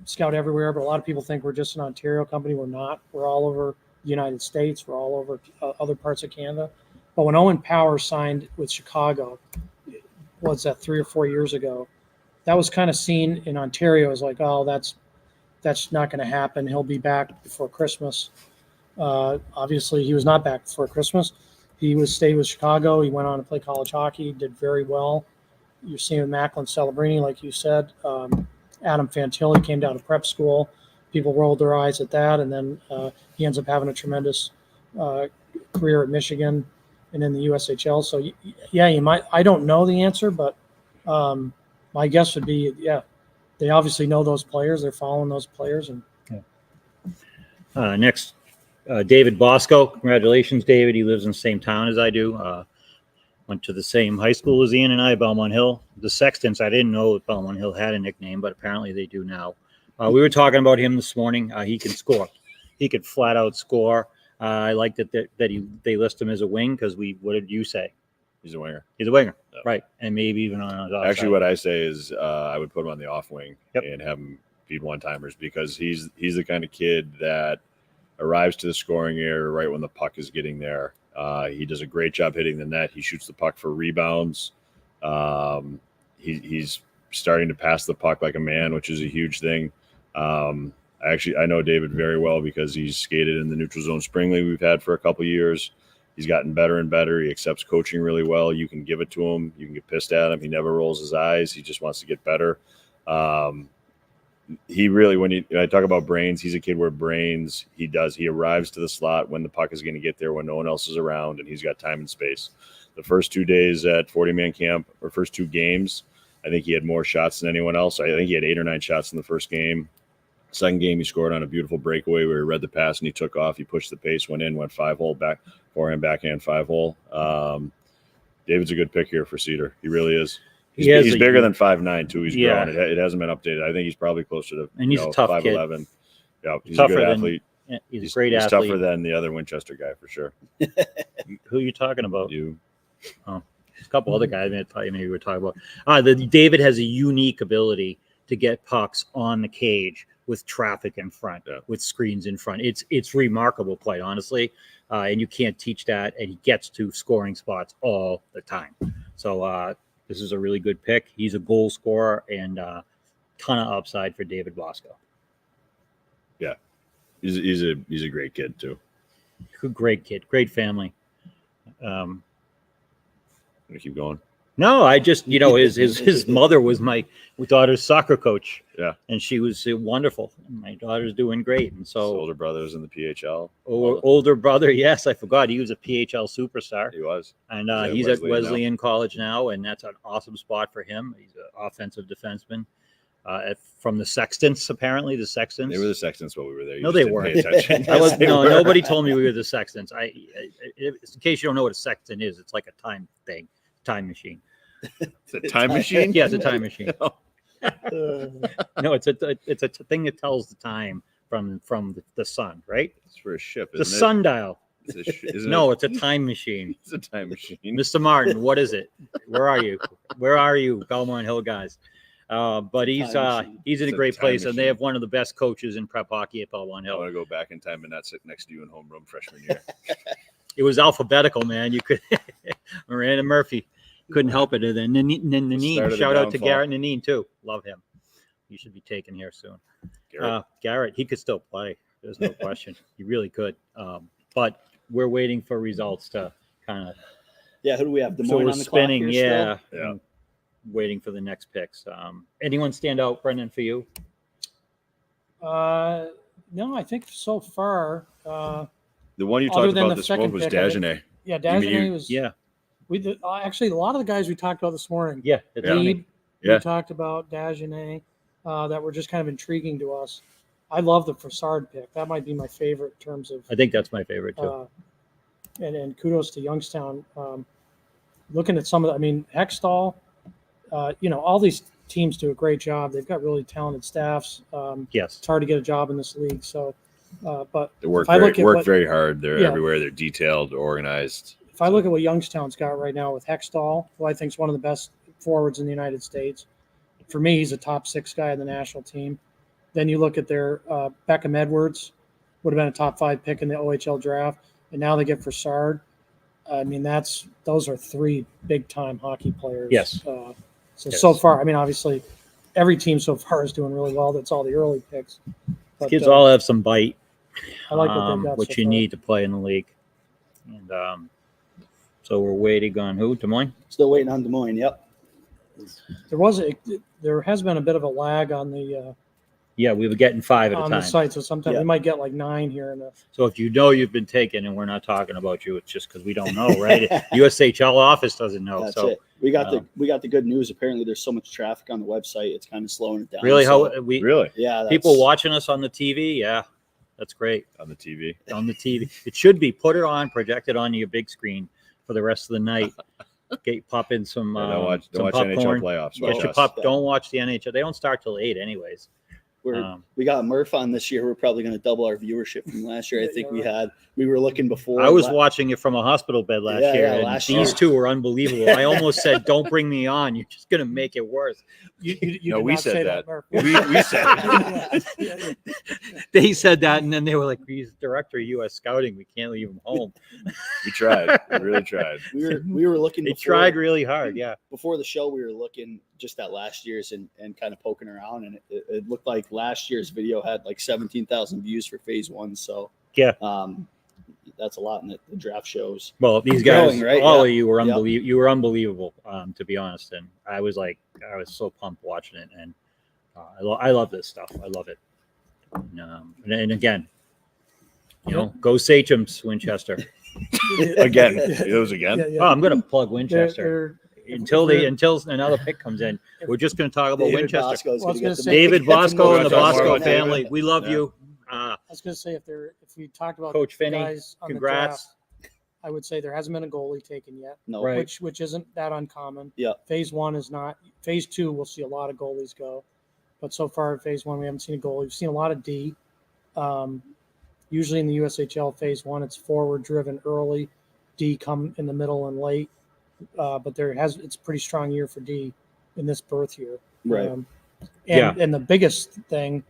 scout everywhere, but a lot of people think we're just an Ontario company. We're not. We're all over the United States. We're all over other parts of Canada. But when Owen Power signed with Chicago, what's that, 3 or 4 years ago, that was kind of seen in Ontario as like, oh, that's not going to happen. He'll be back before Christmas. Obviously, he was not back before Christmas. He stayed with Chicago. He went on to play college hockey, did very well. You're seeing Macklin Celebrini, like you said. Adam Fantilli came down to prep school. People rolled their eyes at that, and then he ends up having a tremendous career at Michigan and in the USHL. So, yeah, you might. I don't know the answer, but my guess would be, yeah, they obviously know those players. They're following those players. And next, David Bosco. Congratulations, David. He lives in the same town as I do. Went to the same high school as Ian and I, Belmont Hill. The Sextons, I didn't know Belmont Hill had a nickname, but apparently they do now. We were talking about him this morning. He can score. He could flat out score. I like that they list him as a wing because what did you say? He's a winger. He's a winger, right? And maybe even on his offside. Actually, what I say is I would put him on the off wing and have him feed one-timers because he's the kind of kid that arrives to the scoring area right when the puck is getting there. He does a great job hitting the net. He shoots the puck for rebounds. He's starting to pass the puck like a man, which is a huge thing. I know David very well because he's skated in the neutral zone spring league we've had for a couple of years. He's gotten better and better. He accepts coaching really well. You can give it to him. You can get pissed at him. He never rolls his eyes. He just wants to get better. He really, when I talk about brains, he's a kid where brains, he arrives to the slot when the puck is going to get there, when no one else is around, and he's got time and space. The first 2 days at 40-man camp, or first 2 games, I think he had more shots than anyone else. I think he had 8 or 9 shots in the first game. Second game, he scored on a beautiful breakaway where he read the pass and he took off. He pushed the pace, went 5-hole, back, forehand, backhand, 5-hole. David's a good pick here for Cedar. He really is. He's bigger than 5'9", too. He's grown. It hasn't been updated. I think he's probably closer to and he's a tough 5'11". Kid. Yeah, he's tougher a good athlete. He's a great athlete. He's tougher than the other Winchester guy for sure. Who are you talking about? You. Oh, there's a couple other guys I thought maybe we were talking about. David has a unique ability to get pucks on the cage with traffic in front, with screens in front. It's remarkable, quite honestly, and you can't teach that. And he gets to scoring spots all the time. So this is a really good pick. He's a goal scorer and ton of upside for David Bosco. Yeah, he's a great kid too. Great kid, great family. Gonna keep going. No, I just, his mother was my daughter's soccer coach. Yeah. And she was wonderful. My daughter's doing great. And so. His older brother's in the PHL. Older brother, yes, I forgot. He was a PHL superstar. He was. And he's at Wesleyan College now, and that's an awesome spot for him. He's an offensive defenseman. From the Sextons, apparently. The Sextons. They were the Sextons while we were there. No, they weren't. Nobody told me we were the Sextons. In case you don't know what a Sexton is, it's like a time thing. Time machine. It's a time machine? Yeah, it's a time machine. No, it's a thing that tells the time from the sun, right? It's for a ship, isn't it? The sundial. It's a time machine. It's a time machine. Mr. Martin, what is it? Where are you? Where are you, Belmont Hill guys? But he's in a great place, and they have one of the best coaches in prep hockey at Belmont Hill. I want to go back in time and not sit next to you in homeroom freshman year. It was alphabetical, man. You could Miranda Murphy couldn't help it. And then Nanine, shout out to Garrett Nanine too. Love him. He should be taken here soon. Garrett, he could still play. There's no question. He really could. But we're waiting for results to kind of. Yeah, who do we have? Des Moines on the spinning. Clock here yeah. Waiting for the next picks. Anyone stand out, Brendan, for you? No, I think so far. The one you talked about this morning was Dagenet. Yeah, Dagenet was. Yeah. Actually, a lot of the guys we talked about this morning. Yeah. Reed, Yeah. we talked about Dagenet, that were just kind of intriguing to us. I love the Fassard pick. That might be my favorite in terms of. I think that's my favorite too. And kudos to Youngstown. Looking at some of Hextall, all these teams do a great job. They've got really talented staffs. Yes. It's hard to get a job in this league. So, but They work very hard. They're everywhere. They're detailed, organized. If I look at what Youngstown's got right now with Hextall, who I think is one of the best forwards in the United States, for me, he's a top 6 guy in the national team. Then you look at their Beckham Edwards, would have been a top 5 pick in the OHL draft, and now they get Fassard. I mean, those are 3 big-time hockey players. Yes. So far, obviously, every team so far is doing really well. That's all the early picks. But, Kids all have some bite. I like what they've got which so you far. need to play in the league. And so we're waiting on who? Des Moines? Still waiting on Des Moines. Yep. There has been a bit of a lag on the Yeah, we were getting 5 at a on time. the site, so sometimes we might get like 9 here. So if you know you've been taken and we're not talking about you, it's just because we don't know, right? USHL office doesn't know. That's so it. We got the good news. Apparently, there's so much traffic on the website, it's kind of slowing it down. Really, really? Yeah. People watching us on the TV, yeah, that's great. On the TV. On the TV, it should be. Put it on, project it on your big screen for the rest of the night. Pop in some. Don't watch popcorn. NHL playoffs. Get your Don't watch the NHL. They don't start till 8, anyways. We got Murph on this year. We're probably going to double our viewership from last year. I think we were looking before. I was watching it from a hospital bed last year, and these two were unbelievable. I almost said, "Don't bring me on. You're just going to make it worse." We said that. We said it. They said that, and then they were like, "He's director of U.S. Scouting. We can't leave him home." We tried. We really tried. We were looking. They tried really hard. Yeah. Before the show, we were looking just at last year's and kind of poking around, and it looked like last year's video had like 17,000 views for phase 1. So yeah, that's a lot in the draft shows. Well, these guys, right? all of you were unbelievable. You were unbelievable, to be honest. And I was so pumped watching it, and I love this stuff. I love it. And again, go Sachems, Winchester. Again, it was again. Yeah. Oh, I'm going to plug Winchester. Until another pick comes in, we're just going to talk about Winchester. David Bosco and the Bosco family. We love you. I was going to say if we talked about Coach Finney, guys on congrats. The draft, I would say there hasn't been a goalie taken yet. No, right. which isn't that uncommon. Yeah. Phase 1 is not. Phase 2, we'll see a lot of goalies go, but so far in phase 1 we haven't seen a goalie. We've seen a lot of D. Usually in the USHL phase 1, it's forward driven early, D come in the middle and late. But it's a pretty strong year for D in this birth year. Right. And the biggest thing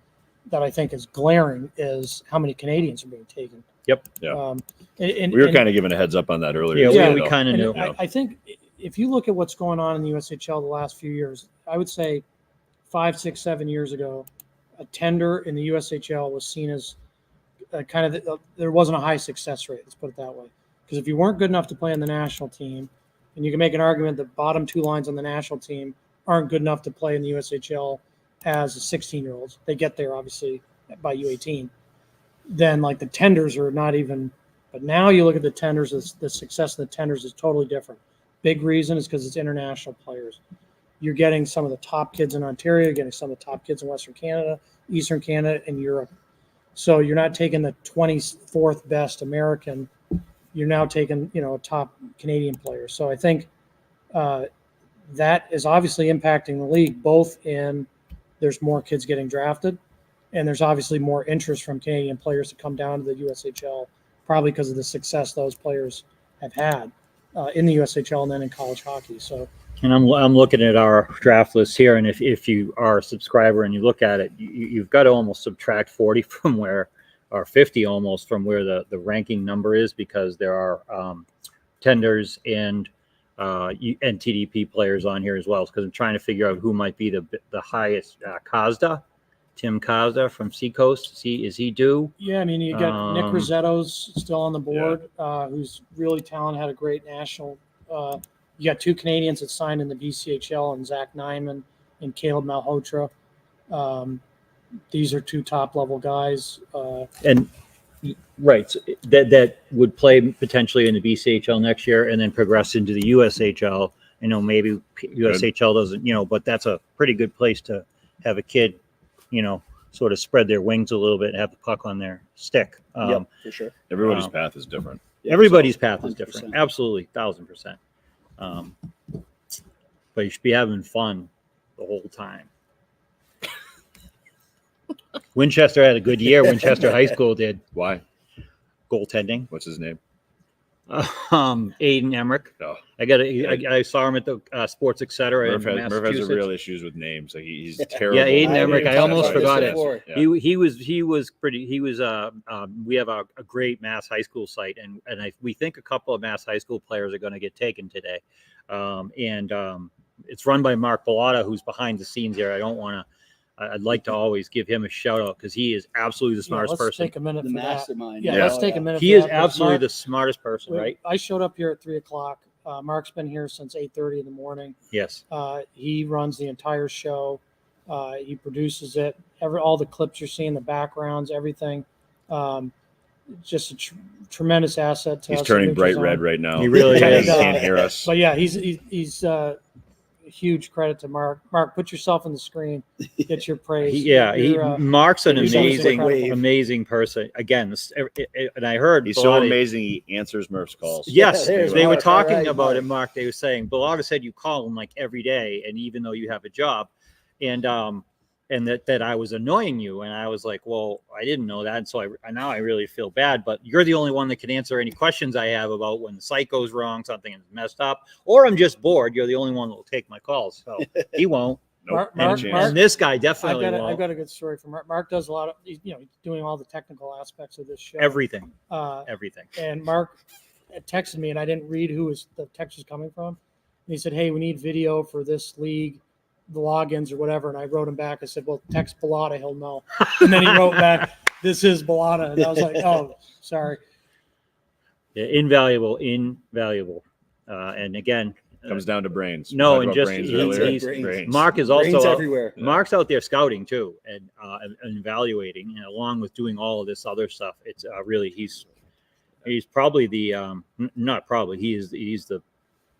that I think is glaring is how many Canadians are being taken. Yep. Yeah. We were kind of given a heads up on that earlier. Yeah, we kind of knew. I think if you look at what's going on in the USHL the last few years, I would say 5, 6, 7 years ago, a tender in the USHL was seen as there wasn't a high success rate. Let's put it that way. Because if you weren't good enough to play on the national team, and you can make an argument that bottom 2 lines on the national team aren't good enough to play in the USHL as 16-year-olds. They get there, obviously, by U18. Then, like, the tenders are not even – but now you look at the tenders, the success of the tenders is totally different. Big reason is because it's international players. You're getting some of the top kids in Ontario. You're getting some of the top kids in Western Canada, Eastern Canada, and Europe. So you're not taking the 24th best American – you're now taking, a top Canadian player. So I think that is obviously impacting the league, both in there's more kids getting drafted, and there's obviously more interest from Canadian players to come down to the USHL, probably because of the success those players have had in the USHL and then in college hockey. So, and I'm looking at our draft list here, and if you are a subscriber and you look at it, you've got to almost subtract 40 from where – or 50 almost from where the ranking number is, because there are tenders and TDP players on here as well. Because I'm trying to figure out who might be the highest. Tim Kazda from Seacoast. Is he due? Yeah, I mean, you got Nick Rosetto's still on the board, who's really talented, had a great national. You got 2 Canadians that signed in the BCHL, and Zach Nyman and Caleb Malhotra. These are 2 top-level guys. And Right. So that would play potentially in the BCHL next year and then progress into the USHL. Maybe USHL doesn't, but that's a pretty good place to have a kid, sort of spread their wings a little bit and have the puck on their stick. Yep, for sure. Everybody's path is different. Everybody's path is different. Absolutely. 1,000%. But you should be having fun the whole time. Winchester had a good year. Winchester High School did. Why? Goaltending. What's his name? Aiden Emmerich. Oh. I saw him at the Sports Etc. Murph has real issues with names. Like he's terrible. Yeah, Aiden Emmerich. I almost forgot it. Yeah. He was pretty. He was. We have a great Mass High School site, and we think a couple of Mass High School players are going to get taken today, it's run by Mark Bellotta, who's behind the scenes there. I'd like to always give him a shout out because he is absolutely the smartest person. Let's take a minute for mastermind. that. Yeah, let's take a minute. He is absolutely the smartest person, right? I showed up here at 3:00. Mark's been here since 8:30 in the morning. Yes. He runs the entire show. He produces it. All the clips you're seeing, the backgrounds, everything. Just a tremendous asset to us. He's turning bright red right now. He really is. He can't hear us. But yeah, he's huge credit to Mark. Mark, put yourself on the screen. Get your praise. Mark's an amazing person. Again, and I heard he's so amazing. He answers Murph's calls. Yes, they were talking about it, Mark. They were saying Bellotta said you call him like every day, and even though you have a job, and that I was annoying you, and I was like, well, I didn't know that, and so now I really feel bad. But you're the only one that can answer any questions I have about when the site goes wrong, something is messed up, or I'm just bored. You're the only one that will take my calls, so he won't. Nope. Mark, and this guy definitely won't. I've got a good story from Mark. Mark does a lot of, he's doing all the technical aspects of this show. Everything. And Mark texted me, and I didn't read who the text was coming from. And he said, hey, we need video for this league, the logins or whatever. And I wrote him back. I said, well, text Bellotta, he'll know. And then he wrote back, this is Bellotta. And I was like, oh, sorry. Yeah, invaluable. And again, comes down to brains. No, and just Mark is also everywhere. Mark's out there scouting too, and evaluating, and along with doing all of this other stuff. It's really he's probably the he's the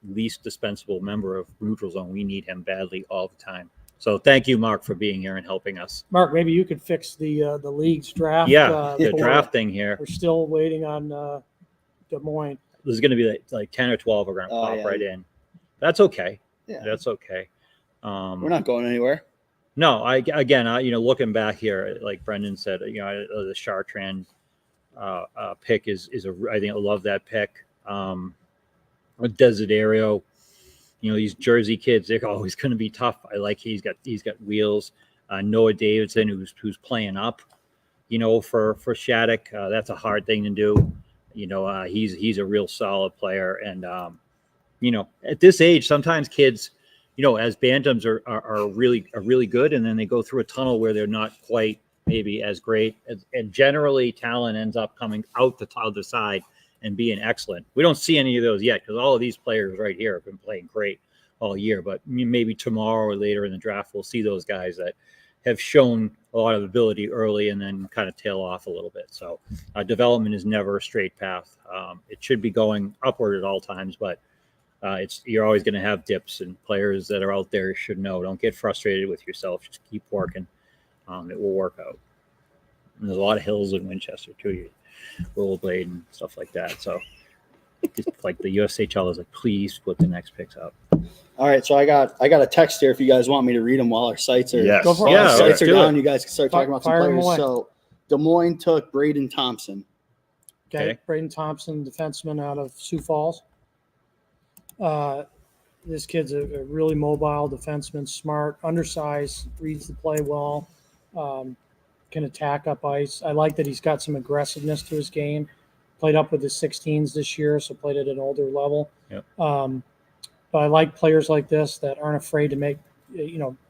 least dispensable member of Neutral Zone. We need him badly all the time. So thank you, Mark, for being here and helping us. Mark, maybe you could fix the league's draft. Yeah, the draft thing here. We're still waiting on Des Moines. There's going to be like 10 or 12 are going to pop right in. That's okay. Yeah, that's okay. We're not going anywhere. No, looking back here, like Brendan said, the Chartrand pick is I think I love that pick. Desiderio, these Jersey kids, they're always going to be tough. I like he's got wheels. Noah Davidson, who's playing up, for Shattuck. That's a hard thing to do. He's a real solid player, and at this age, sometimes kids, as bantams are really good, and then they go through a tunnel where they're not quite maybe as great, and generally talent ends up coming out the other side and being excellent. We don't see any of those yet because all of these players right here have been playing great all year, but maybe tomorrow or later in the draft, we'll see those guys that have shown a lot of ability early and then kind of tail off a little bit. So development is never a straight path. It should be going upward at all times, but you're always going to have dips, and players that are out there should know, don't get frustrated with yourself. Just keep working. It will work out. And there's a lot of hills in Winchester too. Rollerblade and stuff like that. So just like the USHL is like, please put the next picks up. All right, so I got a text here if you guys want me to read them while our sites are yes. Go for it. Our sites are down. You guys can start talking about some Fire 'em players. away. So Des Moines took Braden Thompson. Okay. Braden Thompson, defenseman out of Sioux Falls. This kid's a really mobile defenseman, smart, undersized, reads the play well, can attack up ice. I like that he's got some aggressiveness to his game. Played up with the 16s this year, so played at an older level. Yep. But I like players like this that aren't afraid to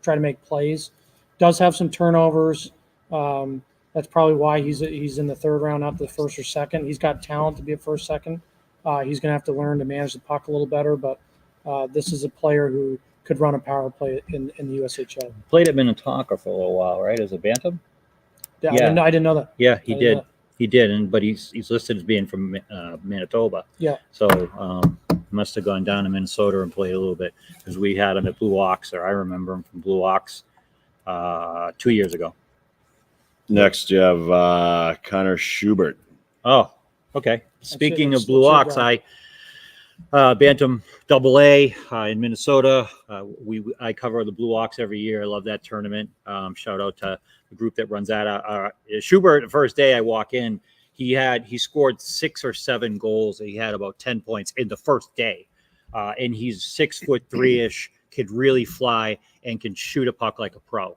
try to make plays. Does have some turnovers. That's probably why he's in the third round, not the first or second. He's got talent to be a first, second. He's going to have to learn to manage the puck a little better, but this is a player who could run a power play in the USHL. Played at Minnetonka for a little while, right, as a bantam? Yeah. I didn't know that. Yeah, he did. He didn't, but he's listed as being from Manitoba. Yeah. So must have gone down to Minnesota and played a little bit because we had him at Blue Ox, or I remember him from Blue Ox 2 years ago. Next, you have Connor Schubert. Oh, okay. Speaking of Blue That's Ox, I Bantam AA in Minnesota. I cover the Blue Ox every year. I love that tournament. Shout out to the group that runs that. Schubert, the first day I walk in, he scored 6 or 7 goals. He had about 10 points in the first day, and he's 6'3" could really fly and can shoot a puck like a pro.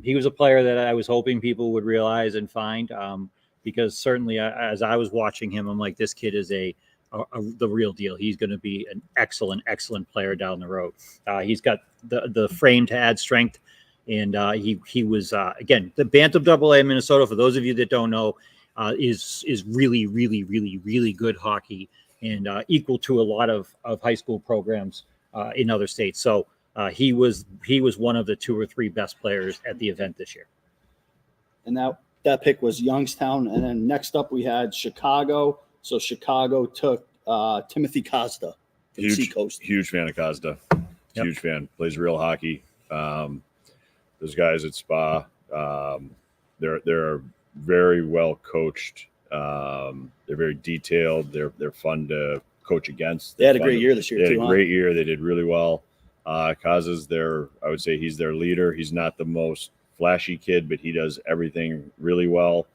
He was a player that I was hoping people would realize and find, because certainly as I was watching him, I'm like, this kid is the real deal. He's going to be an excellent player down the road. He's got the frame to add strength, and he was again, the Bantam AA in Minnesota. For those of you that don't know, is really good hockey, and equal to a lot of high school programs in other states. So he was one of the 2 or 3 best players at the event this year. And that pick was Youngstown, and then next up we had Chicago. So Chicago took Timothy Kozda from Seacoast. Huge fan of Kozda. Yep. Huge fan. Plays real hockey. Those guys at Spa, they're very well coached. They're very detailed. They're fun to coach against. They had a great year this year. They had a great year. They did really well. Kozda's I would say he's their leader. He's not the most flashy kid, but he does everything really well.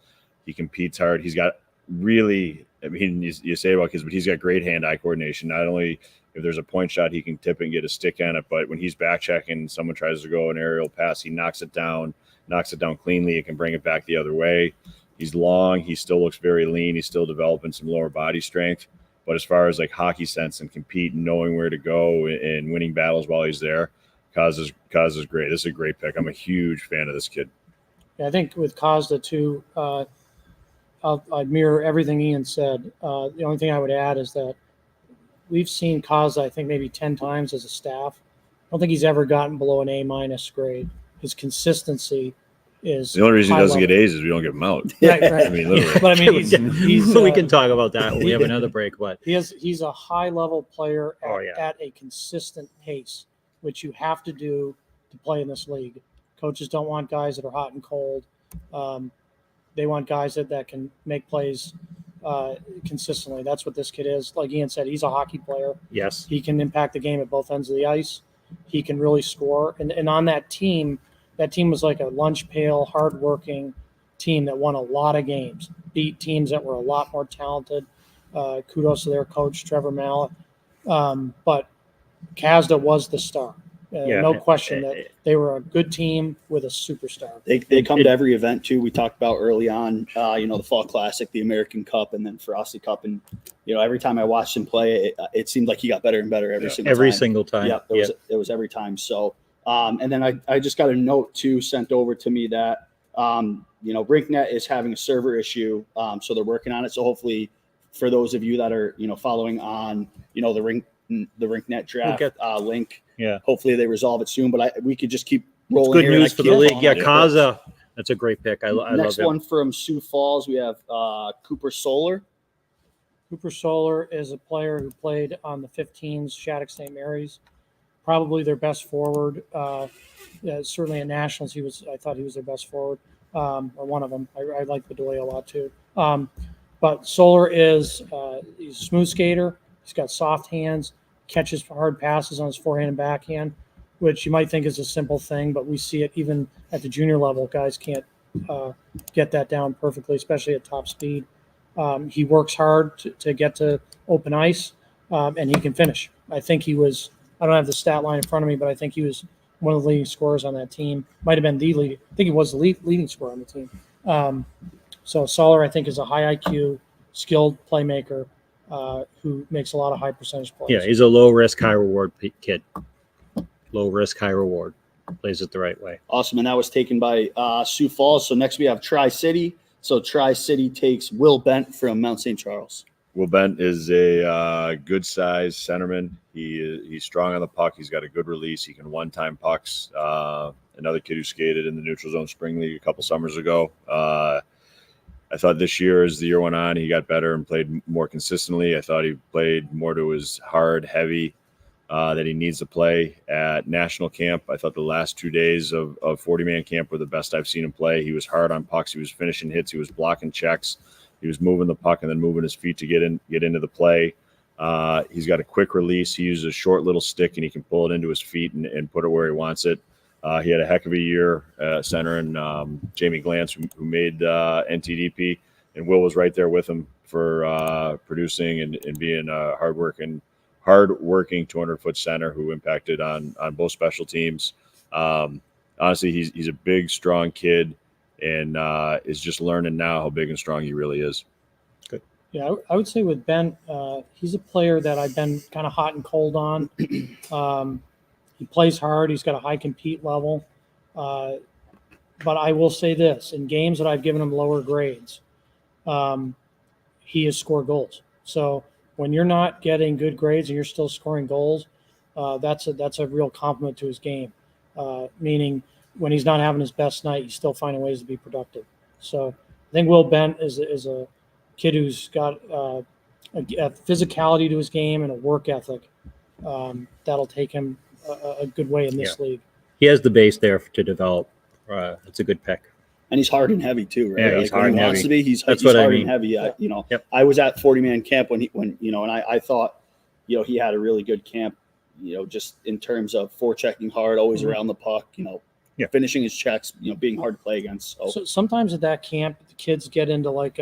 He competes hard. He's got really, I mean, you say about kids, but he's got great hand-eye coordination. Not only if there's a point shot, he can tip it and get a stick on it, but when he's back checking, someone tries to go an aerial pass, he knocks it down cleanly. It can bring it back the other way. He's long. He still looks very lean. He's still developing some lower body strength. But as far as like hockey sense and compete and knowing where to go and winning battles while he's there, Kozda's great. This is a great pick. I'm a huge fan of this kid. Yeah, I think with Kozda too, I'd mirror everything Ian said. The only thing I would add is that we've seen Kozda, I think, maybe 10 times as a staff. I don't think he's ever gotten below an A- grade. His consistency is the only reason he doesn't level. get A's is we don't get them out. Right. I mean, literally. But I mean, he's we can talk about that when we have another break. But he's a high level player at, at a consistent pace, which you have to do to play in this league. Coaches don't want guys that are hot and cold. They want guys that can make plays consistently. That's what this kid is. Like Ian said, he's a hockey player. Yes. He can impact the game at both ends of the ice. He can really score. And on that team was like a lunch pail, hardworking team that won a lot of games, beat teams that were a lot more talented. Kudos to their coach, Trevor Mallet. But Kozda was the star. No question that they were a good team with a superstar. They come to every event too. We talked about early on, the Fall Classic, the American Cup, and then Frosty Cup. And every time I watched him play, it seemed like he got better and better every single time. Yeah, it was every time. So, and then I just got a note too sent over to me that RinkNet is having a server issue, so they're working on it. So hopefully, for those of you that are following on the RinkNet draft link. Yeah. Hopefully they resolve it soon, but we could just keep rolling. It's good news for the league. Yeah, Kozda, that's a great pick. I love him. Next one from Sioux Falls, we have Cooper Solar. Cooper Solar is a player who played on the 15s, Shattuck St. Mary's, probably their best forward. Certainly at Nationals, I thought he was their best forward, or one of them. I like Bedoya a lot too. But Solar he's a smooth skater. He's got soft hands, catches hard passes on his forehand and backhand, which you might think is a simple thing, but we see it even at the junior level. Guys can't get that down perfectly, especially at top speed. He works hard to get to open ice, and he can finish. I think I don't have the stat line in front of me, but I think he was one of the leading scorers on that team. Might have been the lead. I think he was the leading scorer on the team. So Solar, I think, is a high IQ, skilled playmaker who makes a lot of high percentage plays. Yeah, he's a low risk, high reward kid. Low risk, high reward. Plays it the right way. Awesome. And that was taken by Sioux Falls. So next we have Tri-City. So Tri-City takes Will Bent from Mount St. Charles. Will Bent is a good size centerman. He's strong on the puck. He's got a good release. He can one-time pucks. Another kid who skated in the neutral zone spring league a couple summers ago. I thought this year, as the year went on, he got better and played more consistently. I thought he played more to his hard, heavy that he needs to play at national camp. I thought the last 2 days of 40-man camp were the best I've seen him play. He was hard on pucks. He was finishing hits. He was blocking checks. He was moving the puck and then moving his feet to get into the play. He's got a quick release. He uses a short little stick, and he can pull it into his feet and put it where he wants it. He had a heck of a year center, and Jamie Glantz, who made NTDP, and Will was right there with him for producing and being a hardworking 200-foot center who impacted on both special teams. Honestly, he's a big, strong kid, and is just learning now how big and strong he really is. Good. Yeah, I would say with Ben, he's a player that I've been kind of hot and cold on. He plays hard. He's got a high compete level. But I will say this, in games that I've given him lower grades, he has scored goals. So when you're not getting good grades and you're still scoring goals, that's a real compliment to his game. Meaning when he's not having his best night, he's still finding ways to be productive. So I think Will Bent is a kid who's got a physicality to his game and a work ethic that'll take him a good way in this league. He has the base there to develop. It's a good pick. And he's hard and heavy too, right? Yeah, he's hard and he wants heavy. to be. He's That's what hard I mean. and heavy. I was at 40-man camp when and I thought, he had a really good camp, just in terms of forechecking hard, always around the puck, finishing his checks, being hard to play against. So sometimes at that camp, the kids get into like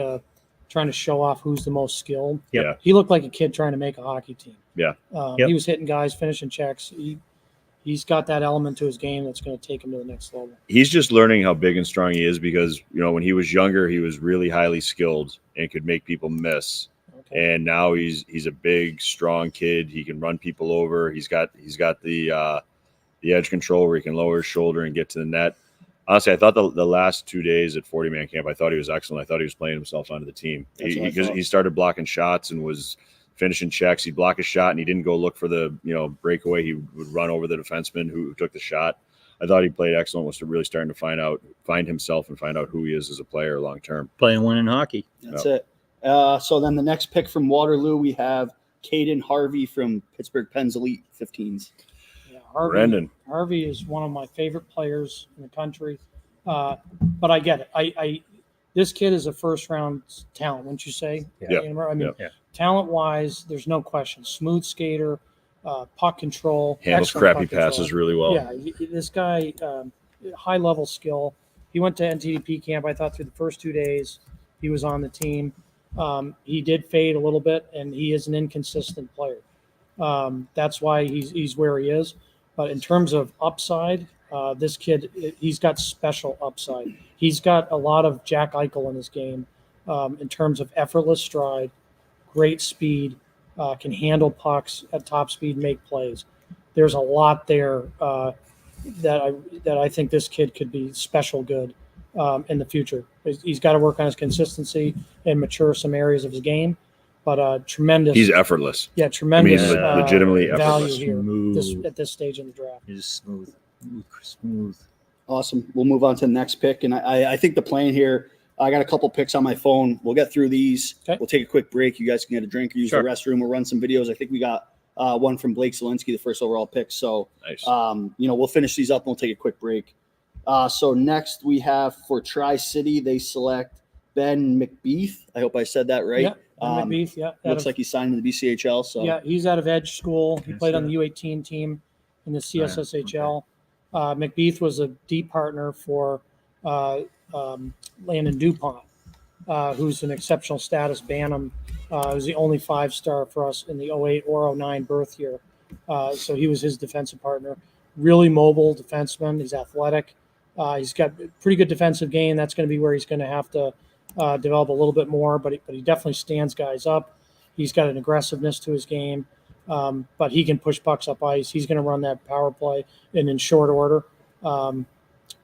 trying to show off who's the most skilled. Yeah. He looked like a kid trying to make a hockey team. Yeah. He was hitting guys, finishing checks. He's got that element to his game that's going to take him to the next level. He's just learning how big and strong he is because, when he was younger, he was really highly skilled and could make people miss. Okay. And now he's a big, strong kid. He can run people over. He's got the edge control where he can lower his shoulder and get to the net. Honestly, I thought the last 2 days at 40-man camp, I thought he was excellent. I thought he was playing himself onto the team. He started blocking shots and was finishing checks. He'd block a shot and he didn't go look for the breakaway. He would run over the defenseman who took the shot. I thought he played excellent. Was really starting to find himself and find out who he is as a player long term. Playing winning hockey. That's it. So then the next pick from Waterloo, we have Caden Harvey from Pittsburgh Pens Elite 15s. Yeah, Harvey is one of my favorite players in the country. But I get it. This kid is a first-round talent, wouldn't you say? Yeah. Talent-wise, there's no question. Smooth skater, puck control. Handles crappy passes really well. Yeah, this guy, high-level skill. He went to NTDP camp, I thought, through the first 2 days. He was on the team. He did fade a little bit, and he is an inconsistent player. That's why he's where he is. But in terms of upside, this kid, he's got special upside. He's got a lot of Jack Eichel in his game in terms of effortless stride, great speed, can handle pucks at top speed, make plays. There's a lot there that I think this kid could be special good in the future. He's got to work on his consistency and mature some areas of his game, but tremendous. He's effortless. Yeah, tremendous. Legitimately value effortless. here at this stage in the draft. He's smooth. Awesome. We'll move on to the next pick, and I think the plan here. I got a couple picks on my phone. We'll get through these. Okay. We'll take a quick break. You guys can get a drink or use the restroom. We'll run some videos. I think we got one from Blake Zielinski, the first overall pick. So, nice. We'll finish these up and we'll take a quick break. So next we have for Tri-City, they select Ben McBeath. I hope I said that right. Yeah, McBeath, yeah. Looks like he's signed in the BCHL. So yeah, he's out of Edge School. He played on the U18 team in the CSSHL. McBeath was a D partner for Landon DuPont, who's an exceptional status Bantam. Was the only 5-star for us in the 08 or 09 birth year. So he was his defensive partner. Really mobile defenseman. He's athletic. He's got a pretty good defensive game. That's going to be where he's going to have to develop a little bit more, but he definitely stands guys up. He's got an aggressiveness to his game, but he can push pucks up ice. He's going to run that power play and in short order.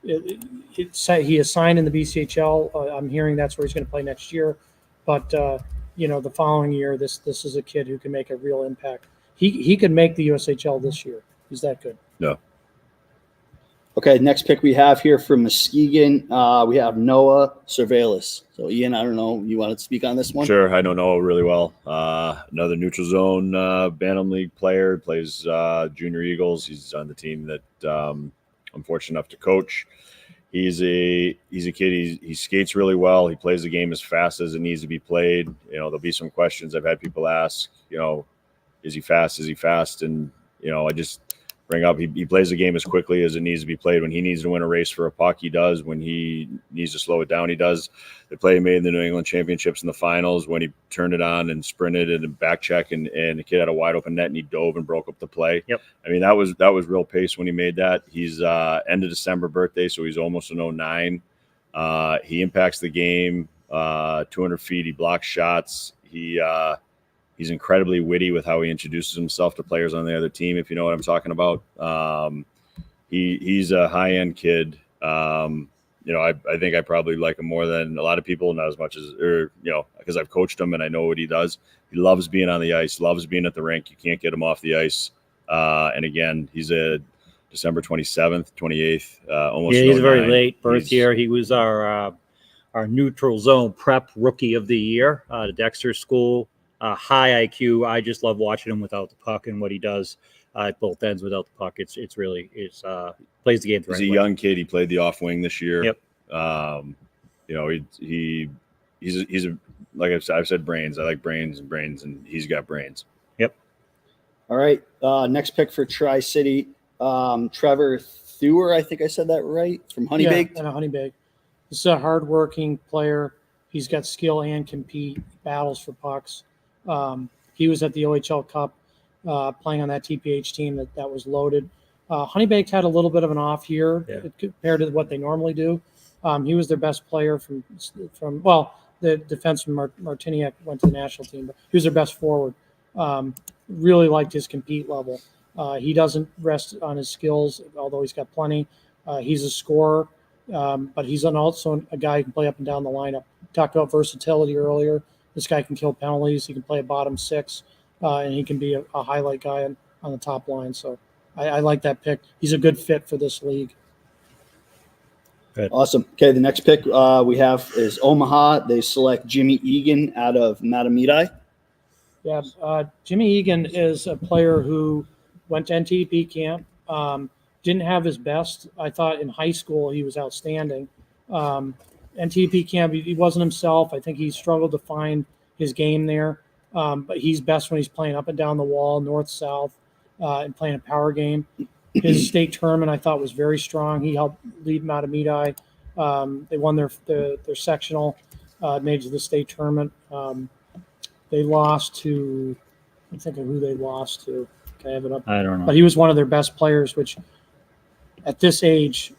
He is signed in the BCHL. I'm hearing that's where he's going to play next year. But, the following year, this is a kid who can make a real impact. He could make the USHL this year. He's that good. No. Okay, next pick we have here from Muskegon, we have Noah Cervalis. So, Ian, I don't know, you want to speak on this one? Sure, I know Noah really well. Another neutral zone Bantam League player, plays Junior Eagles. He's on the team that I'm fortunate enough to coach. He's a kid. He skates really well. He plays the game as fast as it needs to be played. You know, there'll be some questions I've had people ask. You know, is he fast? Is he fast? And you know, I just bring up he plays the game as quickly as it needs to be played. When he needs to win a race for a puck, he does. When he needs to slow it down, he does. The play he made in the New England Championships in the finals when he turned it on and sprinted and a back check and the kid had a wide open net and he dove and broke up the play. Yep. I mean, that was real pace when he made that. He's end of December birthday, so he's almost an 09. He impacts the game 200 feet. He blocks shots. He's incredibly witty with how he introduces himself to players on the other team, if you know what I'm talking about. He's a high-end kid. You know, I think I probably like him more than a lot of people, not as much as, you know, because I've coached him and I know what he does. He loves being on the ice, loves being at the rink. You can't get him off the ice. And again, he's a December 27th, 28th, almost. Yeah, he's very late birth year. He was our neutral zone prep rookie of the year at Dexter School. High IQ. I just love watching him without the puck and what he does at both ends without the puck. It's plays the game. He's a young kid. He played the off wing this year. Yep. You know, he's a, like I've said, brains. I like brains, and he's got brains. Yep. All right. Next pick for Tri-City, Trevor Theuer. I think I said that right, from Honey Baked. Yeah, Honey Baked. This is a hardworking player. He's got skill and compete, battles for pucks. He was at the OHL Cup playing on that TPH team that was loaded. Honey Baked had a little bit of an off year compared to what they normally do. He was their best player from the defenseman Martiniak went to the national team, but he was their best forward. Really liked his compete level. He doesn't rest on his skills, although he's got plenty. He's a scorer, but he's also a guy who can play up and down the lineup. Talked about versatility earlier. This guy can kill penalties. He can play a bottom six, and he can be a highlight guy on the top line. So I like that pick. He's a good fit for this league. Good. Awesome. Okay, the next pick we have is Omaha. They select Jimmy Egan out of Matamidi. Yeah, Jimmy Egan is a player who went to NTP camp. Didn't have his best. I thought in high school he was outstanding. NTP camp, he wasn't himself. I think he struggled to find his game there. But he's best when he's playing up and down the wall, north-south, and playing a power game. His state tournament, I thought, was very strong. He helped lead Matamidi. They won their sectional, made it to the state tournament. They lost to – I'm thinking who they lost to. Can I have it up? I don't know. But he was one of their best players, which at this age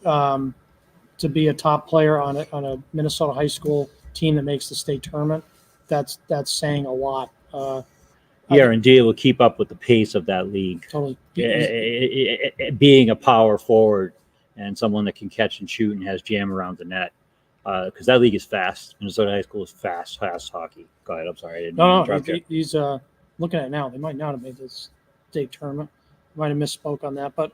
to be a top player on a Minnesota high school team that makes the state tournament, that's saying a lot. And Dia will keep up with the pace of that league. Totally. Being a power forward and someone that can catch and shoot and has jam around the net. Because that league is fast. Minnesota high school is fast hockey. Go ahead. I'm sorry. I didn't interrupt you. He's looking at it now. They might not have made this state tournament. Might have misspoke on that. But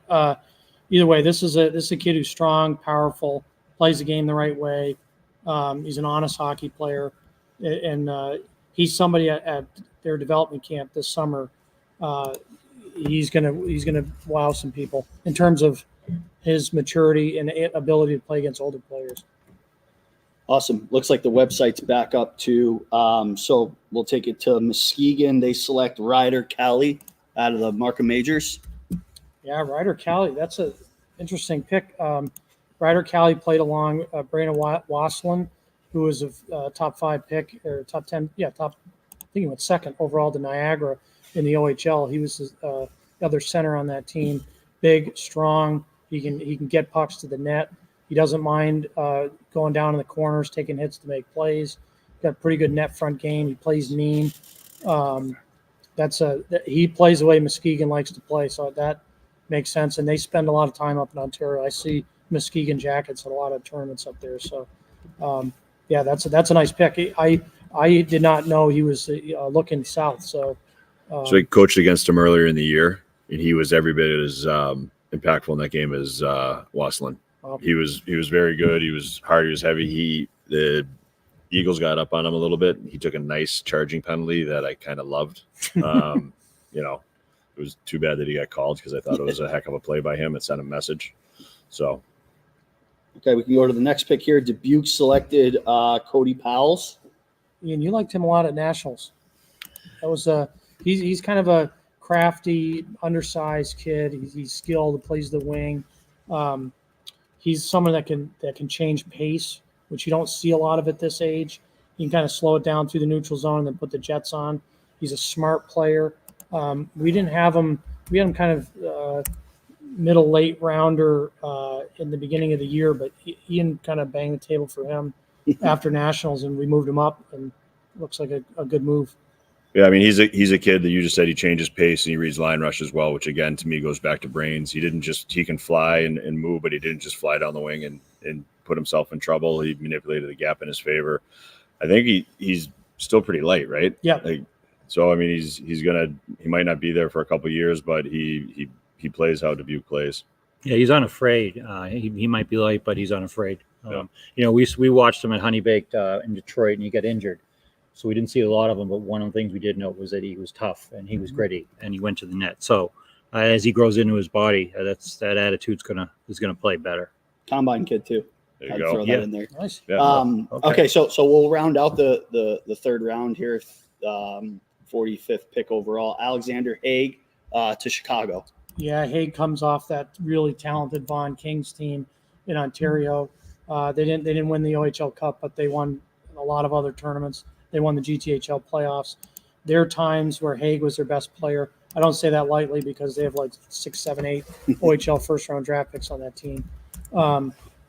either way, this is a kid who's strong, powerful, plays the game the right way. He's an honest hockey player, and he's somebody at their development camp this summer. He's gonna wow some people in terms of his maturity and ability to play against older players. Awesome. Looks like the website's back up too. So we'll take it to Muskegon. They select Ryder Cali out of the Markham Majors. Yeah, Ryder Cali. That's an interesting pick. Ryder Cali played along Brandon Wasselin, who was a top 5 pick or top 10. Yeah, top. I think he went second overall to Niagara in the OHL. He was the other center on that team. Big, strong. He can get pucks to the net. He doesn't mind going down in the corners, taking hits to make plays. Got a pretty good net front game. He plays mean. He plays the way Muskegon likes to play, so that makes sense. And they spend a lot of time up in Ontario. I see Muskegon Jackets at a lot of tournaments up there. So, that's a nice pick. I did not know he was looking south. So he coached against him earlier in the year, and he was every bit impactful in that game is Wasselin. Wow. He was very good. He was hard. He was heavy. The Eagles got up on him a little bit. He took a nice charging penalty that I kind of loved. It was too bad that he got called because I thought it was a heck of a play by him. It sent a message. So, okay, we can go to the next pick here. Dubuque selected Cody Powles. Ian, you liked him a lot at Nationals. That was he's kind of a crafty, undersized kid. He's skilled. Plays the wing. He's someone that can change pace, which you don't see a lot of at this age. You can kind of slow it down through the neutral zone and then put the jets on. He's a smart player. We didn't have him. We had him kind of middle late rounder in the beginning of the year, but Ian kind of banged the table for him after Nationals, and we moved him up, and looks like a good move. Yeah, I mean, he's a kid that you just said he changes pace and he reads line rush as well, which again to me goes back to brains. He can fly and move, but he didn't just fly down the wing and put himself in trouble. He manipulated the gap in his favor. I think he's still pretty light, right? Yeah. So I mean, he might not be there for a couple of years, but he plays how Dubuque plays. Yeah, he's unafraid. He might be light, but he's unafraid. We watched him at Honey Baked in Detroit, and he got injured, so we didn't see a lot of him. But one of the things we did note was that he was tough and he was gritty, and he went to the net. So as he grows into his body, that attitude's is gonna play better. Combine kid too. There you I'd go. throw that in there. Nice. Yeah. Okay, so we'll round out the third round here. 45th pick overall, Alexander Haig to Chicago. Yeah, Haig comes off that really talented Vaughan Kings team in Ontario. They didn't win the OHL Cup, but they won a lot of other tournaments. They won the GTHL playoffs. There are times where Haig was their best player. I don't say that lightly because they have like 6, 7, 8 OHL first-round draft picks on that team.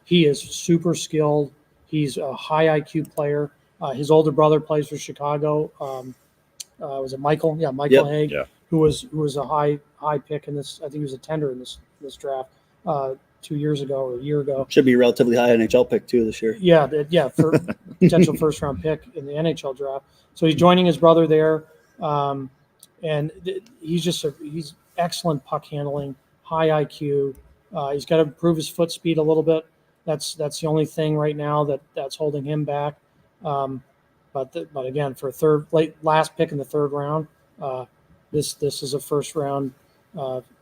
He is super skilled. He's a high IQ player. His older brother plays for Chicago. Was it Michael? Yeah, Michael Haig, who was a high pick in this. I think he was a tender in this draft 2 years ago or a year ago. Should be a relatively high NHL pick too this year. Yeah, for potential first round pick in the NHL draft. So he's joining his brother there, and he's excellent puck handling, high IQ. He's got to improve his foot speed a little bit. That's the only thing right now that's holding him back. But again, for last pick in the third round, this is a first round,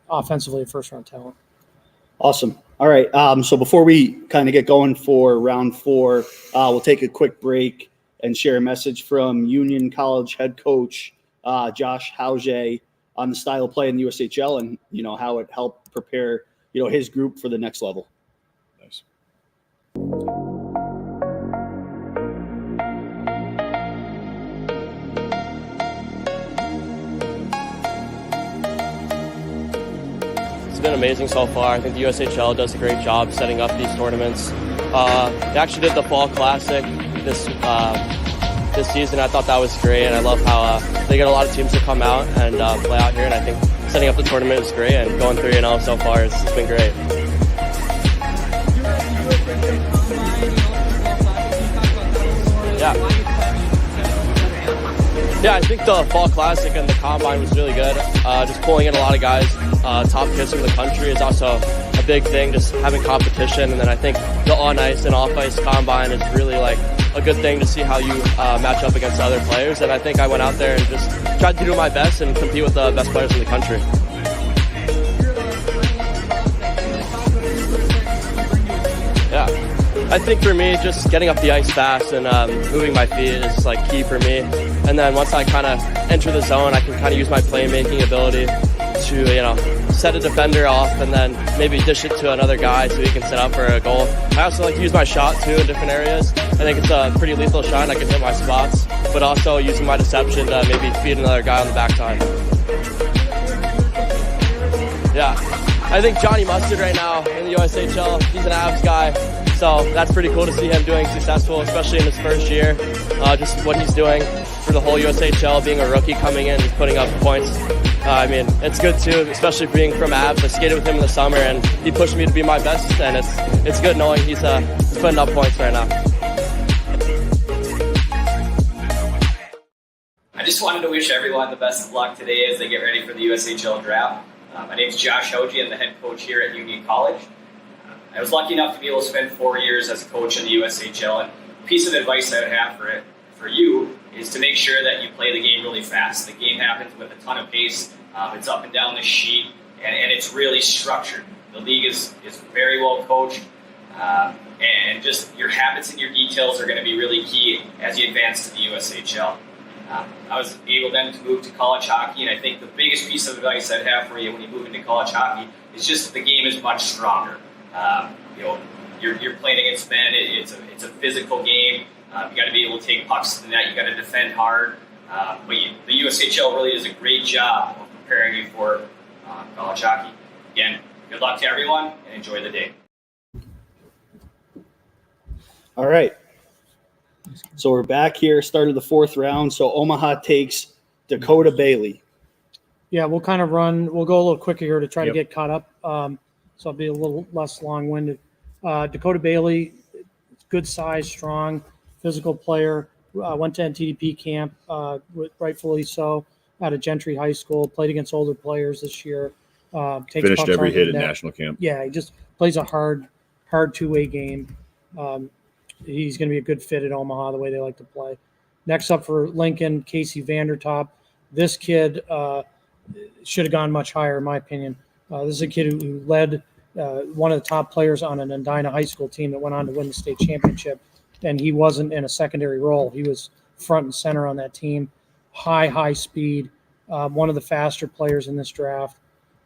offensively a first round talent. Awesome. All right. So before we kind of get going for round 4, we'll take a quick break and share a message from Union College head coach Josh Hauge on the style of play in the USHL and how it helped prepare his group for the next level. Nice. Been amazing so far. I think the USHL does a great job setting up these tournaments. They actually did the Fall Classic this season. I thought that was great, and I love how they get a lot of teams to come out and play out here, and I think setting up the tournament is great, and going 3-0 so far has been great. Yeah, I think the Fall Classic and the Combine was really good. Just pulling in a lot of guys, top kids from the country is also a big thing, just having competition. And then I think the on-ice and off-ice Combine is really like a good thing to see how you match up against other players. And I think I went out there and just tried to do my best and compete with the best players in the country. Yeah. I think for me, just getting up the ice fast and moving my feet is like key for me. And then once I kind of enter the zone, I can kind of use my playmaking ability to, set a defender off and then maybe dish it to another guy so he can set up for a goal. I also like to use my shot too in different areas. I think it's a pretty lethal shot and I can hit my spots, but also using my deception to maybe feed another guy on the backside. Yeah. I think Johnny Mustard right now in the USHL, he's an Avs guy. So that's pretty cool to see him doing successful, especially in his first year. Just what he's doing for the whole USHL, being a rookie coming in, he's putting up points. I mean, it's good too, especially being from Avs. I skated with him in the summer, and he pushed me to be my best, and it's good knowing he's putting up points right now. I just wanted to wish everyone the best of luck today as they get ready for the USHL Draft. My name is Josh Hoji. I'm the head coach here at Union College. I was lucky enough to be able to spend 4 years as a coach in the USHL. And a piece of advice I would have for you is to make sure that you play the game really fast. The game happens with a ton of pace. It's up and down the sheet, and it's really structured. The league is very well coached, and just your habits and your details are going to be really key as you advance to the USHL. I was able then to move to college hockey, and I think the biggest piece of advice I'd have for you when you move into college hockey is just that the game is much stronger. You're playing against men. It's a physical game. You got to be able to take pucks to the net. You got to defend hard. But the USHL really does a great job of preparing you for college hockey. Again, good luck to everyone, and enjoy the day. All right. So we're back here, started the 4th round. So Omaha takes Dakota Bailey. Yeah, we'll kind of we'll go a little quicker here to try to get caught up. So I'll be a little less long-winded. Dakota Bailey, good size, strong, physical player, went to NTDP camp, rightfully so, out of Gentry High School, played against older players this year. Finished every hit at national camp. Yeah, he just plays a hard two-way game. He's going to be a good fit at Omaha, the way they like to play. Next up for Lincoln, Casey Vandertop. This kid should have gone much higher, in my opinion. This is a kid who led one of the top players on an Edina high school team that went on to win the state championship, and he wasn't in a secondary role. He was front and center on that team. High speed, one of the faster players in this draft,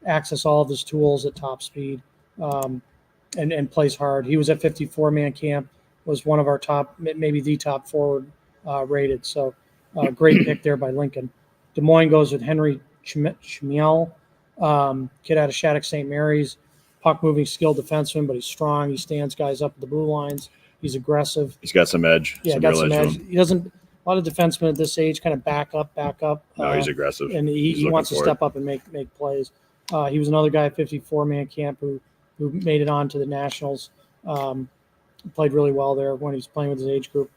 access all of his tools at top speed, and plays hard. He was at 54-man camp, was one of our top, maybe the top forward rated. So great pick there by Lincoln. Des Moines goes with Henry Chmiel, kid out of Shattuck St. Mary's, puck-moving, skilled defenseman, but he's strong. He stands guys up at the blue lines. He's aggressive. He's got some edge. Yeah, got some edge. He doesn't. A lot of defensemen at this age kind of back up. No, he's aggressive, and he wants to step up and make plays. He was another guy at 54-man camp who made it on to the Nationals. Played really well there when he's playing with his age group.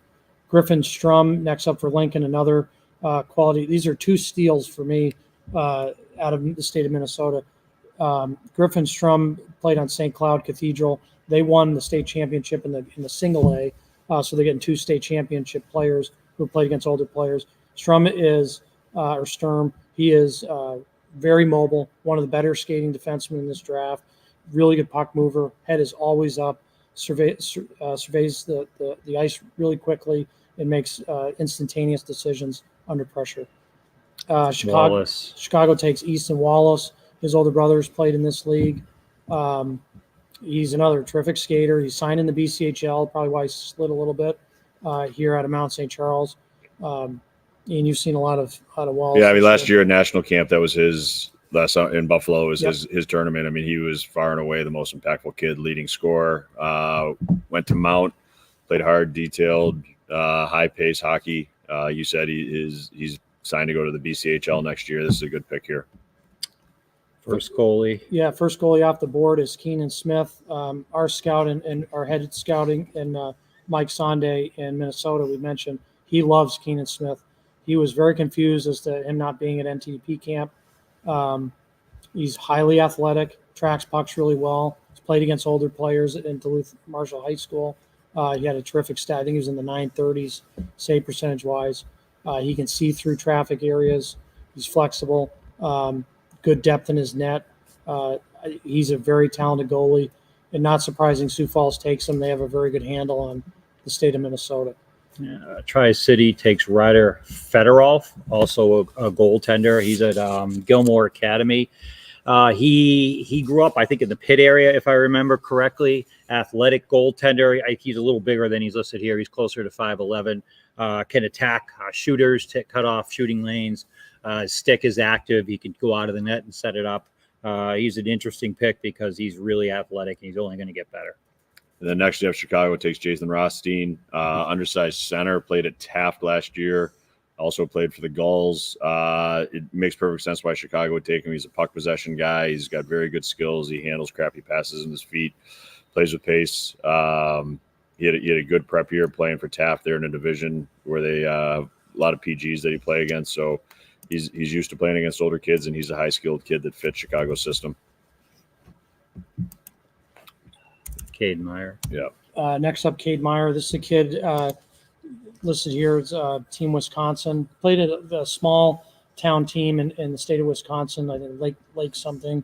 Griffin Strum, next up for Lincoln, another quality. These are 2 steals for me out of the state of Minnesota. Griffin Strum played on St. Cloud Cathedral. They won the state championship in the single A, so they're getting 2 state championship players who played against older players. Strum is, or Sturm, he is very mobile, one of the better skating defensemen in this draft. Really good puck mover. Head is always up. Surveys the ice really quickly and makes instantaneous decisions under pressure. Chicago takes Easton Wallace. His older brothers played in this league. He's another terrific skater. He's signed in the BCHL, probably why he slid a little bit here out of Mount St. Charles. And you've seen a lot of Wallace. Yeah, I mean, last year at national camp, that was his last in Buffalo was his tournament. I mean, he was far and away the most impactful kid, leading scorer. Went to Mount, played hard, detailed, high-pace hockey. You said he's signed to go to the BCHL next year. This is a good pick here. First goalie. Yeah, first goalie off the board is Keenan Smith. Our scout and our head scouting and Mike Sonde in Minnesota, we mentioned, he loves Keenan Smith. He was very confused as to him not being at NTDP camp. He's highly athletic, tracks pucks really well. He's played against older players in Duluth Marshall High School. He had a terrific stat. I think he was in the 930s, save percentage-wise. He can see through traffic areas. He's flexible. Good depth in his net. He's a very talented goalie. And not surprising, Sioux Falls takes him. They have a very good handle on the state of Minnesota. Tri-City takes Ryder Fedorov, also a goaltender. He's at Gilmore Academy. He grew up, I think, in the Pitt area, if I remember correctly. Athletic goaltender. He's a little bigger than he's listed here. He's closer to 5'11". Can attack shooters, cut off shooting lanes. His stick is active. He can go out of the net and set it up. He's an interesting pick because he's really athletic and he's only going to get better. And then next you have Chicago takes Jason Rothstein, undersized center, played at Taft last year, also played for the Gulls. It makes perfect sense why Chicago would take him. He's a puck possession guy. He's got very good skills. He handles crappy passes in his feet, plays with pace. He had a good prep year playing for Taft there in a division where they a lot of PGs that he played against. So he's used to playing against older kids, and he's a high-skilled kid that fits Chicago's system. Cade Meyer. Yeah. Next up, Cade Meyer. This is a kid listed here. It's Team Wisconsin. Played at a small town team in the state of Wisconsin. I think Lake something.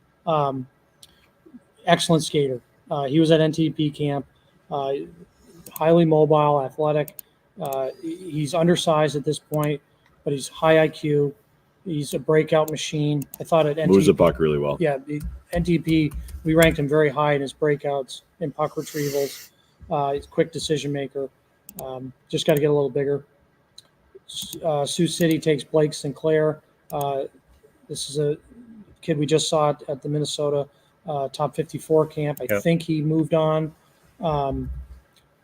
Excellent skater. He was at NTP camp. Highly mobile, athletic. He's undersized at this point, but he's high IQ. He's a breakout machine. I thought at NTP, moves the puck really well. Yeah, the NTP, we ranked him very high in his breakouts and puck retrievals. He's a quick decision maker. Just got to get a little bigger. Sioux City takes Blake Sinclair. This is a kid we just saw at the Minnesota top 54 camp. I think he moved on.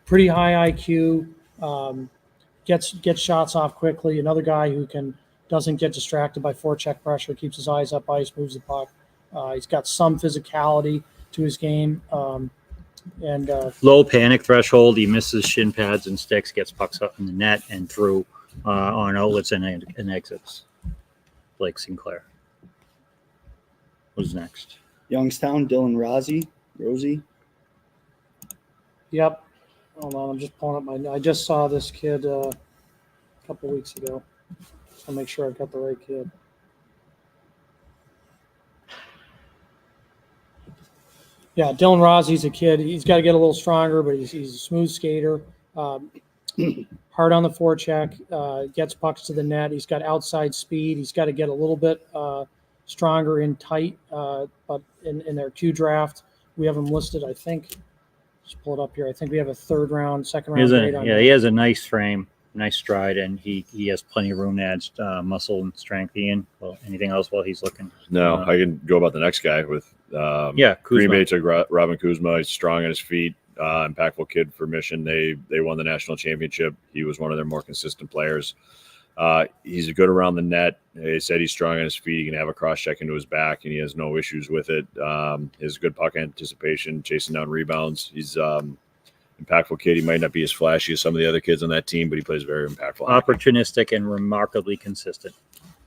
Pretty high IQ. Gets shots off quickly. Another guy who doesn't get distracted by forecheck pressure, keeps his eyes up ice, moves the puck. He's got some physicality to his game. And low panic threshold. He misses shin pads and sticks, gets pucks up in the net and through on outlets and exits. Blake Sinclair. Who's next? Youngstown, Dylan Rosie. Yep. Hold on, I'm just pulling up I just saw this kid a couple weeks ago. I'll make sure I've got the right kid. Yeah, Dylan Rossie's a kid. He's got to get a little stronger, but he's a smooth skater. Hard on the forecheck, gets pucks to the net. He's got outside speed. He's got to get a little bit stronger in tight. But in their Q draft, we have him listed, I think. Just pull it up here. I think we have a second round grade on him. He has a nice frame, nice stride, and he has plenty of room to add muscle and strength. Ian, well, anything else while he's looking? No, I can go about the next guy with Kuzma. Green Bay took Robin Kuzma. He's strong on his feet, impactful kid for Mission. They won the national championship. He was one of their more consistent players. He's good around the net. They said he's strong on his feet. He can have a cross check into his back, and he has no issues with it. He has good puck anticipation, chasing down rebounds. He's impactful kid. He might not be as flashy as some of the other kids on that team, but he plays very impactful. Opportunistic and remarkably consistent.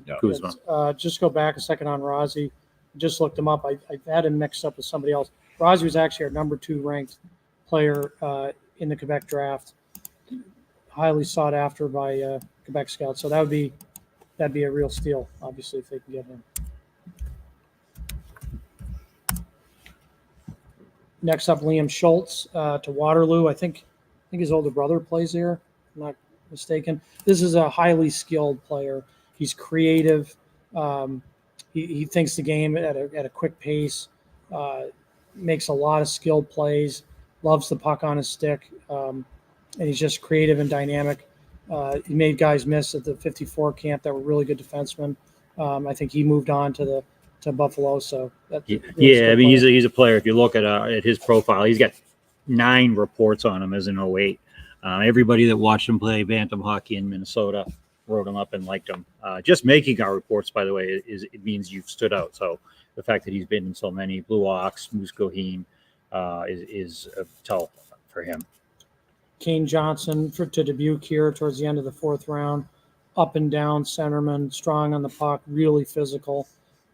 Yeah. Kuzma. Just go back a second on Rozzy. Just looked him up. I had him mixed up with somebody else. Rozzy was actually our number 2 ranked player in the Quebec draft. Highly sought after by Quebec scouts. So that'd be a real steal, obviously, if they can get him. Next up, Liam Schultz to Waterloo. I think his older brother plays there, if I'm not mistaken. This is a highly skilled player. He's creative. He thinks the game at a quick pace. Makes a lot of skilled plays. Loves the puck on his stick. And he's just creative and dynamic. He made guys miss at the 54 camp that were really good defensemen. I think he moved on to Buffalo. So he's a player. If you look at his profile, he's got 9 reports on him as an 08. Everybody that watched him play bantam hockey in Minnesota wrote him up and liked him. Just making our reports, by the way, it means you've stood out. So the fact that he's been in so many Blue Ox, Moose Goheen, is a tell for him. Kane Johnson to Dubuque here towards the end of the 4th round. Up and down centerman, strong on the puck, really physical.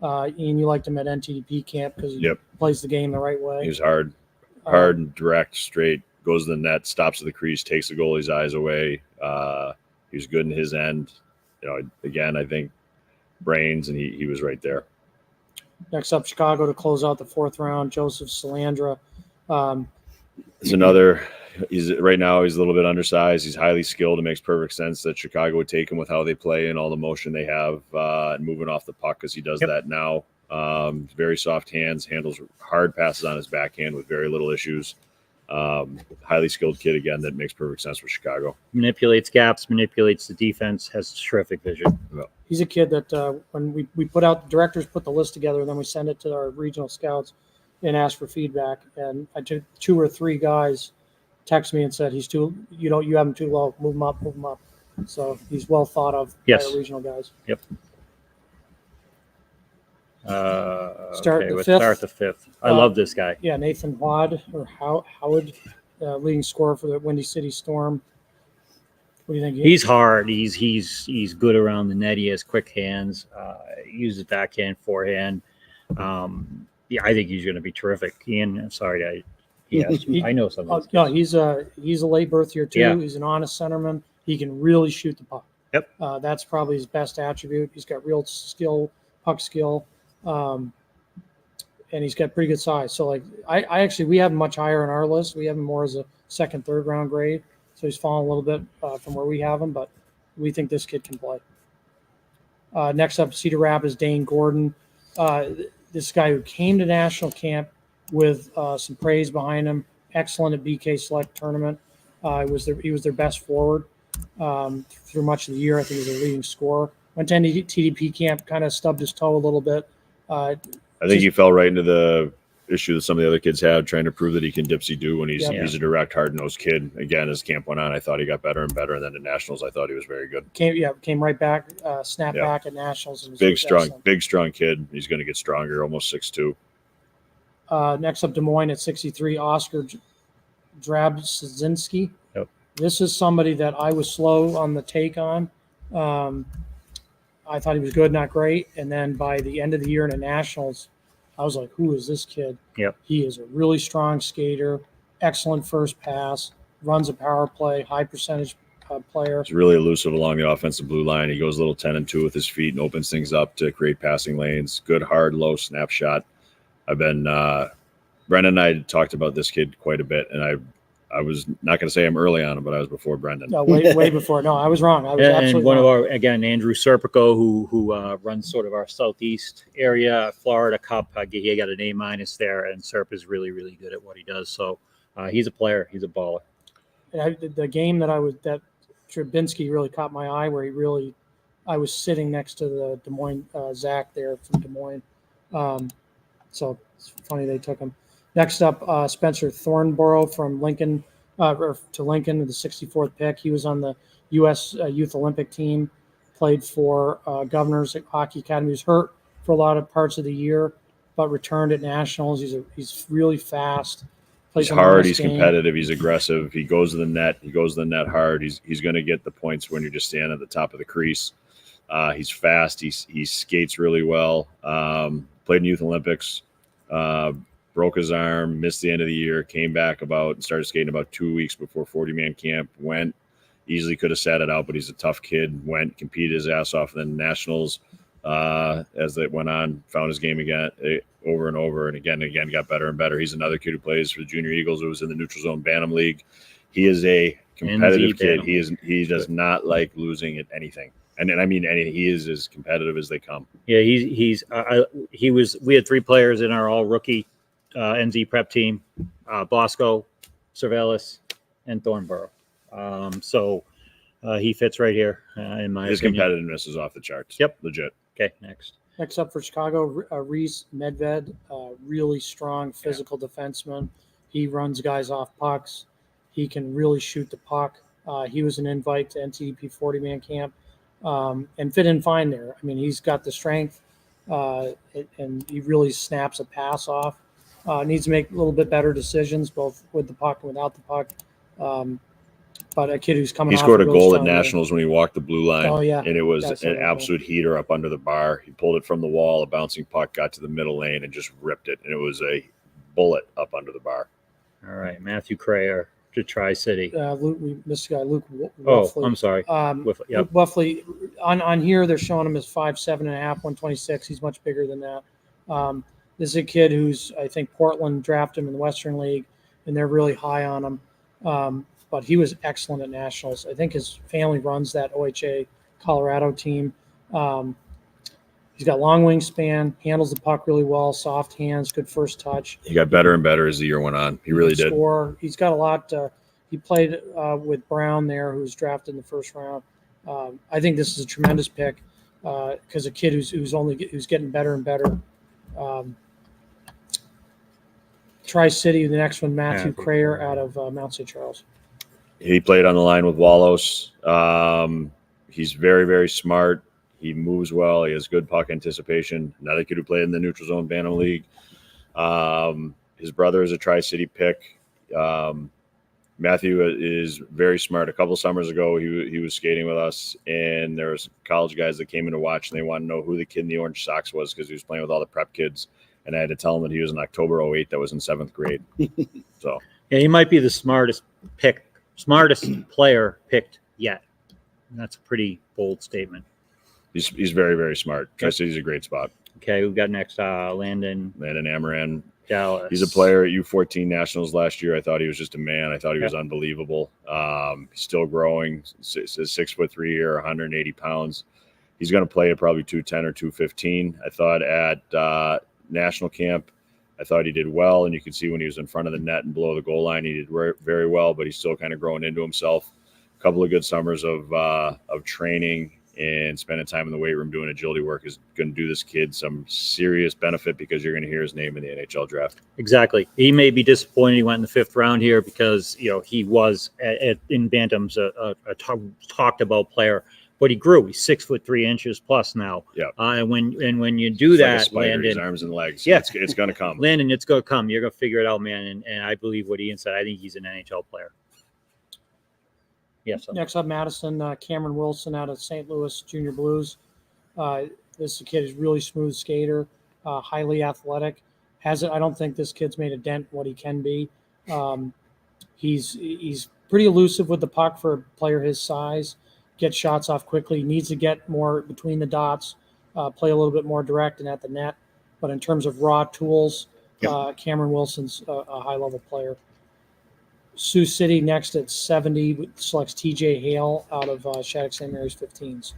Ian, you liked him at NTDP camp because he plays the game the right way. He's hard and direct, straight, goes to the net, stops at the crease, takes the goalie's eyes away. He was good in his end. Again, I think brains, and he was right there. Next up, Chicago to close out the 4th round, Joseph Salandra. It's another. Right now he's a little bit undersized. He's highly skilled. It makes perfect sense that Chicago would take him with how they play and all the motion they have and moving off the puck because he does that now. Very soft hands, handles hard passes on his backhand with very little issues. Highly skilled kid again that makes perfect sense for Chicago. Manipulates gaps, manipulates the defense, has terrific vision. Yeah. He's a kid that when we put out, directors put the list together, and then we send it to our regional scouts and ask for feedback. And I took 2 or 3 guys text me and said you have him too low, move him up. So he's well thought of by our regional guys. Yep. Start the 5th. I love this guy. Yeah, Nathan Howard, leading scorer for the Windy City Storm. What do you think? He's hard. He's good around the net. He has quick hands. Uses backhand, forehand. Yeah, I think he's going to be terrific. Ian, I'm sorry, I know some of these No, he's a late birth year too. Yeah. He's an honest centerman. He can really shoot the puck. Yep. That's probably his best attribute. He's got real skill, puck skill, and he's got pretty good size. So like I actually we have him much higher on our list. We have him more as a second, third round grade. So he's fallen a little bit from where we have him, but we think this kid can play. Next up, Cedar Rapids, Dane Gordon. This guy who came to national camp with some praise behind him. Excellent at BK Select tournament. He was their best forward through much of the year. I think he was their leading scorer. Went to TDP camp, kind of stubbed his toe a little bit. I think he fell right into the issue that some of the other kids had, trying to prove that he can dipsy-do when he's a direct, hard-nosed kid. Again, as camp went on, I thought he got better and better, and then at Nationals, I thought he was very good. Came right back, snapped back at Nationals. And big, strong kid. He's going to get stronger, almost 6'2". Next up, Des Moines at 63, Oscar Drabczynski. Yep. This is somebody that I was slow on the take on. I thought he was good, not great. And then by the end of the year in the Nationals, I was like, who is this kid? Yep. He is a really strong skater, excellent first pass, runs a power play, high percentage player. He's really elusive along the offensive blue line. He goes a little 10-2 with his feet and opens things up to create passing lanes. Good, hard, low snapshot. I've been Brendan and I talked about this kid quite a bit, and I was not going to say I'm early on him, but I was before Brendan. No, way before. No, I was wrong. I was absolutely and one wrong. of our, again, Andrew Serpico, who runs sort of our southeast area, Florida Cup. He got an A- there, and Serp is really, really good at what he does. So he's a player. He's a baller. And the game that Trabinski really caught my eye, where I was sitting next to the Des Moines Zach there from Des Moines. So it's funny they took him. Next up, Spencer Thornborough from Lincoln, to Lincoln, the 64th pick. He was on the U.S. Youth Olympic team, played for Governors Hockey Academy. He was hurt for a lot of parts of the year, but returned at Nationals. He's really fast. He's hard. He's competitive. He's aggressive. He goes to the net. He goes to the net hard. He's going to get the points when you're just standing at the top of the crease. He's fast. He skates really well. Played in Youth Olympics. Broke his arm, missed the end of the year, came back and started skating about 2 weeks before 40-man camp. Went, easily could have sat it out, but he's a tough kid. Went, competed his ass off in the Nationals as they went on, found his game again, over and over, and again, got better and better. He's another kid who plays for the Junior Eagles, who was in the Neutral Zone Bantam League. He is a competitive kid. He does not like losing at anything. And I mean, he is as competitive as they come. Yeah, we had 3 players in our all-rookie NZ prep team, Bosco, Cervelis, and Thornborough. So he fits right here, in my His opinion. competitiveness is off the charts. Yep. Legit. Okay, next. Next up for Chicago, Reese Medved, really strong physical defenseman. He runs guys off pucks. He can really shoot the puck. He was an invite to NTDP 40-man camp and fit in fine there. I mean, he's got the strength, and he really snaps a pass off. Needs to make a little bit better decisions, both with the puck and without the puck. But a kid who's coming. He scored a goal at Nationals when he walked the blue line. Oh, yeah. And it was an absolute heater up under the bar. He pulled it from the wall, a bouncing puck, got to the middle lane, and just ripped it. And it was a bullet up under the bar. All right, Matthew Crayer to Tri-City. We missed a guy, Luke Wuffley. Oh, I'm sorry. Luke Wuffley, on here, they're showing him as 5'7.5", 126. He's much bigger than that. This is a kid who's, I think, Portland drafted him in the Western League, and they're really high on him. But he was excellent at Nationals. I think his family runs that OHA Colorado team. He's got long wingspan, handles the puck really well, soft hands, good first touch. He got better and better as the year went on. He really did. Score. He's got a lot. He played with Brown there, who was drafted in the first round. I think this is a tremendous pick because a kid who's getting better and better. Tri-City, the next one, Matthew Crayer out of Mount St. Charles. He played on the line with Wallos. He's very, very smart. He moves well. He has good puck anticipation. Another kid who played in the Neutral Zone Bantam League. His brother is a Tri-City pick. Matthew is very smart. A couple summers ago, he was skating with us, and there was college guys that came in to watch, and they wanted to know who the kid in the orange socks was because he was playing with all the prep kids. And I had to tell him that he was in October 08 that was in 7th grade. So yeah, he might be the smartest player picked yet. And that's a pretty bold statement. He's very, very smart. Tri-City's a great spot. Okay, we've got next Landon Amaran. Dallas. He's a player at U14 Nationals last year. I thought he was just a man. I thought he was unbelievable. He's still growing. He's 6'3" or 180 pounds. He's going to play at probably 210 or 215. I thought at national camp, I thought he did well, and you can see when he was in front of the net and below the goal line, he did very well, but he's still kind of growing into himself. A couple of good summers of training and spending time in the weight room doing agility work is going to do this kid some serious benefit because you're going to hear his name in the NHL draft. Exactly. He may be disappointed he went in the 5th round here because, he was in Bantam's a talked about player, but he grew. He's 6'3" plus now. Yeah. And when you do that, like Landon, his arms and legs. Yeah, it's going to come. Landon, it's going to come. You're going to figure it out, man. And I believe what Ian said. I think he's an NHL player. Yes. Next up, Madison, Cameron Wilson out of St. Louis Junior Blues. This kid is really smooth skater, highly athletic. I don't think this kid's made a dent in what he can be. He's pretty elusive with the puck for a player his size. Gets shots off quickly. Needs to get more between the dots, play a little bit more direct and at the net. But in terms of raw tools, Cameron Wilson's a high-level player. Sioux City next at 70 selects TJ Hale out of Shattuck St. Mary's 15s.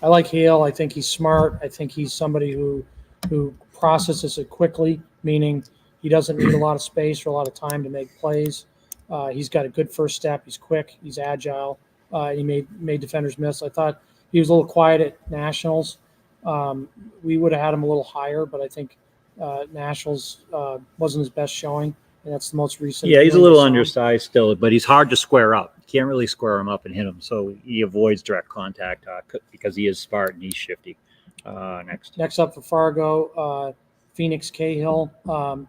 I like Hale. I think he's smart. I think he's somebody who processes it quickly, meaning he doesn't need a lot of space or a lot of time to make plays. He's got a good first step. He's quick. He's agile. He made defenders miss. I thought he was a little quiet at Nationals. We would have had him a little higher, but I think Nationals wasn't his best showing. And that's the most recent. Yeah, he's a little undersized still, but he's hard to square up. You can't really square him up and hit him, so he avoids direct contact because he is smart and he's shifty. Next up for Fargo, Phoenix Cahill.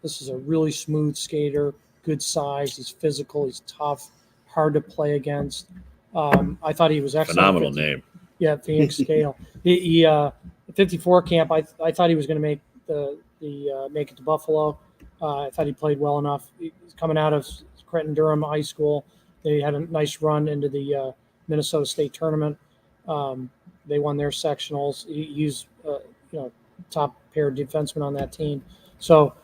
This is a really smooth skater, good size. He's physical. He's tough, hard to play against. I thought he was excellent. Phenomenal name. Yeah, Phoenix Cahill. He 54 camp. I thought he was going to make make it to Buffalo. I thought he played well enough. He's coming out of Creighton Durham High School. They had a nice run into the Minnesota State tournament. They won their sectionals. He's top pair defenseman on that team. So,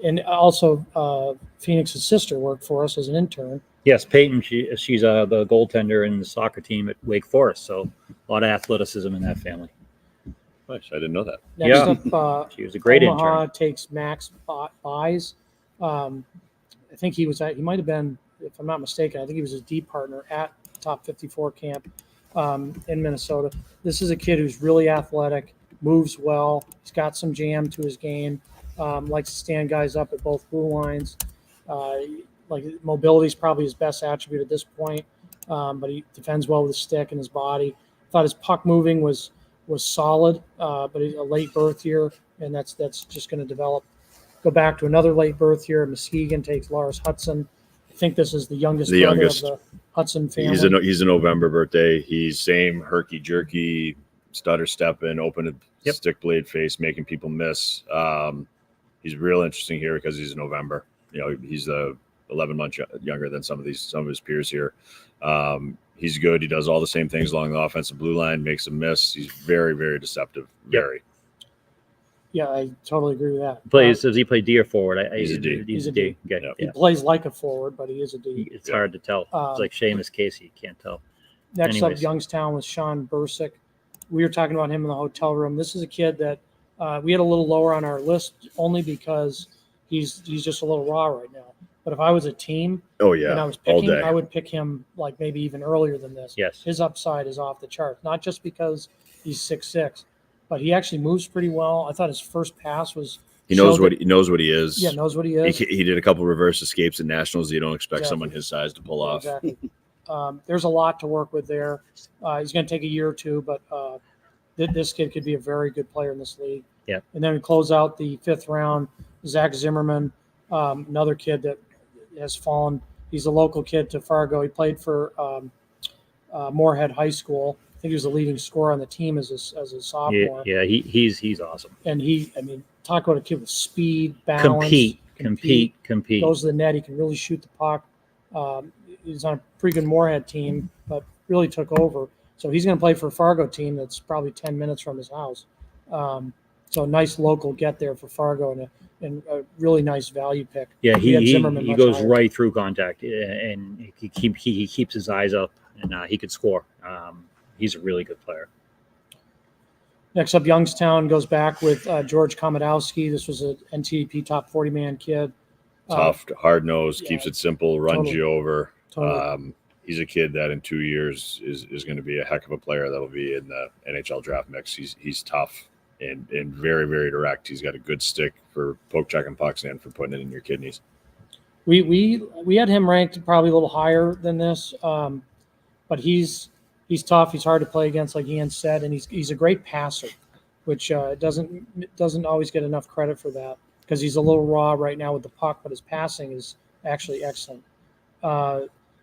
and also Phoenix's sister worked for us as an intern. Yes, Peyton. She's the goaltender in the soccer team at Wake Forest. So a lot of athleticism in that family. Nice. I didn't know that. Next up, she was a great Omaha intern. Takes Max Buys. I think he might have been, if I'm not mistaken, I think he was his D partner at Top 54 camp in Minnesota. This is a kid who's really athletic, moves well. He's got some jam to his game. Likes to stand guys up at both blue lines. Mobility is probably his best attribute at this point, but he defends well with his stick and his body. Thought his puck moving was solid, but he's a late birth year, and that's just going to develop. Go back to another late birth year. Muskegon takes Lars Hudson. I think this is the youngest of the Hudson family. He's a November birthday. He's same herky jerky, stutter stepping, open stick blade face, making people miss. He's real interesting here because he's a November. He's 11 months younger than some of his peers here. He's good. He does all the same things along the offensive blue line, makes a miss. He's very, very deceptive. Very. Yeah, I totally agree with that. Does he play D or forward? He's a D. He's a D. Okay. Yep. He plays like a forward, but he is a D. It's hard to tell. It's like Seamus Casey. You can't tell. Next up, Youngstown with Sean Bursick. We were talking about him in the hotel room. This is a kid that we had a little lower on our list only because he's just a little raw right now. But if I was a team, and I was picking, I would pick him like maybe even earlier than this. Yes, his upside is off the chart. Not just because he's 6'6", but he actually moves pretty well. I thought his first pass was. He knows what he is. Yeah, knows what he is. He did a couple reverse escapes at nationals. You don't expect someone his size to pull off. Exactly. There's a lot to work with there. He's going to take a year or two, but this kid could be a very good player in this league. Yeah. And then we close out the 5th round. Zach Zimmerman, another kid that has fallen He's a local kid to Fargo. He played for Moorhead High School. I think he was the leading scorer on the team as a sophomore. Yeah, he's awesome. And talk about a kid with speed, balance, compete. Goes to the net. He can really shoot the puck. He's on a pretty good Moorhead team, but really took over. So he's going to play for a Fargo team that's probably 10 minutes from his house. So nice local get there for Fargo and a really nice value pick. Yeah, he goes higher. right through contact, and he keeps his eyes up, and he could score. He's a really good player. Next up, Youngstown goes back with George Komodowski. This was an NTDP top 40-man kid. Tough, hard-nosed, keeps it simple, runs you over. Totally. He's a kid that in 2 years is going to be a heck of a player that'll be in the NHL draft mix. He's tough and very, very direct. He's got a good stick for poke checking pucks and for putting it in your kidneys. We had him ranked probably a little higher than this, but he's tough. He's hard to play against, like Ian said, and he's a great passer, which doesn't always get enough credit for that because he's a little raw right now with the puck, but his passing is actually excellent.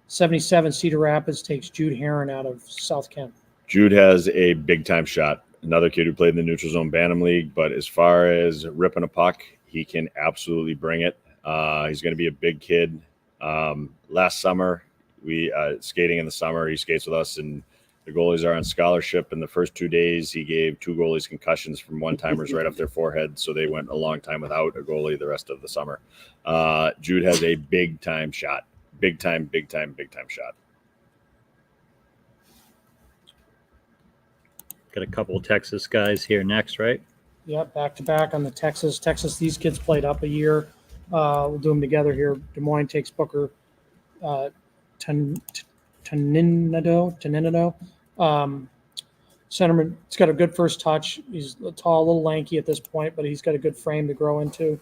77 Cedar Rapids takes Jude Heron out of South Kent. Jude has a big-time shot. Another kid who played in the Neutral Zone Bantam League, but as far as ripping a puck, he can absolutely bring it. He's going to be a big kid. Last summer, we skating in the summer, he skates with us, and the goalies are on scholarship. In the first 2 days, he gave 2 goalies concussions from one-timers right up their forehead, so they went a long time without a goalie the rest of the summer. Jude has a big-time shot. Big time shot. Got a couple of Texas guys here next, right? Yeah, back-to-back on the Texas. These kids played up a year. We'll do them together here. Des Moines takes Booker Taninado. Centerman, he's got a good first touch. He's tall, a little lanky at this point, but he's got a good frame to grow into.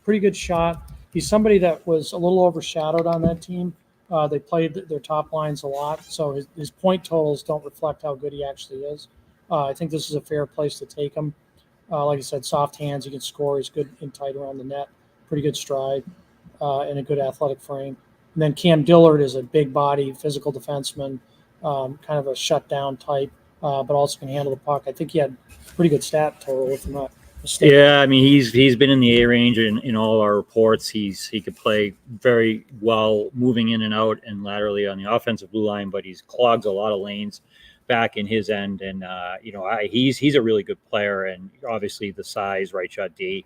Pretty good shot. He's somebody that was a little overshadowed on that team. They played their top lines a lot, so his point totals don't reflect how good he actually is. I think this is a fair place to take him. Like I said, soft hands, he can score. He's good and tight around the net, pretty good stride, and a good athletic frame. And then Cam Dillard is a big body, physical defenseman, kind of a shutdown type, but also can handle the puck. I think he had pretty good stat total, if I'm not mistaken. Yeah, I mean he's been in the A range in all our reports. He could play very well moving in and out and laterally on the offensive blue line, but he's clogs a lot of lanes back in his end, and he's a really good player, and obviously the size, right shot D,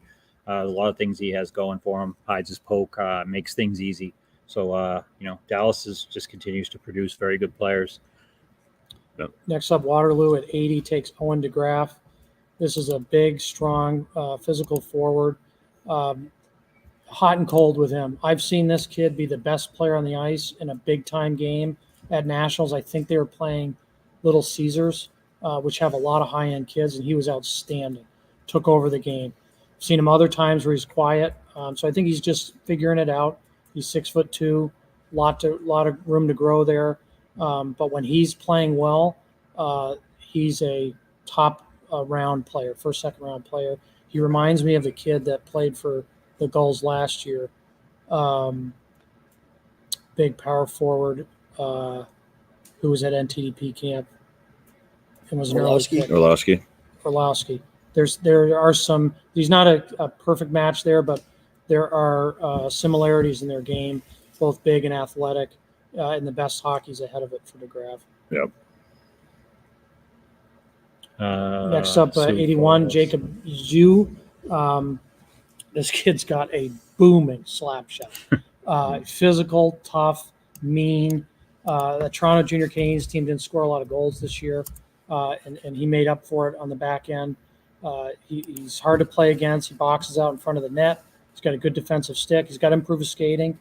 a lot of things he has going for him. Hides his poke, makes things easy. So Dallas just continues to produce very good players. Yep. Next up, Waterloo at 80 takes Owen DeGraff. This is a big, strong, physical forward. Hot and cold with him. I've seen this kid be the best player on the ice in a big-time game at Nationals. I think they were playing Little Caesars, which have a lot of high-end kids, and he was outstanding. Took over the game. Seen him other times where he's quiet. So I think he's just figuring it out. He's 6'2", lot of room to grow there. But when he's playing well, he's a top round player, second round player. He reminds me of the kid that played for the Gulls last year. Big power forward who was at NTDP camp and was an early pick. Orlowski. There are some. He's not a perfect match there, but there are similarities in their game, both big and athletic, and the best hockey's ahead of it for DeGraff. Yep. Next up, 81, Jacob Zhu. This kid's got a booming slap shot. Physical, tough, mean. The Toronto Junior Canadiens team didn't score a lot of goals this year, and he made up for it on the back end. He's hard to play against. He boxes out in front of the net. He's got a good defensive stick. He's got to improve his skating.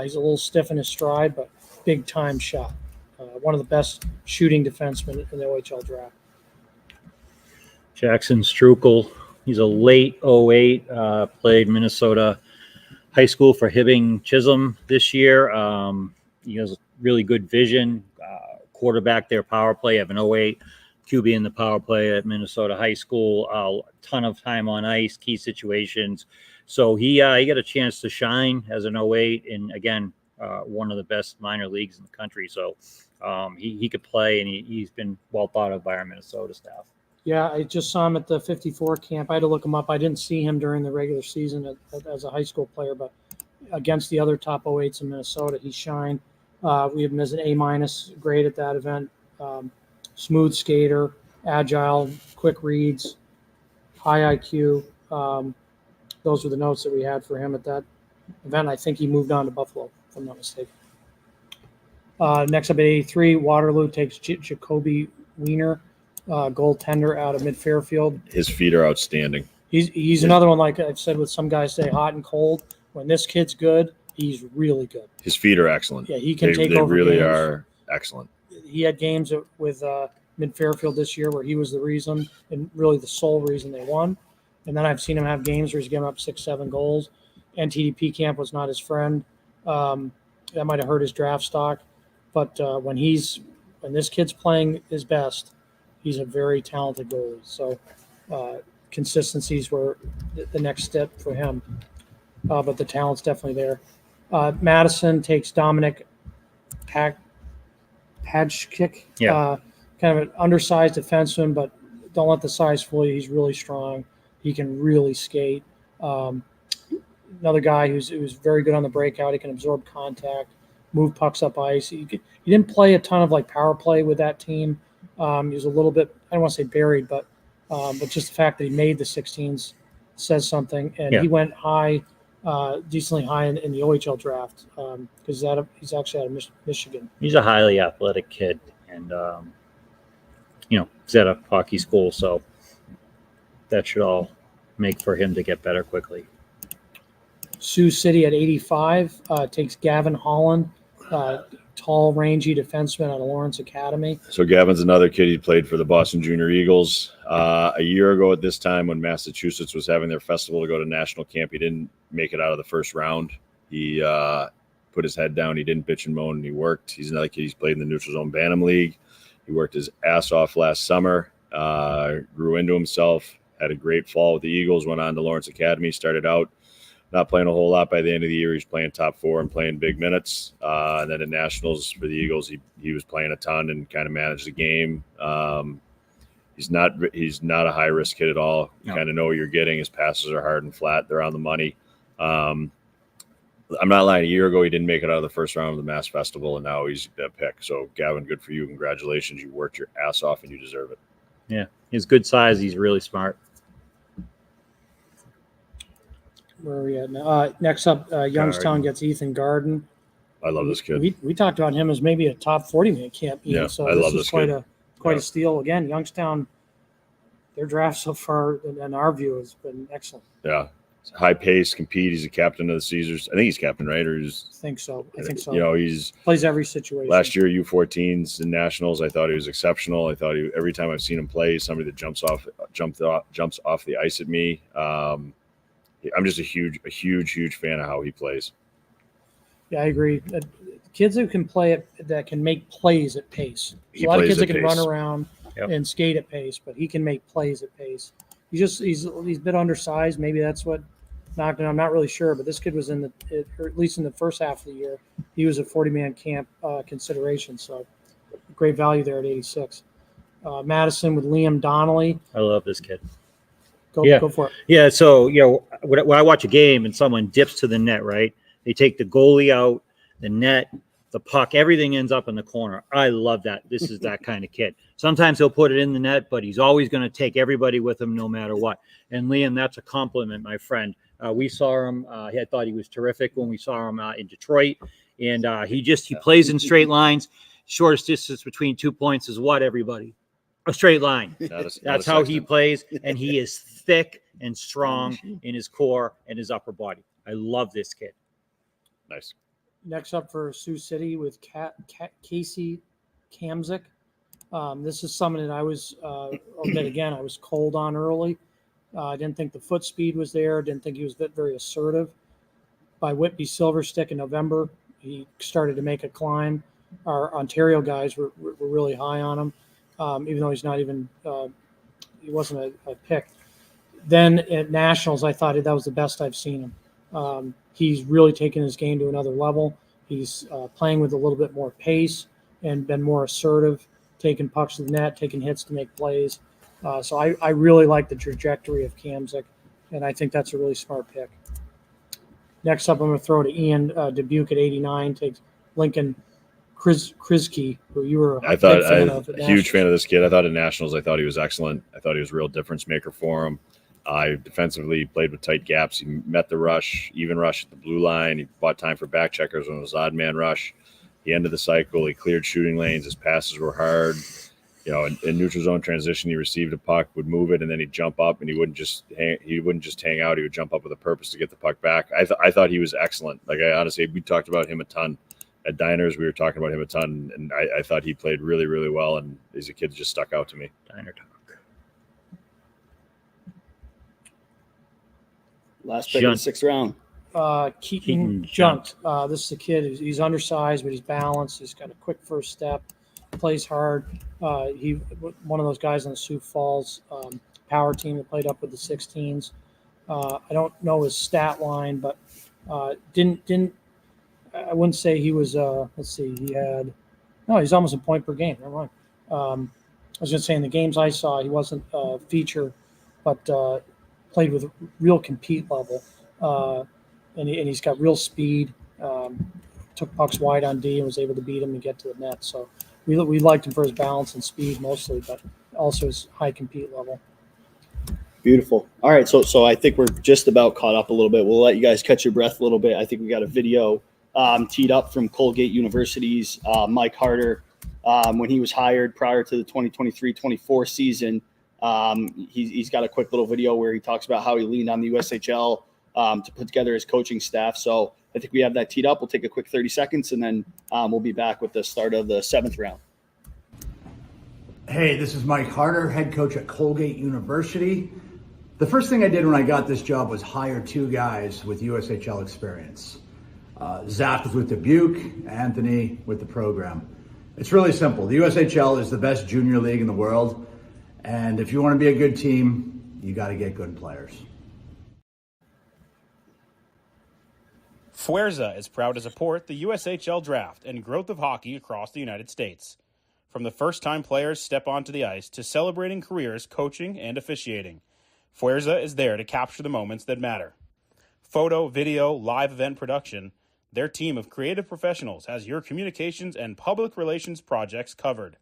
He's a little stiff in his stride, but big-time shot. One of the best shooting defensemen in the OHL draft. Jackson Strukel, he's a late 08, played Minnesota high school for Hibbing Chisholm this year. He has really good vision, quarterback their power play, have an 08 QB in the power play at Minnesota high school, a ton of time on ice, key situations. So he got a chance to shine as an 08, and again, one of the best minor leagues in the country. So he could play, and he's been well thought of by our Minnesota staff. Yeah, I just saw him at the 54 camp. I had to look him up. I didn't see him during the regular season as a high school player, but against the other top 08s in Minnesota, he shined. We have him as an A- grade at that event. Smooth skater, agile, quick reads, high IQ. Those were the notes that we had for him at that event. I think he moved on to Buffalo, if I'm not mistaken. Next up at 83, Waterloo takes Jacoby Wiener, goaltender out of Mid-Fairfield. His feet are outstanding. He's another one, like I've said with some guys say, hot and cold. When this kid's good, he's really good. His feet are excellent. Yeah, he can take they over really games. are excellent. He had games with Mid-Fairfield this year where he was the reason and really the sole reason they won. And then I've seen him have games where he's given up 6-7 goals. NTDP camp was not his friend. That might have hurt his draft stock. But when this kid's playing his best, he's a very talented goalie. So consistencies were the next step for him. But the talent's definitely there. Madison takes Dominic Hadschkick. Yeah. Kind of an undersized defenseman, but don't let the size fool you. He's really strong. He can really skate. Another guy who's very good on the breakout. He can absorb contact, move pucks up ice. He didn't play a ton of like power play with that team. He was a little bit, I don't want to say buried, but just the fact that he made the 16s says something. And he went high, decently high in the OHL draft because he's actually out of Michigan. He's a highly athletic kid, and he's at a hockey school, so that should all make for him to get better quickly. Sioux City at 85 takes Gavin Holland, tall, rangy defenseman out of Lawrence Academy. So Gavin's another kid. He played for the Boston Junior Eagles. A year ago at this time when Massachusetts was having their festival to go to national camp, he didn't make it out of the first round. He put his head down. He didn't bitch and moan, and he worked. He's another kid. He's played in the Neutral Zone Bantam League. He worked his ass off last summer, grew into himself, had a great fall with the Eagles, went on to Lawrence Academy, started out not playing a whole lot. By the end of the year, he's playing top four and playing big minutes. And then at Nationals for the Eagles, he was playing a ton and kind of managed the game. He's not a high-risk kid at all. You kind of know what you're getting. His passes are hard and flat. They're on the money. I'm not lying. A year ago, he didn't make it out of the first round of the Mass Festival, and now he's a pick. So, Gavin, good for you. Congratulations. You worked your ass off, and you deserve it. Yeah, he's good size. He's really smart. Where are we at now? Next up, Youngstown gets Ethan Garden. I love this kid. We talked about him as maybe a top 40-man camp. Yeah, so I love this this is quite kid. Quite a steal. Again, Youngstown, their draft so far, in our view, has been excellent. Yeah. High pace, compete. He's a captain of the Caesars. I think he's captain, right? Or he's, I think so. He's plays every situation. Last year, U14s and Nationals, I thought he was exceptional. I thought every time I've seen him play, somebody that jumps off the ice at me. I'm just a huge fan of how he plays. Yeah, I agree. Kids who can play that can make plays at pace. A lot of kids that can run around and skate at pace, but he can make plays at pace. He's a bit undersized. Maybe that's what knocked him. I'm not really sure, but this kid was or at least in the first half of the year, he was a 40-man camp consideration. So great value there at 86. Madison with Liam Donnelly. I love this kid. Go for it. Yeah. So, when I watch a game and someone dips to the net, right? They take the goalie out, the net, the puck, everything ends up in the corner. I love that. This is that kind of kid. Sometimes he'll put it in the net, but he's always going to take everybody with him no matter what. And Liam, that's a compliment, my friend. We saw him. I thought he was terrific when we saw him in Detroit. And he plays in straight lines. Shortest distance between 2 points is what, everybody? A straight line. That's how he plays. And he is thick and strong in his core and his upper body. I love this kid. Nice. Next up for Sioux City with Casey Kamzik. This is someone that I was, I'll admit again, I was cold on early. I didn't think the foot speed was there. Didn't think he was very assertive. By Whitby Silverstick in November, he started to make a climb. Our Ontario guys were really high on him, even though he's not even, he wasn't a pick. Then at Nationals, I thought that was the best I've seen him. He's really taken his game to another level. He's playing with a little bit more pace and been more assertive, taking pucks to the net, taking hits to make plays. So I really like the trajectory of Kamzik, and I think that's a really smart pick. Next up, I'm going to throw to Ian Dubuque at 89, takes Lincoln Kriske, who you were a huge fan of this kid. I thought at Nationals, I thought he was excellent. I thought he was a real difference maker for him. Defensively, played with tight gaps. He met the rush, even rush at the blue line. He bought time for back checkers when it was odd man rush. He ended the cycle. He cleared shooting lanes. His passes were hard. You know, in neutral zone transition, he received a puck, would move it, and then he'd jump up, and he wouldn't just hang out. He would jump up with a purpose to get the puck back. I thought he was excellent. Like, I honestly, we talked about him a ton at Diners. We were talking about him a ton, and I thought he played really, really well. And as a kid, just stuck out to me. Diner talk. Last pick of the 6th round. Keaton Junt. This is a kid. He's undersized, but he's balanced. He's got a quick first step. Plays hard. He one of those guys on the Sioux Falls power team that played up with the 16s. I don't know his stat line, but didn't. I wouldn't say he was. Let's see. He's almost a point per game. Never mind. I was going to say in the games I saw, he wasn't a feature, but played with real compete level, and he's got real speed. Took pucks wide on D and was able to beat him and get to the net. So we liked him for his balance and speed mostly, but also his high compete level. Beautiful. All right, so I think we're just about caught up a little bit. We'll let you guys catch your breath a little bit. I think we got a video teed up from Colgate University's Mike Harder when he was hired prior to the 2023-24 season. He's got a quick little video where he talks about how he leaned on the USHL to put together his coaching staff. So I think we have that teed up. We'll take a quick 30 seconds, and then we'll be back with the start of the 7th round. Hey, this is Mike Harder, head coach at Colgate University. The first thing I did when I got this job was hire 2 guys with USHL experience. Zach was with Dubuque, Anthony with the program. It's really simple. The USHL is the best junior league in the world. And if you want to be a good team, you got to get good players. Fuerza is proud to support the USHL Draft and growth of hockey across the United States. From the first-time players step onto the ice to celebrating careers coaching and officiating, Fuerza is there to capture the moments that matter. Photo, video, live event production, their team of creative professionals has your communications and public relations projects covered.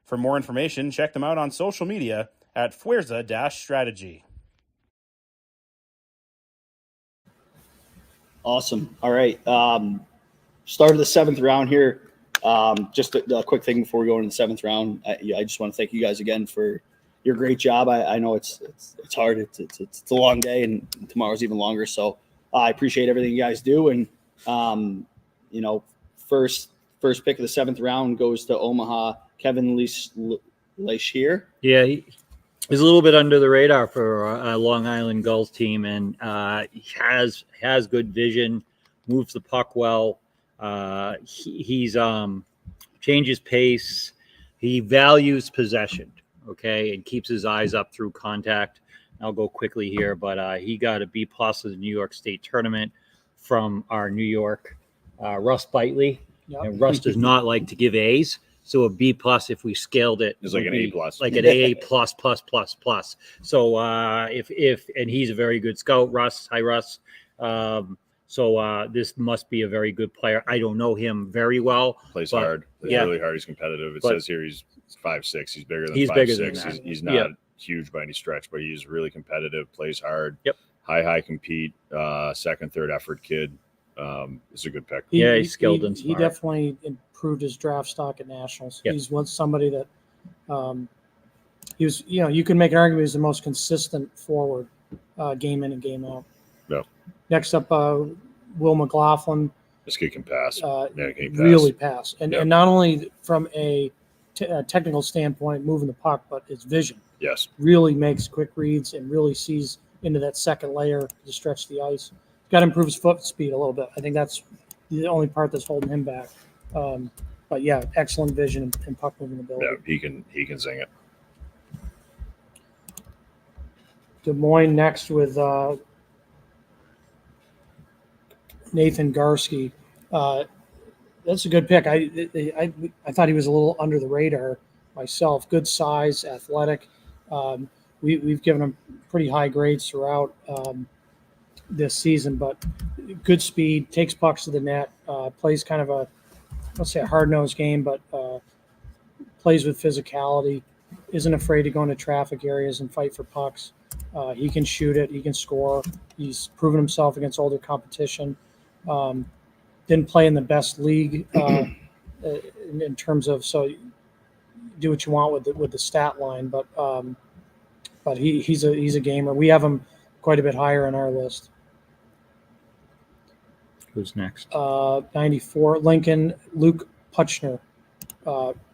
For more information, check them out on social media at Fuerza-Strategy. Awesome. All right. Start of the 7th round here. Just a quick thing before we go into the 7th round. I just want to thank you guys again for your great job. I know it's hard. It's a long day, and tomorrow's even longer. So I appreciate everything you guys do. And first pick of the 7th round goes to Omaha. Kevin Leishier. Yeah, he's a little bit under the radar for a Long Island Gulls team, and he has good vision, moves the puck well. He's changes pace. He values possession, okay, and keeps his eyes up through contact. I'll go quickly here, but he got a B+ at the New York State tournament from our New York Russ Bitely. Yep. And Russ does not like to give A's. So a B+ if we scaled it, it's like an A+, like an A+++++. So and he's a very good scout, Russ. Hi, Russ. So this must be a very good player. I don't know him very well. Plays hard. Plays really hard. He's competitive. It says here he's 5'6". He's bigger than 5'6". He's not huge by any stretch, but he's really competitive. Plays hard. Yep. High compete. Second, third effort kid. It's a good pick. He's skilled and smart. He definitely improved his draft stock at Nationals. Yep. He's somebody that he was. You can make an argument he's the most consistent forward, game in and game out. Yep. Next up, Will McLaughlin. This kid can pass. Really pass, and not only from a technical standpoint, moving the puck, but his vision. Yes. Really makes quick reads and really sees into that second layer to stretch the ice. Got to improve his foot speed a little bit. I think that's the only part that's holding him back. But yeah, excellent vision and puck moving ability. Yeah, he can sing it. Des Moines next with Nathan Garsky. That's a good pick. I thought he was a little under the radar myself. Good size, athletic. We've given him pretty high grades throughout this season, but good speed, takes pucks to the net, plays kind of let's say a hard-nosed game, but plays with physicality, isn't afraid to go into traffic areas and fight for pucks. He can shoot it. He can score. He's proven himself against older competition. Didn't play in the best league in terms of, so do what you want with the stat line, but he's a gamer. We have him quite a bit higher on our list. Who's next? 94, Lincoln, Luke Puchner.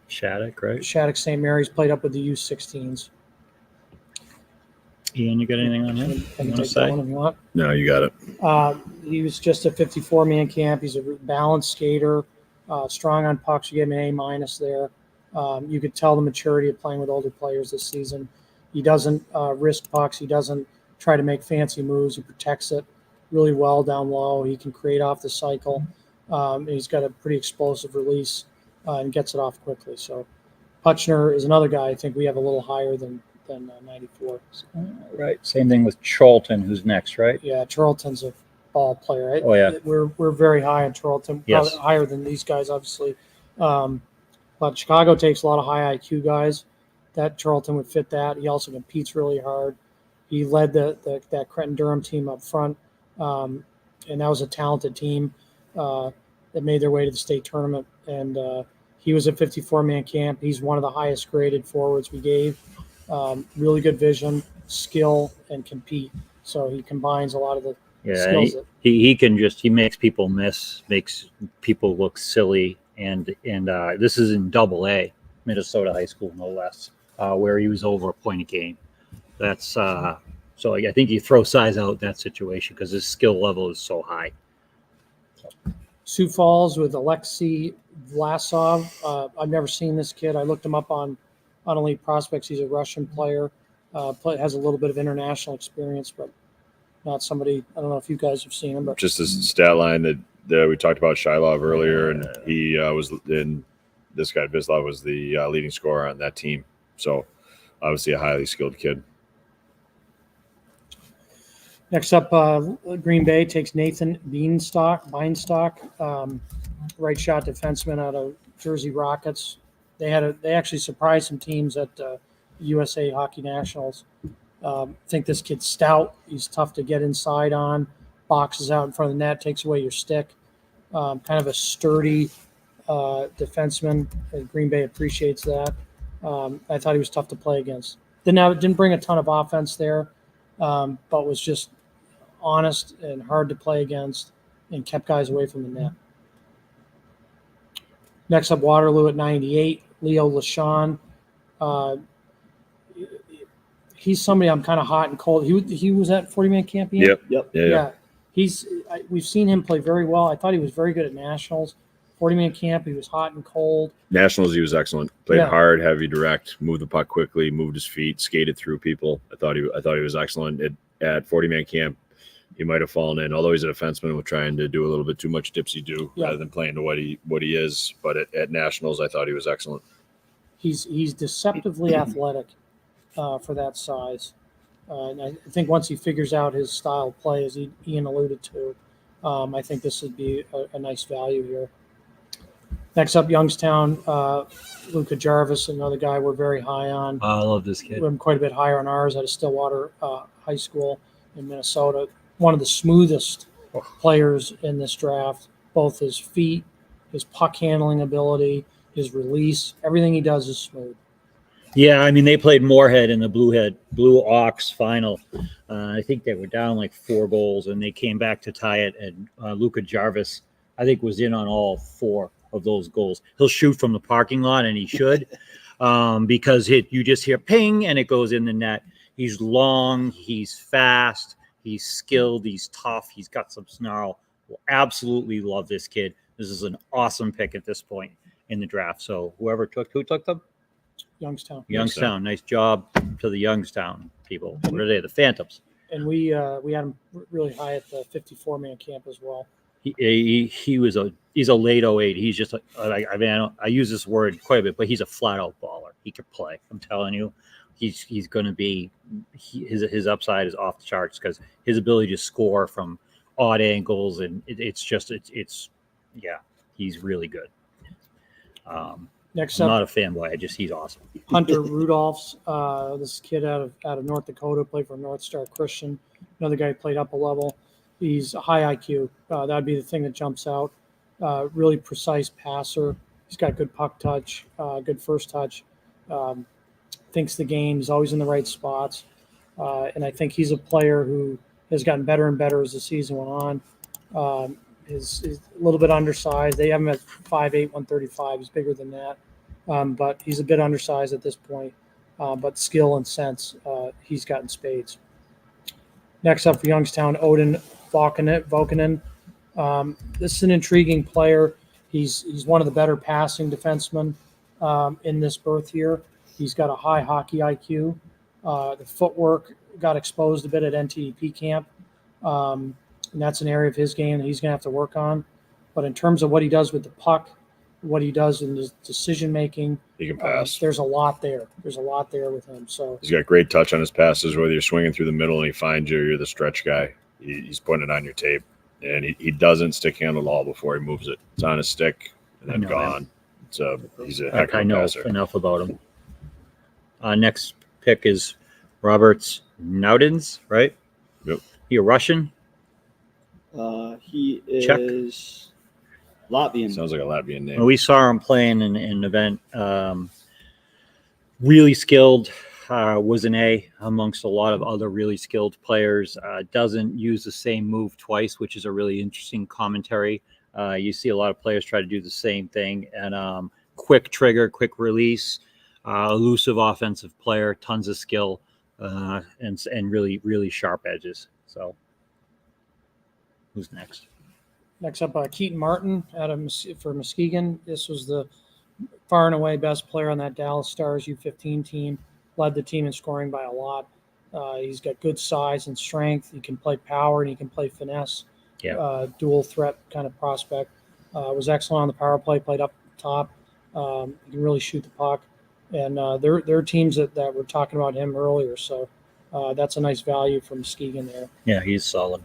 Shattuck, right? Shattuck St. Mary's, played up with the U16s. Ian, you got anything on him? I can take that one if you want. No, you got it. He was just a 54-man camp. He's a balanced skater, strong on pucks. You gave him an A- there. You could tell the maturity of playing with older players this season. He doesn't risk pucks. He doesn't try to make fancy moves. He protects it really well down low. He can create off the cycle. And he's got a pretty explosive release and gets it off quickly. So Puchner is another guy I think we have a little higher than 94. Right. Same thing with Charlton, who's next, right? Yeah, Charlton's a ball player. Right? Oh, yeah. We're very high on Charlton. Yes. Probably higher than these guys, obviously. But Chicago takes a lot of high IQ guys. That Charlton would fit that. He also competes really hard. He led that Creighton-Durham team up front, and that was a talented team that made their way to the state tournament. And he was a 54-man camp. He's one of the highest graded forwards we gave. Really good vision, skill, and compete. So he combines a lot of the skills. He makes people miss, makes people look silly, and this is in Double-A, Minnesota high school, no less, where he was over a point a game. That's so I think you throw size out in that situation because his skill level is so high. Sioux Falls with Alexei Vlasov. I've never seen this kid. I looked him up on Elite Prospects. He's a Russian player. Has a little bit of international experience, but not somebody. I don't know if you guys have seen him. But just this stat line that we talked about Shilov earlier, and he was in. This guy Vislov was the leading scorer on that team. So obviously a highly skilled kid. Next up, Green Bay takes Nathan Beinstock, right shot defenseman out of Jersey Rockets. They actually surprised some teams at USA Hockey Nationals. I think this kid's stout. He's tough to get inside on. Boxes out in front of the net, takes away your stick. Kind of a sturdy defenseman. Green Bay appreciates that. I thought he was tough to play against. Didn't bring a ton of offense there, but was just honest and hard to play against and kept guys away from the net. Next up, Waterloo at 98, Leo LaShawn. He's somebody I'm kind of hot and cold. He was at 40-man camp. Yep. Yeah. We've seen him play very well. I thought he was very good at Nationals. 40-man camp, he was hot and cold. Nationals, he was excellent. Played hard, heavy, direct, moved the puck quickly, moved his feet, skated through people. I thought he was excellent. At 40-man camp, he might have fallen in, although he's a defenseman with trying to do a little bit too much dipsy-do rather than playing to what he is. But at Nationals, I thought he was excellent. He's deceptively athletic for that size. And I think once he figures out his style of play, as Ian alluded to, I think this would be a nice value here. Next up, Youngstown, Luka Jarvis, another guy we're very high on. I love this kid. We're quite a bit higher on ours out of Stillwater High School in Minnesota. One of the smoothest players in this draft, both his feet, his puck handling ability, his release, everything he does is smooth. Yeah, I mean, they played Moorhead in the Blue Ox final. I think they were down like 4 goals, and they came back to tie it. And Luka Jarvis, I think, was in on all 4 of those goals. He'll shoot from the parking lot, and he should, because you just hear ping, and it goes in the net. He's long, he's fast, he's skilled, he's tough, he's got some snarl. We'll absolutely love this kid. This is an awesome pick at this point in the draft. So who took them? Youngstown. Nice job to the Youngstown people. What are they? The Phantoms. And we had him really high at the 54-man camp as well. He's a late 08. He's just I use this word quite a bit, but he's a flat out baller. He could play. I'm telling you, he's going to be his upside is off the charts because his ability to score from odd angles and he's really good. Next I'm up, not a fanboy. He's awesome. Hunter Rudolph's this kid out of North Dakota, played for North Star Christian. Another guy who played up a level. He's a high IQ. That'd be the thing that jumps out. Really precise passer. He's got good puck touch, good first touch. Thinks the game. He's always in the right spots. And I think he's a player who has gotten better and better as the season went on. Is a little bit undersized. They have him at 5'8", 135. He's bigger than that. But he's a bit undersized at this point. But skill and sense, he's gotten spades. Next up for Youngstown, Odin Vokanen. This is an intriguing player. He's one of the better passing defensemen in this berth here. He's got a high hockey IQ. The footwork got exposed a bit at NTDP camp. And that's an area of his game that he's going to have to work on. But in terms of what he does with the puck, what he does in his decision-making, he can pass. There's a lot there. There's a lot there with him. So he's got great touch on his passes, whether you're swinging through the middle and he finds you or you're the stretch guy. He's putting it on your tape. And he doesn't stick handle the ball before he moves it. It's on his stick and then gone. So he's a heck of a passer. Enough about him. Next pick is Roberts Naudins, right? Yep. He a Russian? He is Czech? Latvian. Sounds like a Latvian name. Well, we saw him playing in an event. Really skilled. Was an A amongst a lot of other really skilled players. Doesn't use the same move twice, which is a really interesting commentary. You see a lot of players try to do the same thing. And quick trigger, quick release, elusive offensive player, tons of skill, and really, really sharp edges. So who's next? Next up, Keaton Martin for Muskegon. This was the far and away best player on that Dallas Stars U15 team. Led the team in scoring by a lot. He's got good size and strength. He can play power and he can play finesse. Yeah. Dual threat kind of prospect. Was excellent on the power play. Played up top. He can really shoot the puck. And there are teams that were talking about him earlier. So that's a nice value for Muskegon there. Yeah, he's solid.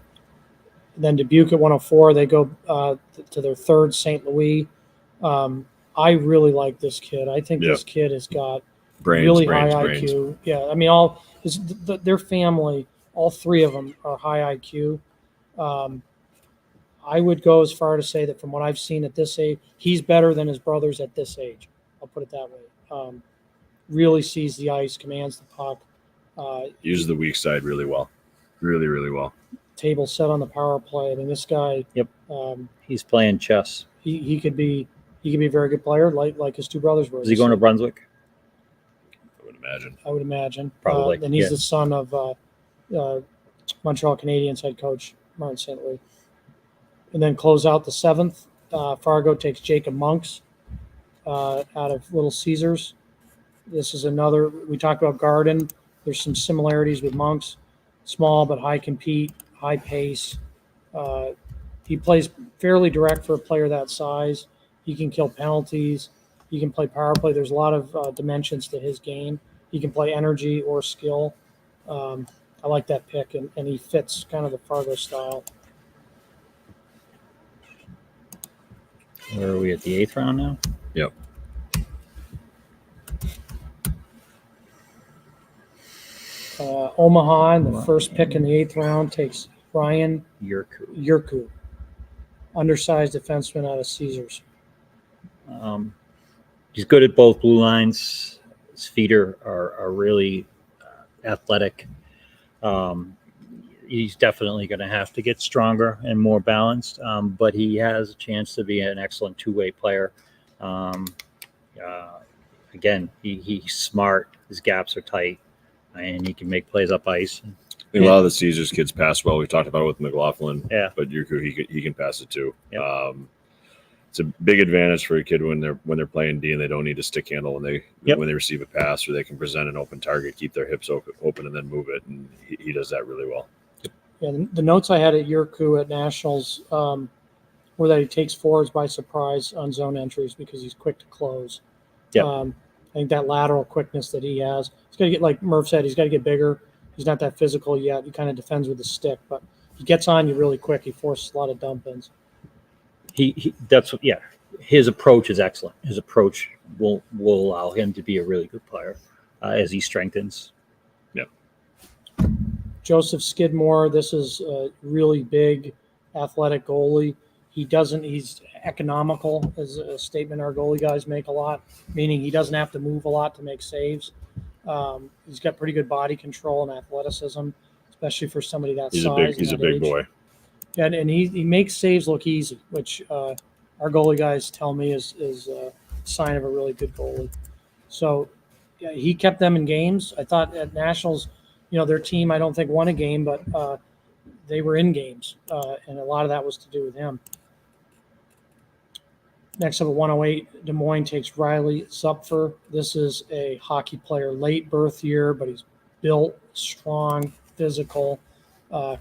Then Dubuque at 104. They go to their third, St. Louis. I really like this kid. I think this kid has got really high IQ. Yeah, I mean, their family, all three of them are high IQ. I would go as far to say that from what I've seen at this age, he's better than his brothers at this age. I'll put it that way. Really sees the ice, commands the puck. Uses the weak side really well. Really, really well. Table set on the power play. I mean, this guy. Yep. He's playing chess. He could be a very good player, like his two brothers were. Is he going to Brunswick? I would imagine. Probably. And he's the son of Montreal Canadiens head coach Martin St. Louis. And then close out the seventh. Fargo takes Jacob Monks out of Little Caesars. This is another. We talked about Garden. There's some similarities with Monks. Small but high compete, high pace. He plays fairly direct for a player that size. He can kill penalties. He can play power play. There's a lot of dimensions to his game. He can play energy or skill. I like that pick, and he fits kind of the Fargo style. Where are we at the 8th round now? Yep. Omaha, in the first pick in the 8th round, takes Ryan Yurku, undersized defenseman out of Caesars. He's good at both blue lines. His feet are really athletic. He's definitely going to have to get stronger and more balanced, but he has a chance to be an excellent two-way player. Again, he's smart. His gaps are tight, and he can make plays up ice. A lot of the Caesars kids pass well. We talked about it with McLaughlin. Yeah. But Yurku, he can pass it too. Yep. It's a big advantage for a kid when they're playing D and they don't need to stick handle when they receive a pass, or they can present an open target, keep their hips open and then move it. And he does that really well. Yeah, the notes I had at Yurku at Nationals, or that he takes forwards by surprise on zone entries because he's quick to close. Yep. I think that lateral quickness that he has, he's got to get, like Murph said, he's got to get bigger. He's not that physical yet. He kind of defends with the stick, but he gets on you really quick. He forces a lot of dump-ins. His approach is excellent. His approach will allow him to be a really good player as he strengthens. Yeah. Joseph Skidmore, this is a really big athletic goalie. He's economical, is a statement our goalie guys make a lot, meaning he doesn't have to move a lot to make saves. He's got pretty good body control and athleticism, especially for somebody that size. He's a big boy. And he makes saves look easy, which our goalie guys tell me is a sign of a really good goalie. So yeah, he kept them in games. I thought at Nationals, their team I don't think won a game, but they were in games, and a lot of that was to do with him. Next up at 108, Des Moines takes Riley Zupfer. This is a hockey player, late birth year, but he's built, strong, physical,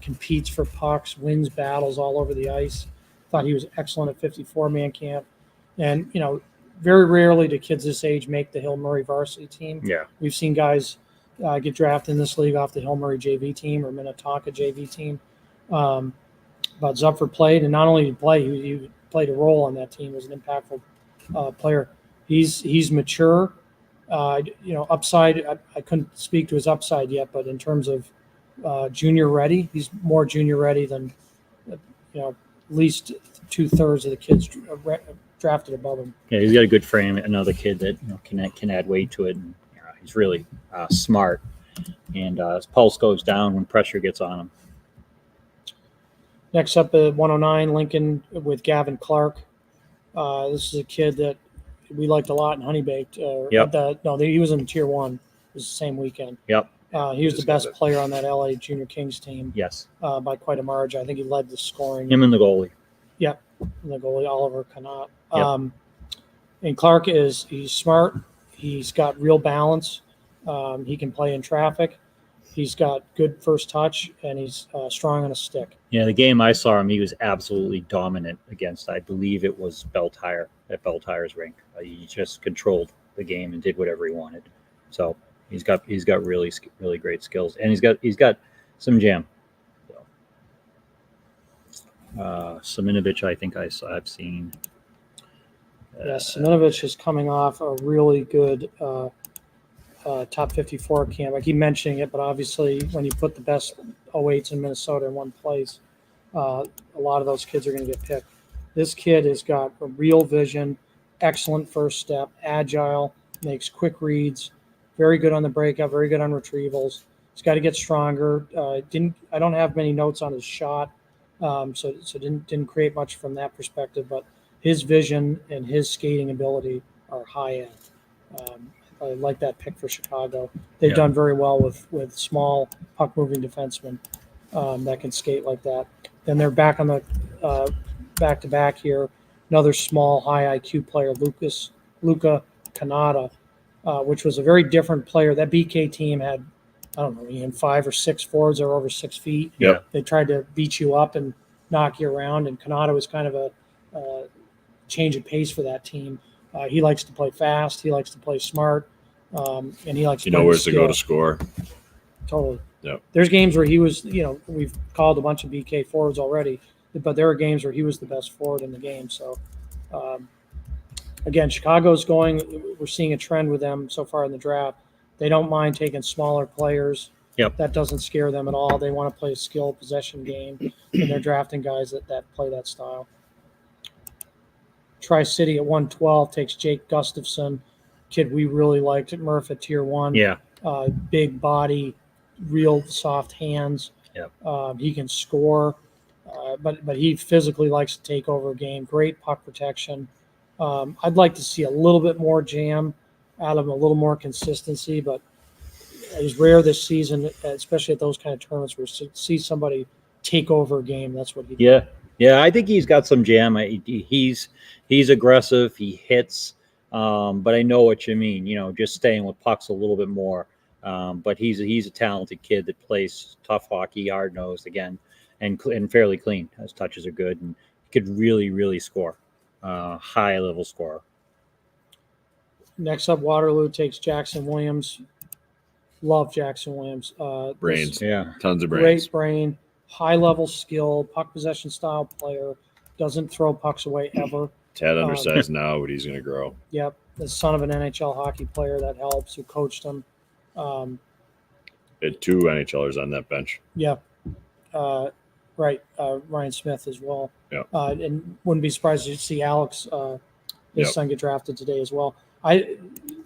competes for pucks, wins battles all over the ice. Thought he was excellent at 54-man camp. And, very rarely do kids this age make the Hill Murray varsity team. Yeah. We've seen guys get drafted in this league off the Hill Murray JV team or Minnetonka JV team. But Zupfer played, and not only did he play, he played a role on that team as an impactful player. He's mature. Upside, I couldn't speak to his upside yet, but in terms of junior ready, he's more junior ready than, at least 2/3 of the kids drafted above him. Yeah, he's got a good frame. Another kid that can add weight to it. And, he's really smart, and his pulse goes down when pressure gets on him. Next up at 109, Lincoln with Gavin Clark. This is a kid that we liked a lot in Honey Baked. He was in Tier 1. It was the same weekend. Yep. He was the best player on that LA Junior Kings team. Yes. By quite a margin. I think he led the scoring. Him and the goalie. Yep. And the goalie, Oliver Canott. Yep. And Clark he's smart. He's got real balance. He can play in traffic. He's got good first touch, and he's strong on a stick. Yeah, the game I saw him, he was absolutely dominant against, I believe it was Bell Tire, at Bell Tire's rink. He just controlled the game and did whatever he wanted. So he's got really, really great skills, and he's got some jam. Siminovich, I think I've seen. Yes, Siminovich is coming off a really good top 54 camp. I keep mentioning it, but obviously when you put the best 08s in Minnesota in one place, a lot of those kids are going to get picked. This kid has got a real vision, excellent first step, agile, makes quick reads, very good on the breakout, very good on retrievals. He's got to get stronger. I don't have many notes on his shot, so didn't create much from that perspective, but his vision and his skating ability are high end. I like that pick for Chicago. They've done very well with small puck-moving defensemen that can skate like that. Then they're back on the back-to-back here. Another small, high IQ player, Luca Canada, which was a very different player. That BK team had, I don't know, Ian, 5 or 6 forwards that were over 6 feet. Yeah. They tried to beat you up and knock you around, and Canada was kind of a change of pace for that team. He likes to play fast. He likes to play smart. And he likes to play where to go to score. Totally. Yeah. There's games where he was, we've called a bunch of BK forwards already, but there are games where he was the best forward in the game. So, again, Chicago's we're seeing a trend with them so far in the draft. They don't mind taking smaller players. Yep. That doesn't scare them at all. They want to play a skill possession game, and they're drafting guys that play that style. Tri-City at 112 takes Jake Gustafson, kid we really liked at Murph at Tier 1. Yeah. Big body, real soft hands. Yep. He can score, but he physically likes to take over a game. Great puck protection. I'd like to see a little bit more jam out of him, a little more consistency, but it's rare this season, especially at those kind of tournaments, where you see somebody take over a game. That's what he did. Yeah, I think he's got some jam. He's aggressive. He hits, but I know what you mean. Just staying with pucks a little bit more. But he's a talented kid that plays tough hockey, hard nosed again, and fairly clean. His touches are good, and could really, really score, high level scorer. Next up, Waterloo takes Jackson Williams. Love Jackson Williams. Brains. Yeah. Tons of brains. Great brain, high level skill, puck possession style player. Doesn't throw pucks away ever. Tad undersized now, but he's going to grow. Yep. The son of an NHL hockey player that helps, who coached him. Had 2 NHLers on that bench. Yeah. Right. Ryan Smith as well. Yeah. And wouldn't be surprised to see Alex, his Yep. son, get drafted today as well.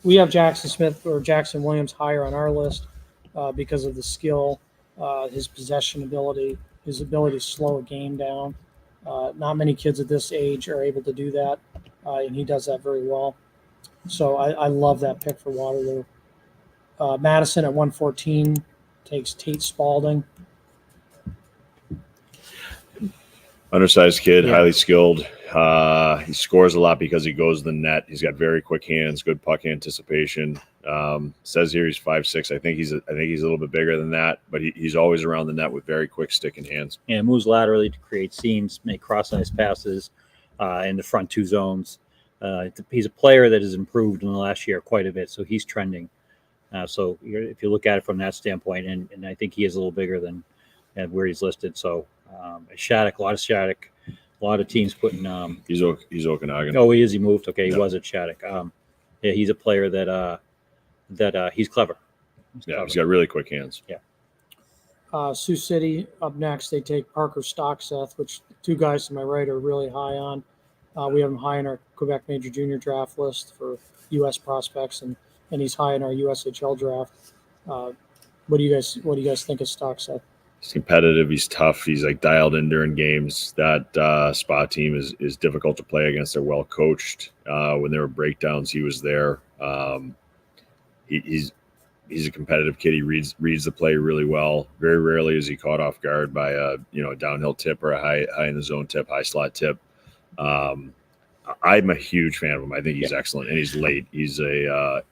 We have Jackson Smith or Jackson Williams higher on our list because of the skill, his possession ability, his ability to slow a game down. Not many kids at this age are able to do that, and he does that very well. So I love that pick for Waterloo. Madison at 114 takes Tate Spalding. Undersized kid, Yeah. highly skilled. He scores a lot because he goes to the net. He's got very quick hands, good puck anticipation. Says here he's 5'6". I think he's a little bit bigger than that, but he's always around the net with very quick stick and hands. Yeah, moves laterally to create seams, make cross-ice passes in the front 2 zones. He's a player that has improved in the last year quite a bit, so he's trending. So if you look at it from that standpoint, and I think he is a little bigger than where he's listed. So Shattuck, a lot of teams putting. He's Okanagan. Oh, he is. He moved. Okay, he Yeah. was at Shattuck. Yeah, he's a player that he's clever. He's got really quick hands. Yeah. Sioux City up next. They take Parker Stockseth, which 2 guys to my right are really high on. We have him high in our Quebec Major Junior draft list for U.S. prospects, and he's high in our USHL draft. What do you guys think of Stockseth? He's competitive. He's tough. He's like dialed in during games. That Spa team is difficult to play against. They're well coached. When there were breakdowns, he was there. He's a competitive kid. He reads the play really well. Very rarely is he caught off guard by a downhill tip or a high in the zone tip, high slot tip. I'm a huge fan of him. I think he's excellent, and he's late. He's a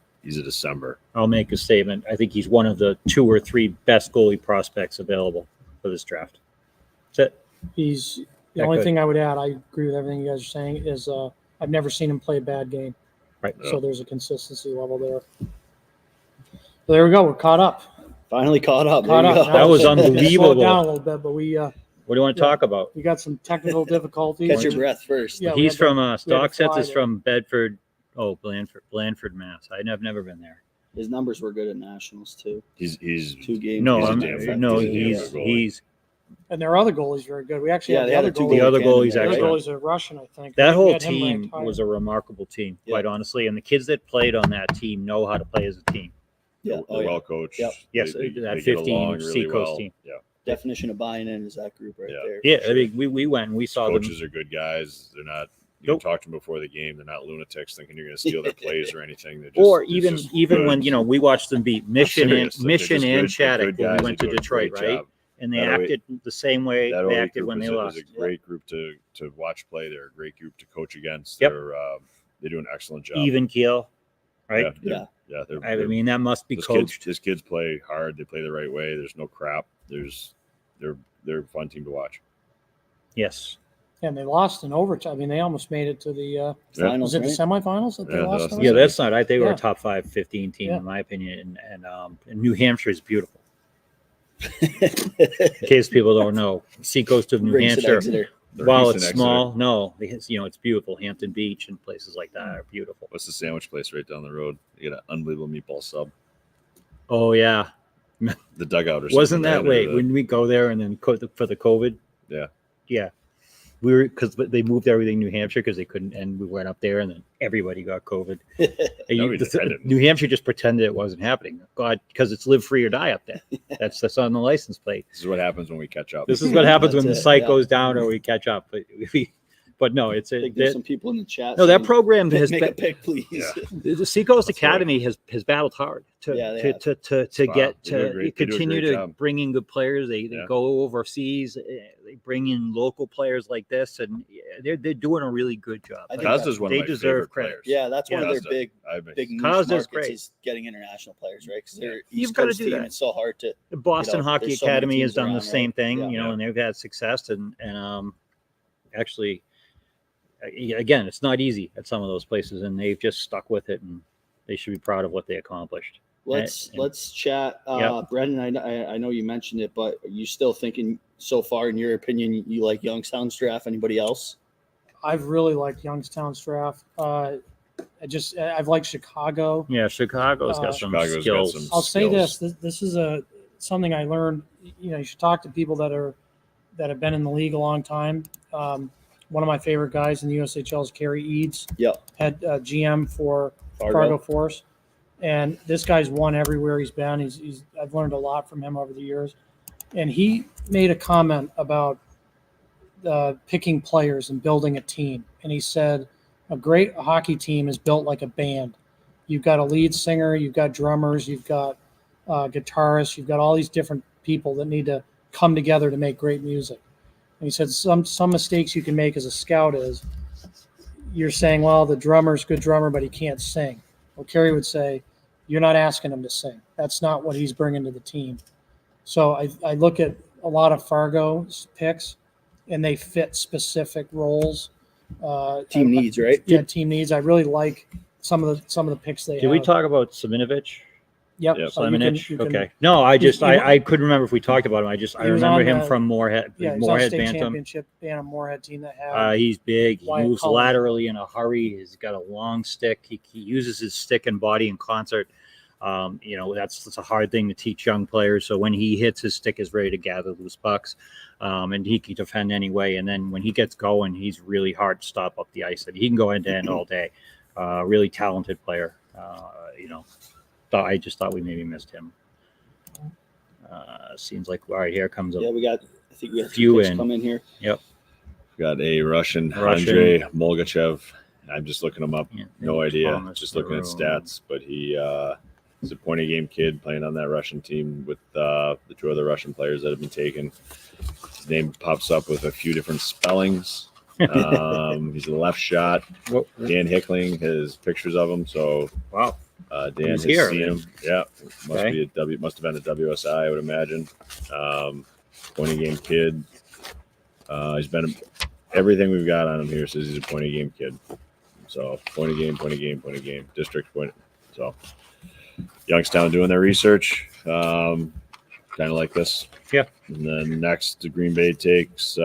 December. I'll make a statement. I think he's one of the 2 or 3 best goalie prospects available for this draft. That's it. He's the That only good. thing I would add. I agree with everything you guys are saying. Is I've never seen him play a bad game. Right. So there's a consistency level there. So there we go. We're caught up. Finally caught up. Caught There you up. go. That was Slowed unbelievable. down a little bit, but we. What do you want to talk about? We got some technical difficulties. Catch your breath first. Yeah, we He's had to- from we had to Stockseth fly is there. from Bedford. Oh, Blandford, Mass. I've never been there. His numbers were good at nationals too. He's 2 games. No, He's a I'm, damn fine no, goalie. he's And their other goalie's very good. We actually have they the had other a 2 goalie. the other cannon goalie's there, The other excellent. goalie's a Russian, I think. That We whole had him team ranked higher. was a remarkable team, Yeah. quite honestly. And the kids that played on that team know how to play as a team. Yeah. They're Oh, yeah. well coached. Yep. Yes, They that get 15 along really Seacoast well. team. Yeah. Definition of buying in is that group right Yeah. there. Yeah, I mean, we went and we saw Coaches them. are good guys. They're not. You Nope. can talk to them before the game. They're not lunatics thinking you're going to steal their plays or anything. They're just, Or it's even just when good. we watched them beat Mission Serious. They're Mission just and good- Shattuck good when guys. we went They to do a Detroit, great right? job. And they That OE acted the same way That they OE acted group when they is lost. a great group to watch play. They're a great group to coach against. Yep. They do an excellent job. Even keel, right? Yeah. I mean, that must be those coached. These kids play hard. They play the right way. There's no crap. They're a fun team to watch. Yes. And they lost in overtime. I mean, they almost made it to the Finals, was it the right? semifinals that they Yeah, lost? that's- in? Yeah, that's not. They were Yeah. a top 5, 15 team Yeah. in my opinion, and New Hampshire is beautiful. In case people don't know, seacoast of New Brings it Hampshire. Exeter. While East it's and small, no, it's beautiful. Hampton Beach and places like that are beautiful. What's the sandwich place right down the road? You get an unbelievable meatball sub. Oh yeah, The dugout or something. wasn't that right? way Or when we go there and then for the COVID? Yeah. We were because they moved everything to New Hampshire because they couldn't, and we went up there and then everybody got COVID. And we didn't. New Hampshire just pretended it wasn't happening. God, because it's live free or die up there. That's on the license plate. This is what happens when we catch up. This is what happens when the That's it, site yeah. goes down or we catch up. But no, it's I think there's some people in the chat. no, that saying, program has make been a pick, please. Yeah. the Seacoast That's Academy has battled hard to Yeah, they have. to Wow, get they do a to great- they do a continue great to job. bring in good players. They Yeah. go overseas. They bring in local players like this, and they're doing a really good job. I think Cosda's one of they my deserve favorite credit. players. Yeah, that's one of their Cosda. big I've niche Cosda's markets great. is getting international players, right? Because they're You've East gotta Coast do team. that. It's so hard to. The Boston Hockey there's so many Academy has teams done the around, same right? thing, Yeah. and they've had success. And actually, again, it's not easy at some of those places, and they've just stuck with it, and they should be proud of what they accomplished. Let's chat. Yep. Brendan, I know you mentioned it, but are you still thinking so far, in your opinion, you like Youngstown's draft? Anybody else? I've really liked Youngstown's draft. I've liked Chicago. Yeah, Chicago's got some skills. I'll say this is something I learned. You should talk to people that have been in the league a long time. One of my favorite guys in the USHL is Kerry Eads. Yep. Head GM for Fargo Force. And this guy's won everywhere he's been. I've learned a lot from him over the years. And he made a comment about picking players and building a team. And he said, a great hockey team is built like a band. You've got a lead singer, you've got drummers, you've got guitarists, you've got all these different people that need to come together to make great music. And he said some mistakes you can make as a scout is you're saying, well, the drummer's a good drummer, but he can't sing. Well, Kerry would say, you're not asking him to sing. That's not what he's bringing to the team. So I look at a lot of Fargo's picks, and they fit specific roles. Team needs, right? Yeah, team needs. I really like some of the picks they have. Did we talk about Simonovich? Yep. Simonovich? Okay. No, I couldn't remember if we talked about him. I remember him from Moorhead. Yeah, Moorhead state Bantam. Championship Bantam Moorhead team that had. He's big. He Wyatt moves Cullen. laterally in a hurry. He's got a long stick. He uses his stick and body in concert. That's a hard thing to teach young players. So when he hits, his stick is ready to gather loose pucks, and he can defend anyway. And then when he gets going, he's really hard to stop up the ice. And he can go end to end all day. Really talented player. I just thought we maybe missed him. Seems like all right. Here comes we got a few picks in. come in here. Yep. Got a Russian. Andrei Molgachev. I'm just looking him up. Yeah, no idea. Thomas Just looking at stats, but he's a point-a-game kid playing on that Russian team with the two other Russian players that have been taken. His name pops up with a few different spellings. He's a left shot. Dan Hickling has pictures of him. So wow, Dan has seen him. Yeah, must have been a WSI, I would imagine. Point-a-game kid. He's been everything we've got on him here says he's a point-a-game kid. So point a game, district point. So Youngstown doing their research, kind of like this. Yeah. And then next, Green Bay takes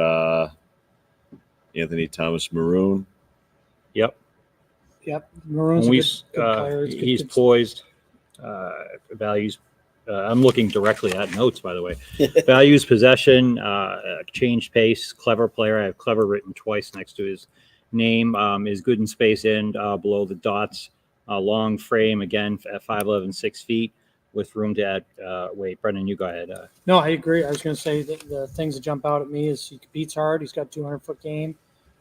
Anthony Thomas Maroon. Yep. Maroon's a good player. He's poised. Values. I'm looking directly at notes, by the way. Values possession, change pace, clever player. I have clever written twice next to his name. Is good in space end below the dots. Long frame, again, at 5'11", 6 feet, with room to add weight. Brendan, you go ahead. No, I agree. I was going to say that the things that jump out at me is he beats hard. He's got 200-foot game.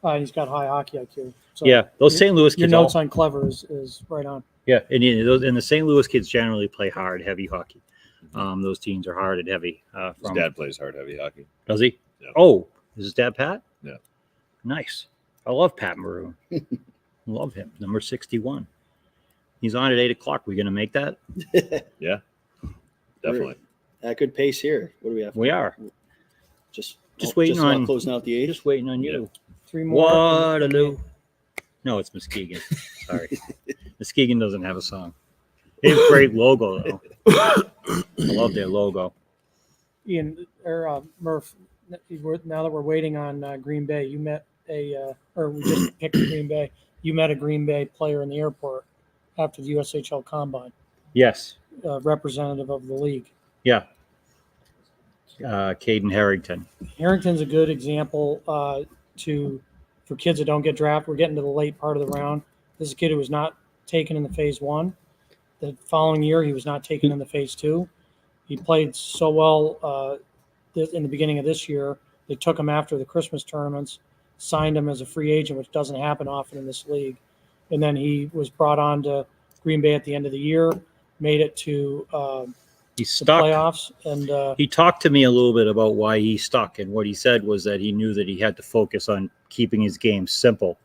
And he's got high hockey IQ. So yeah, those St. Louis kids. Your notes on clever is right on. Yeah, and the St. Louis kids generally play hard, heavy hockey. Those teams are hard and heavy. His dad plays hard, heavy hockey. Does he? Yeah. Oh, is his dad Pat? Yeah. Nice. I love Pat Maroon. Love him. Number 61. He's on at 8 o'clock. We going to make that? Yeah, definitely. At good pace here. What do we have? We are. Just waiting on closing out the 8. Just waiting on you. 3 more. Waterloo. No, it's Muskegon. Sorry. Muskegon doesn't have a song. They have a great logo, though. I love their logo. Ian or Murph, now that we're waiting on Green Bay, you met we just picked Green Bay. You met a Green Bay player in the airport after the USHL Combine. Yes. Representative of the league. Yeah. Caden Harrington. Harrington's a good example for kids that don't get drafted. We're getting to the late part of the round. This is a kid who was not taken in the Phase I. The following year, he was not taken in the Phase II. He played so well in the beginning of this year. They took him after the Christmas tournaments, signed him as a free agent, which doesn't happen often in this league. And then he was brought on to Green Bay at the end of the year, made it to he stuck. Playoffs. And he talked to me a little bit about why he stuck. And what he said was that he knew that he had to focus on keeping his game simple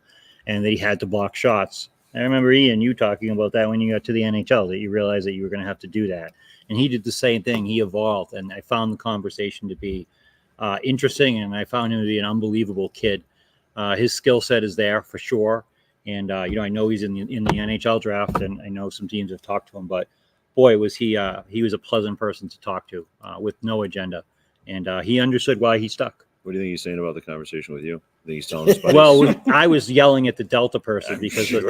and that he had to block shots. I remember, Ian, you talking about that when you got to the NHL, that you realized that you were going to have to do that. And he did the same thing. He evolved. And I found the conversation to be interesting, and I found him to be an unbelievable kid. His skill set is there for sure. And, I know he's in the NHL draft, and I know some teams have talked to him, but boy, was he was a pleasant person to talk to with no agenda. And he understood why he stuck. What do you think he's saying about the conversation with you? I think he's telling us about Well, I was yelling at the Delta person because the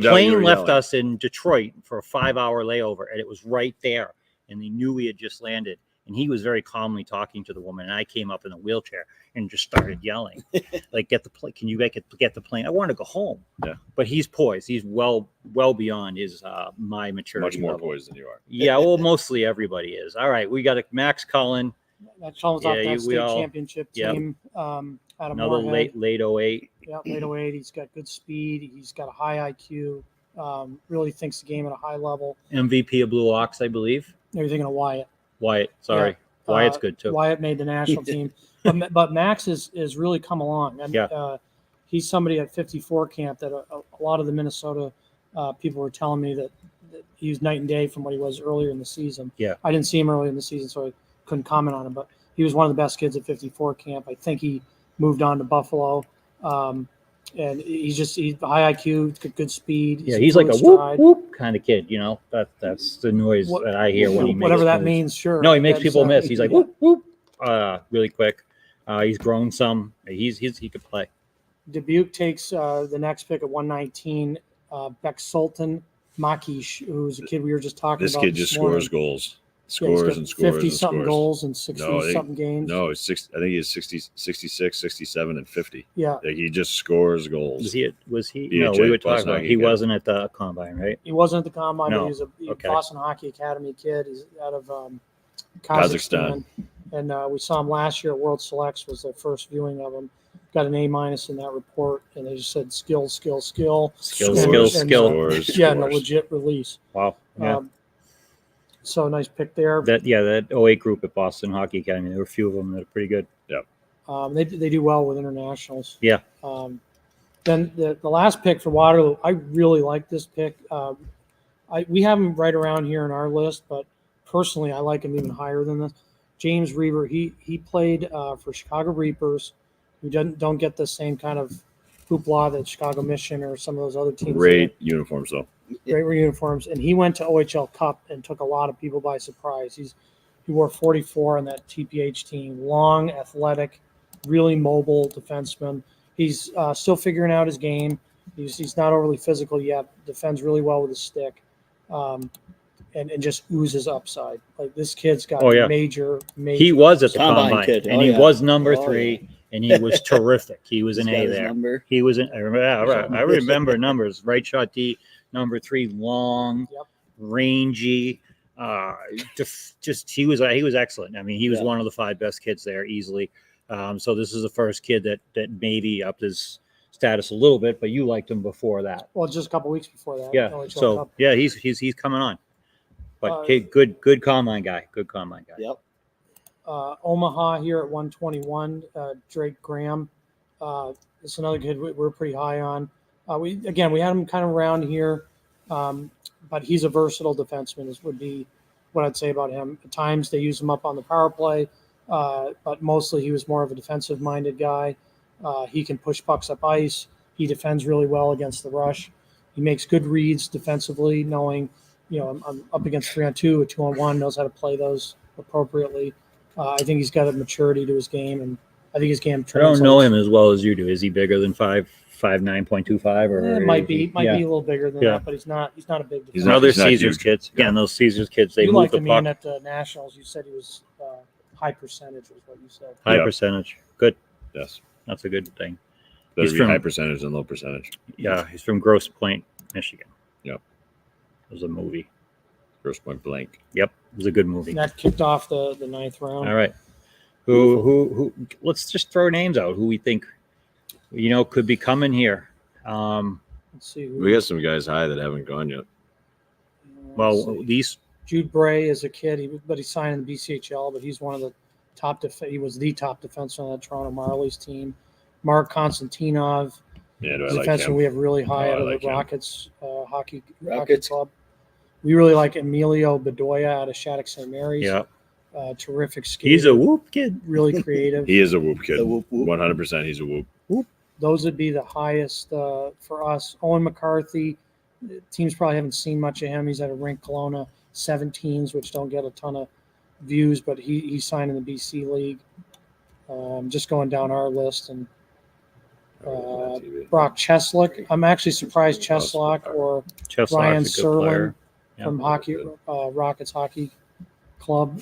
plane left us in Detroit for a 5-hour layover, and it was right there. And they knew we had just landed. And he was very calmly talking to the woman, and I came up in a wheelchair and just started yelling, like, "Get the plane! Can you get the plane? I want to go home." Yeah. But he's poised. He's well beyond his my maturity. Much more level. poised than you are. Yeah, well, mostly everybody is. All right, we got a Max Cullen. That Cullen's off that state championship team. Out of another Moorhead. late 08. Yeah, late 08. He's got good speed. He's got a high IQ. Really thinks the game at a high level. MVP of Blue Ox, I believe. You're thinking of Wyatt. Sorry. Yeah. Wyatt's good too. Wyatt made the national team, but Max is really come along. And, he's somebody at 54 camp that a lot of the Minnesota people were telling me that he was night and day from what he was earlier in the season. Yeah, I didn't see him earlier in the season, so I couldn't comment on him. But he was one of the best kids at 54 camp. I think he moved on to Buffalo, and he's high IQ, good speed. He's like a whoop whoop kind of kid. That's the noise that I hear when he makes whatever that moves. means. Sure. No, he makes people miss. He's like whoop whoop, really quick. He's grown some. He could play. Dubuque takes the next pick at 119. Beck Sultan Makish, who's a kid we were just talking about. This kid just scores goals. Scores and scores 50-something goals in 60-something games. No, it's I think he's 60, 66, 67, and 50. Yeah. Like he just scores goals. Was he? BHA, No, we were talking Boston about he wasn't at the combine, right? He wasn't at the combine, No. but he was a Boston Hockey Academy kid. He's out of Kazakhstan. And we saw him last year at World Selects, was the first viewing of him. Got an A- in that report, and they just said skill. Skill. Yeah, and a legit release. Wow. Yeah. So nice pick there. That 08 group at Boston Hockey Academy. There were a few of them that are pretty good. Yeah. They do well with internationals. Yeah. Then the last pick for Waterloo, I really like this pick. We have him right around here in our list, but personally, I like him even higher than this. James Reaver, he played for Chicago Reapers, who don't get the same kind of hoopla that Chicago Mission or some of those other teams. Great uniforms, though. Great uniforms, and he went to OHL Cup and took a lot of people by surprise. He wore 44 on that TPH team. Long, athletic, really mobile defenseman. He's still figuring out his game. He's not overly physical yet. Defends really well with his stick, and just oozes upside. Like this kid's got major. He was at the combine, kid. And he was number 3. And he was terrific. He was an A there. Number. He was I remember numbers. Right shot D, number 3, long, rangy. He was excellent. I mean, he was one of the 5 best kids there easily. So this is the first kid that maybe upped his status a little bit, but you liked him before that. Well, just a couple weeks before that. Yeah. OHL Cup. He's coming on. But good combine guy. Good combine guy. Yep. Omaha here at 121, Drake Graham. It's another kid we're pretty high on. We had him kind of around here, but he's a versatile defenseman. Would be what I'd say about him. At times they use him up on the power play, but mostly he was more of a defensive-minded guy. He can push pucks up ice. He defends really well against the rush. He makes good reads defensively, knowing, I'm up against 3-on-2, a 2-on-1, knows how to play those appropriately. I think he's got a maturity to his game, and I think his game. I don't know him as well as you do. Is he bigger than 5'9.25" or? It might be a little bigger than that, but he's not a big. He's another Caesars kids. Again, those Caesars kids, they you move liked the him puck. at the Nationals. You said he was high percentage, is what you said. High percentage, good. Yes, that's a good thing. Better be high percentage than low percentage. Yeah, he's from Grosse Pointe, Michigan. Yep, it was a movie. Grosse Pointe Blank. Yep, it was a good movie. And that kicked off the 9th round. All right. Who? Let's just throw names out. Who we think, could be coming here. Let's see. We got some guys high that haven't gone yet. Well, these Jude Bray is a kid, but he signed in the BCHL. But he's one of the top. He was the top defenseman on the Toronto Marlies team. Mark Konstantinov, defenseman we have really high out of the Rockets hockey club. We really like Emilio Bedoya out of Shattuck St. Mary's. Yeah. Terrific skater. He's a whoop kid. Really creative. He is a whoop kid. 100%. He's a whoop. those would be the highest for us. Owen McCarthy, teams probably haven't seen much of him. He's at a rink Kelowna 17s, which don't get a ton of views, but he signed in the BC League. Just going down our list, and Brock Cheslock. I'm actually surprised Cheslock or Ryan Serlin from Hockey Rockets Hockey Club.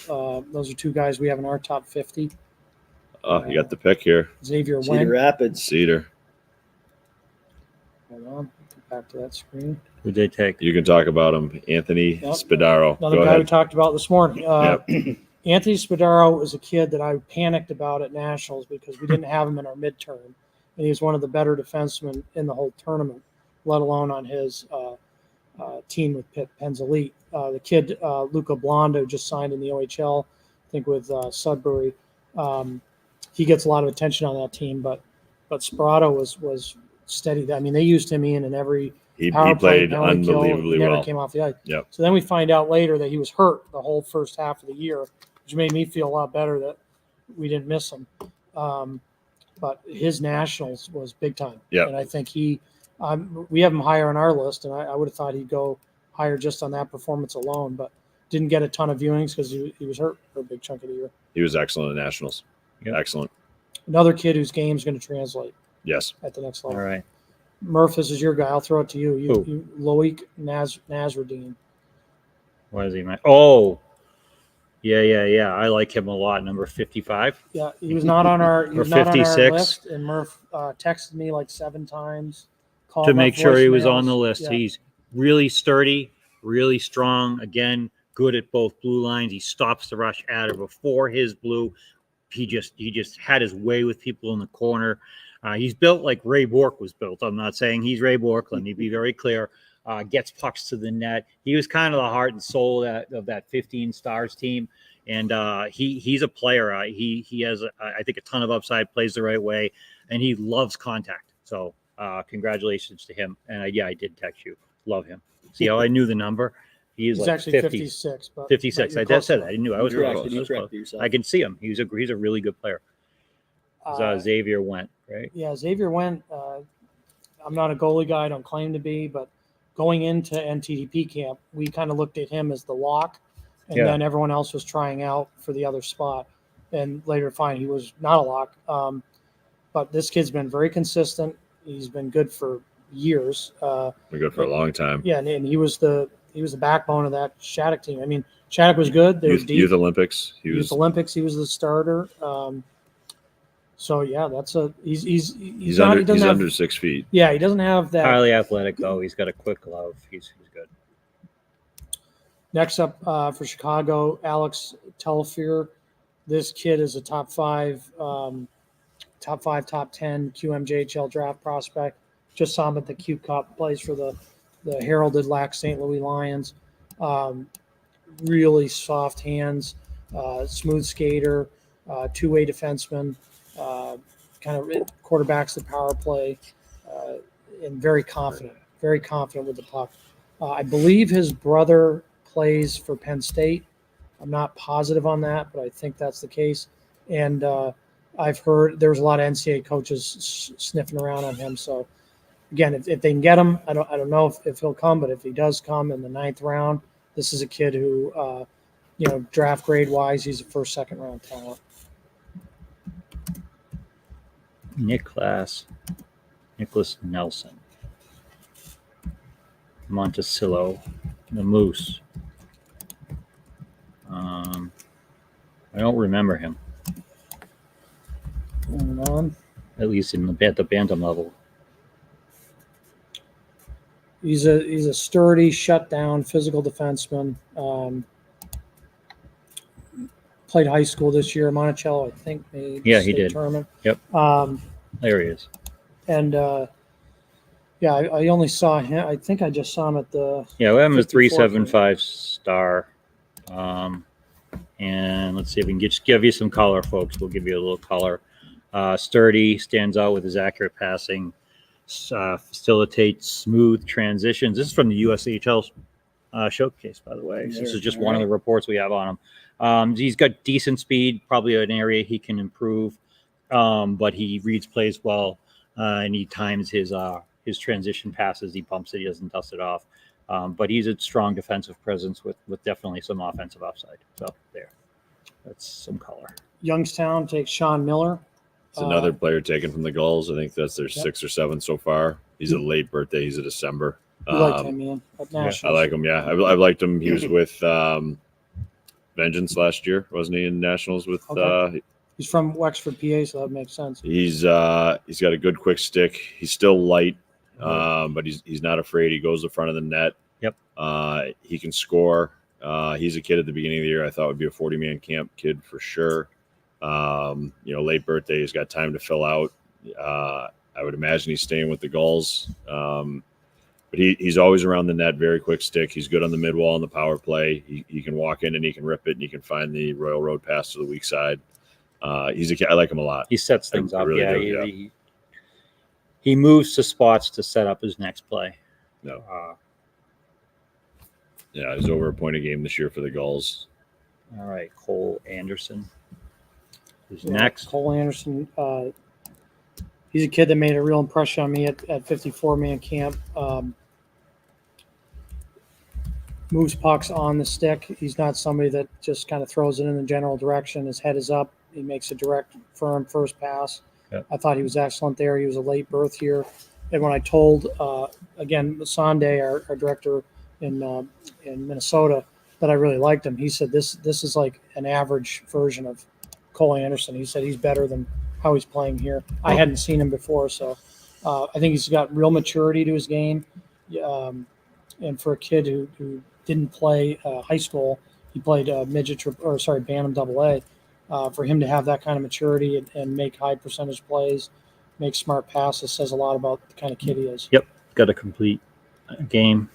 Those are two guys we have in our top 50. You got the pick here. Xavier Cedar Wendt. Rapids. Cedar. Hold on, go back to that screen. Who they take? You can talk about him. Anthony Spadaro. Another Go guy ahead. we talked about this morning. Anthony Spadaro is a kid that I panicked about at Nationals because we didn't have him in our midterm. And he was one of the better defensemen in the whole tournament, let alone on his team with Penn's Elite. The kid, Luca Blondo, just signed in the OHL, I think with Sudbury. He gets a lot of attention on that team, but Spadaro was steady. I mean, they used him in every power play, played penalty kill. unbelievably He never well. came off the ice. Yep. So then we find out later that he was hurt the whole first half of the year, which made me feel a lot better that we didn't miss him. But his nationals was big time. Yep. And I think we have him higher on our list, and I would have thought he'd go higher just on that performance alone, but didn't get a ton of viewings because he was hurt for a big chunk of the year. He was excellent at Nationals. Yep. Excellent. Another kid whose game's going to translate. Yes. At the next level. All right. Murph, this is your guy. I'll throw it to you. Who? Loic Nasruddin. What is he, man? Oh, yeah. I like him a lot. Number 55. Yeah, he was not on our. He Or was not on our 56. list, and Murph texted me like 7 times. Called To my make sure he was on the voicemails. list. Yeah. He's really sturdy, really strong. Again, good at both blue lines. He stops the rush at or before his blue. He just had his way with people in the corner. He's built like Ray Bourque was built. I'm not saying he's Ray Bourque. Let me be very clear. Gets pucks to the net. He was kind of the heart and soul of that 15 Stars team. And he's a player. He has, I think, a ton of upside, plays the right way, and he loves contact. So congratulations to him. And I did text you. Love him. See how I knew the number? He's like actually 50, 56. But 56. you're I close said enough. that. I knew I was You close. corrected I was close. yourself. I can see him. He's a really good player. Xavier Wendt, right? Yeah, Xavier Wendt. I'm not a goalie guy. I don't claim to be, but going into NTDP camp, we kind of looked at him as the lock, and then everyone else was trying out for the other spot. And later, he was not a lock. But this kid's been very consistent. He's been good for years. Been good for a long time. Yeah, and he was the backbone of that Shattuck team. I mean, Shattuck was good. They were deep. Youth Olympics. Youth Olympics. He was the starter. So yeah, that's he's under 6 feet. Yeah, he doesn't have that. Highly athletic though. He's got a quick glove. He's good. Next up for Chicago, Alex Telfair. This kid is a top 10 QMJHL draft prospect. Just saw him at the Q Cup. Plays for the heralded Lac St. Louis Lions. Really soft hands, smooth skater, two-way defenseman. Kind of quarterbacks the power play, and very confident with the puck. I believe his brother plays for Penn State. I'm not positive on that, but I think that's the case. And I've heard there's a lot of NCAA coaches sniffing around on him. So again, if they can get him, I don't know if he'll come, but if he does come in the 9th round, this is a kid who, draft grade wise, he's a first, second round talent. Nicholas Nelson, Monticello, the Moose. I don't remember him. Hold on. At least at the bantam level. He's a sturdy, shutdown, physical defenseman. Played high school this year. Monticello, I think, made he did. tournament. Yep. There he is. And I only saw him. I think I just saw him at the. Yeah, we have him as 54th. 375 star. And let's see if we can just give you some color, folks. We'll give you a little color. Sturdy, stands out with his accurate passing, facilitates smooth transitions. This is from the USHL showcase, by the way. So this is just one of the reports we have on him. He's got decent speed, probably an area he can improve, but he reads plays well. and he times his transition passes. He bumps it. He doesn't dust it off. But he's a strong defensive presence with definitely some offensive upside. So that's some color. Youngstown takes Sean Miller. It's another player taken from the Gulls. I think that's their 6 or 7 so far. He's a late birthday. He's a December. You like him, Ian? At Nationals. I like him. Yeah, I've liked him. He was with Vengeance last year, wasn't he? In Nationals with. Okay. He's from Wexford, PA, so that makes sense. He's got a good quick stick. He's still light, but he's not afraid. He goes to the front of the net. Yep. He can score. He's a kid at the beginning of the year I thought would be a 40-man camp kid for sure. Late birthday. He's got time to fill out. I would imagine he's staying with the Gulls. But he's always around the net, very quick stick. He's good on the mid wall and the power play. He can walk in and he can rip it, and he can find the Royal Road pass to the weak side. He's a kid. I like him a lot. He sets things up. Really do. He moves to spots to set up his next play. No. He's over a point a game this year for the Gulls. All right, Cole Anderson. Who's next? Cole Anderson. He's a kid that made a real impression on me at 54-man camp. Moves pucks on the stick. He's not somebody that just kind of throws it in the general direction. His head is up. He makes a direct, firm first pass. Yep. I thought he was excellent there. He was a late berth here. And when I told, again, Sunday, our director in Minnesota, that I really liked him, he said this is like an average version of Cole Anderson. He said he's better than how he's playing here. I hadn't seen him before, so I think he's got real maturity to his game. And for a kid who didn't play high school, he played Bantam AA. For him to have that kind of maturity and make high percentage plays, make smart passes, says a lot about the kind of kid he is. Yep, got a complete game.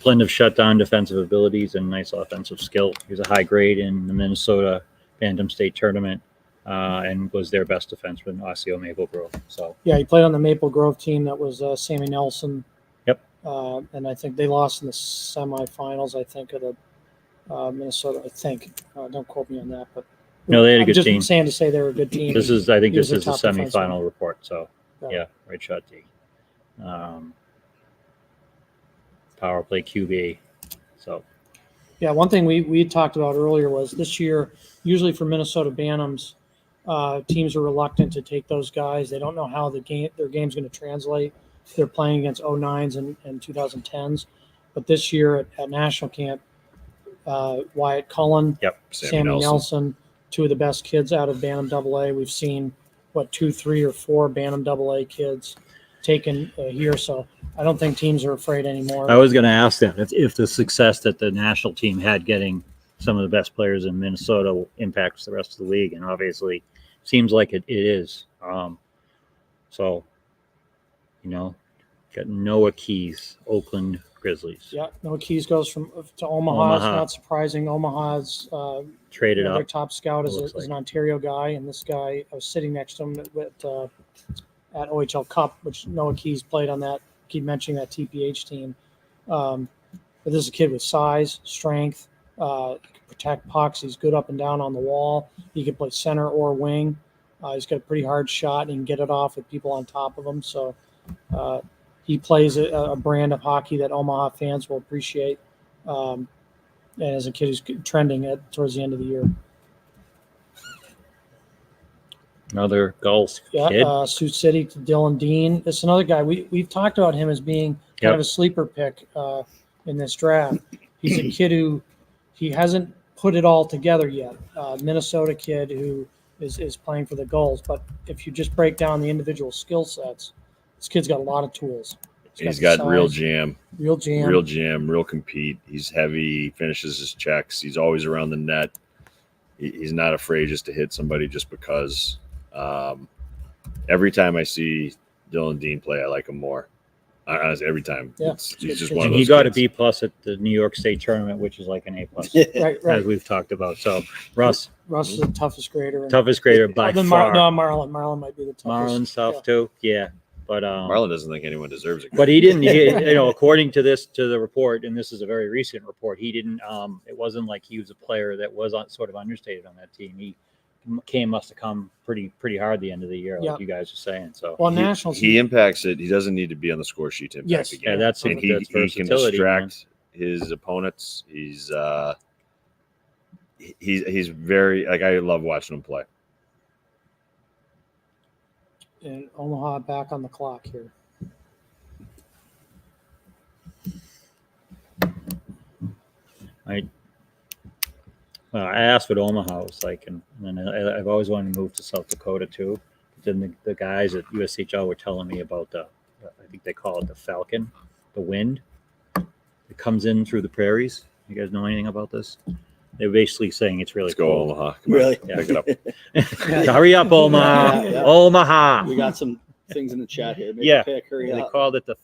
Blend of shutdown defensive abilities and nice offensive skill. He was a high grade in the Minnesota Bantam State Tournament and was their best defenseman, Osseo Maple Grove. So yeah, he played on the Maple Grove team that was Sammy Nelson. Yep. And I think they lost in the semifinals, I think, of the Minnesota, I think. Don't quote me on that, but no, they had a good team. Just saying to say they were a good team. This is a semifinal report. So yeah, right shot D. Power play QB. So yeah, one thing we talked about earlier was this year, usually for Minnesota Bantams, teams are reluctant to take those guys. They don't know how their game's going to translate. They're playing against 09s and 2010s. But this year at National Camp, Wyatt Cullen, Sammy Nelson, two of the best kids out of Bantam AA. We've seen, 2, 3, or 4 Bantam AA kids taken here. So I don't think teams are afraid anymore. I was going to ask that if the success that the national team had getting some of the best players in Minnesota impacts the rest of the league, and obviously seems like it is. So, got Noah Keys, Oakland Grizzlies. Yeah, Noah Keys goes to Omaha. It's not surprising. Omaha's traded up. Their top scout is an Ontario guy, and this guy, I was sitting next to him at OHL Cup, which Noah Keys played on that. Keep mentioning that TPH team. But this is a kid with size, strength. He can protect pucks. He's good up and down on the wall. He can play center or wing. He's got a pretty hard shot, and he can get it off with people on top of him. So he plays a brand of hockey that Omaha fans will appreciate. And as a kid who's trending towards the end of the year. Another Gulls kid. Yeah, Sioux City to Dylan Dean. It's another guy. We've talked about him as being kind of a sleeper pick in this draft. He's a kid who he hasn't put it all together yet. Minnesota kid who is playing for the Gulls. But if you just break down the individual skill sets, this kid's got a lot of tools. He's got real jam. Real compete. He's heavy. He finishes his checks. He's always around the net. He's not afraid just to hit somebody just because. Every time I see Dylan Dean play, I like him more. Honestly, every time. Yeah. He's just one of those. He got kids. a B+ at the New York State tournament, which is like an A+, right. as we've talked about. So Russ is the toughest grader. By far. Marlon might be the toughest. Marlon's tough too. Yeah. But Marlon doesn't think anyone deserves it. But he didn't. According to the report, and this is a very recent report, he didn't. It wasn't like he was a player that was sort of understated on that team. must have come pretty hard at the end of the year, like you guys are saying. So well, nationals. He impacts it. He doesn't need to be on the score sheet to impact the game. Yeah, that's and he can distract his opponents. He's very like I love watching him play. And Omaha back on the clock here. I asked what Omaha was like, and I've always wanted to move to South Dakota too. But then the guys at USHL were telling me about I think they call it the Falcon, the wind. It comes in through the prairies. You guys know anything about this? They're basically saying it's really cold. Go Omaha. Really? Yeah. Pick it up. Hurry up, Omaha. Yeah. Omaha. We got some things in the chat here. Make Yeah. a pick, hurry They up. called it the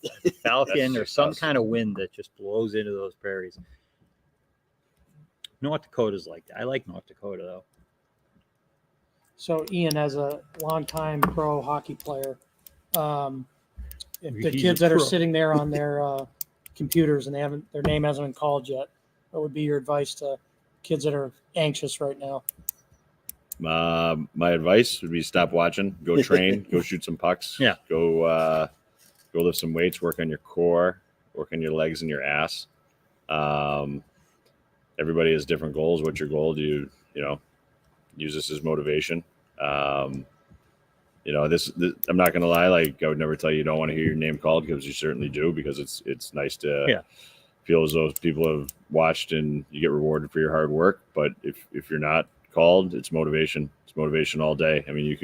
Falcon or some kind of wind that just blows into those prairies. North Dakota's like that. I like North Dakota though. So Ian, as a longtime pro hockey player, if the He's kids a that are pro. sitting there on their computers and their name hasn't been called yet, what would be your advice to kids that are anxious right now? My advice would be stop watching, go train, go shoot some pucks. Yeah. Go lift some weights, work on your core, work on your legs and your ass. Everybody has different goals. What's your goal? Do you use this as motivation? This I'm not going to lie. Like I would never tell you don't want to hear your name called, because you certainly do, because it's nice to feel as though people have watched and you get rewarded for your hard work. But if you're not called, it's motivation. It's motivation all day. I mean, you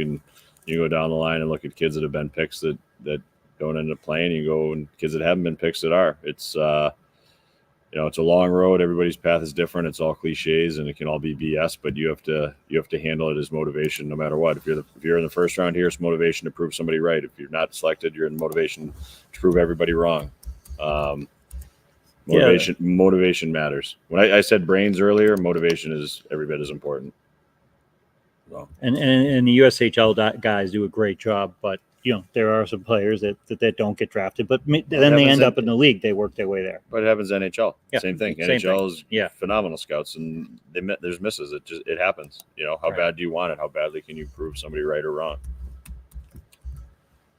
go down the line and look at kids that have been picks that don't end up playing. You go and kids that haven't been picks that are. It's it's a long road. Everybody's path is different. It's all cliches and it can all be BS, but you have to handle it as motivation no matter what. If you're in the first round here, it's motivation to prove somebody right. If you're not selected, you're in motivation to prove everybody wrong. Motivation matters. When I said brains earlier, motivation is every bit as important. So. And the USHL guys do a great job, but there are some players that don't get drafted, but then they end up in the league. They work their way there. But it happens in NHL. Yeah, same thing. same NHL thing. is phenomenal scouts, and there's misses. It happens. How bad do you want it? How badly can you prove somebody right or wrong?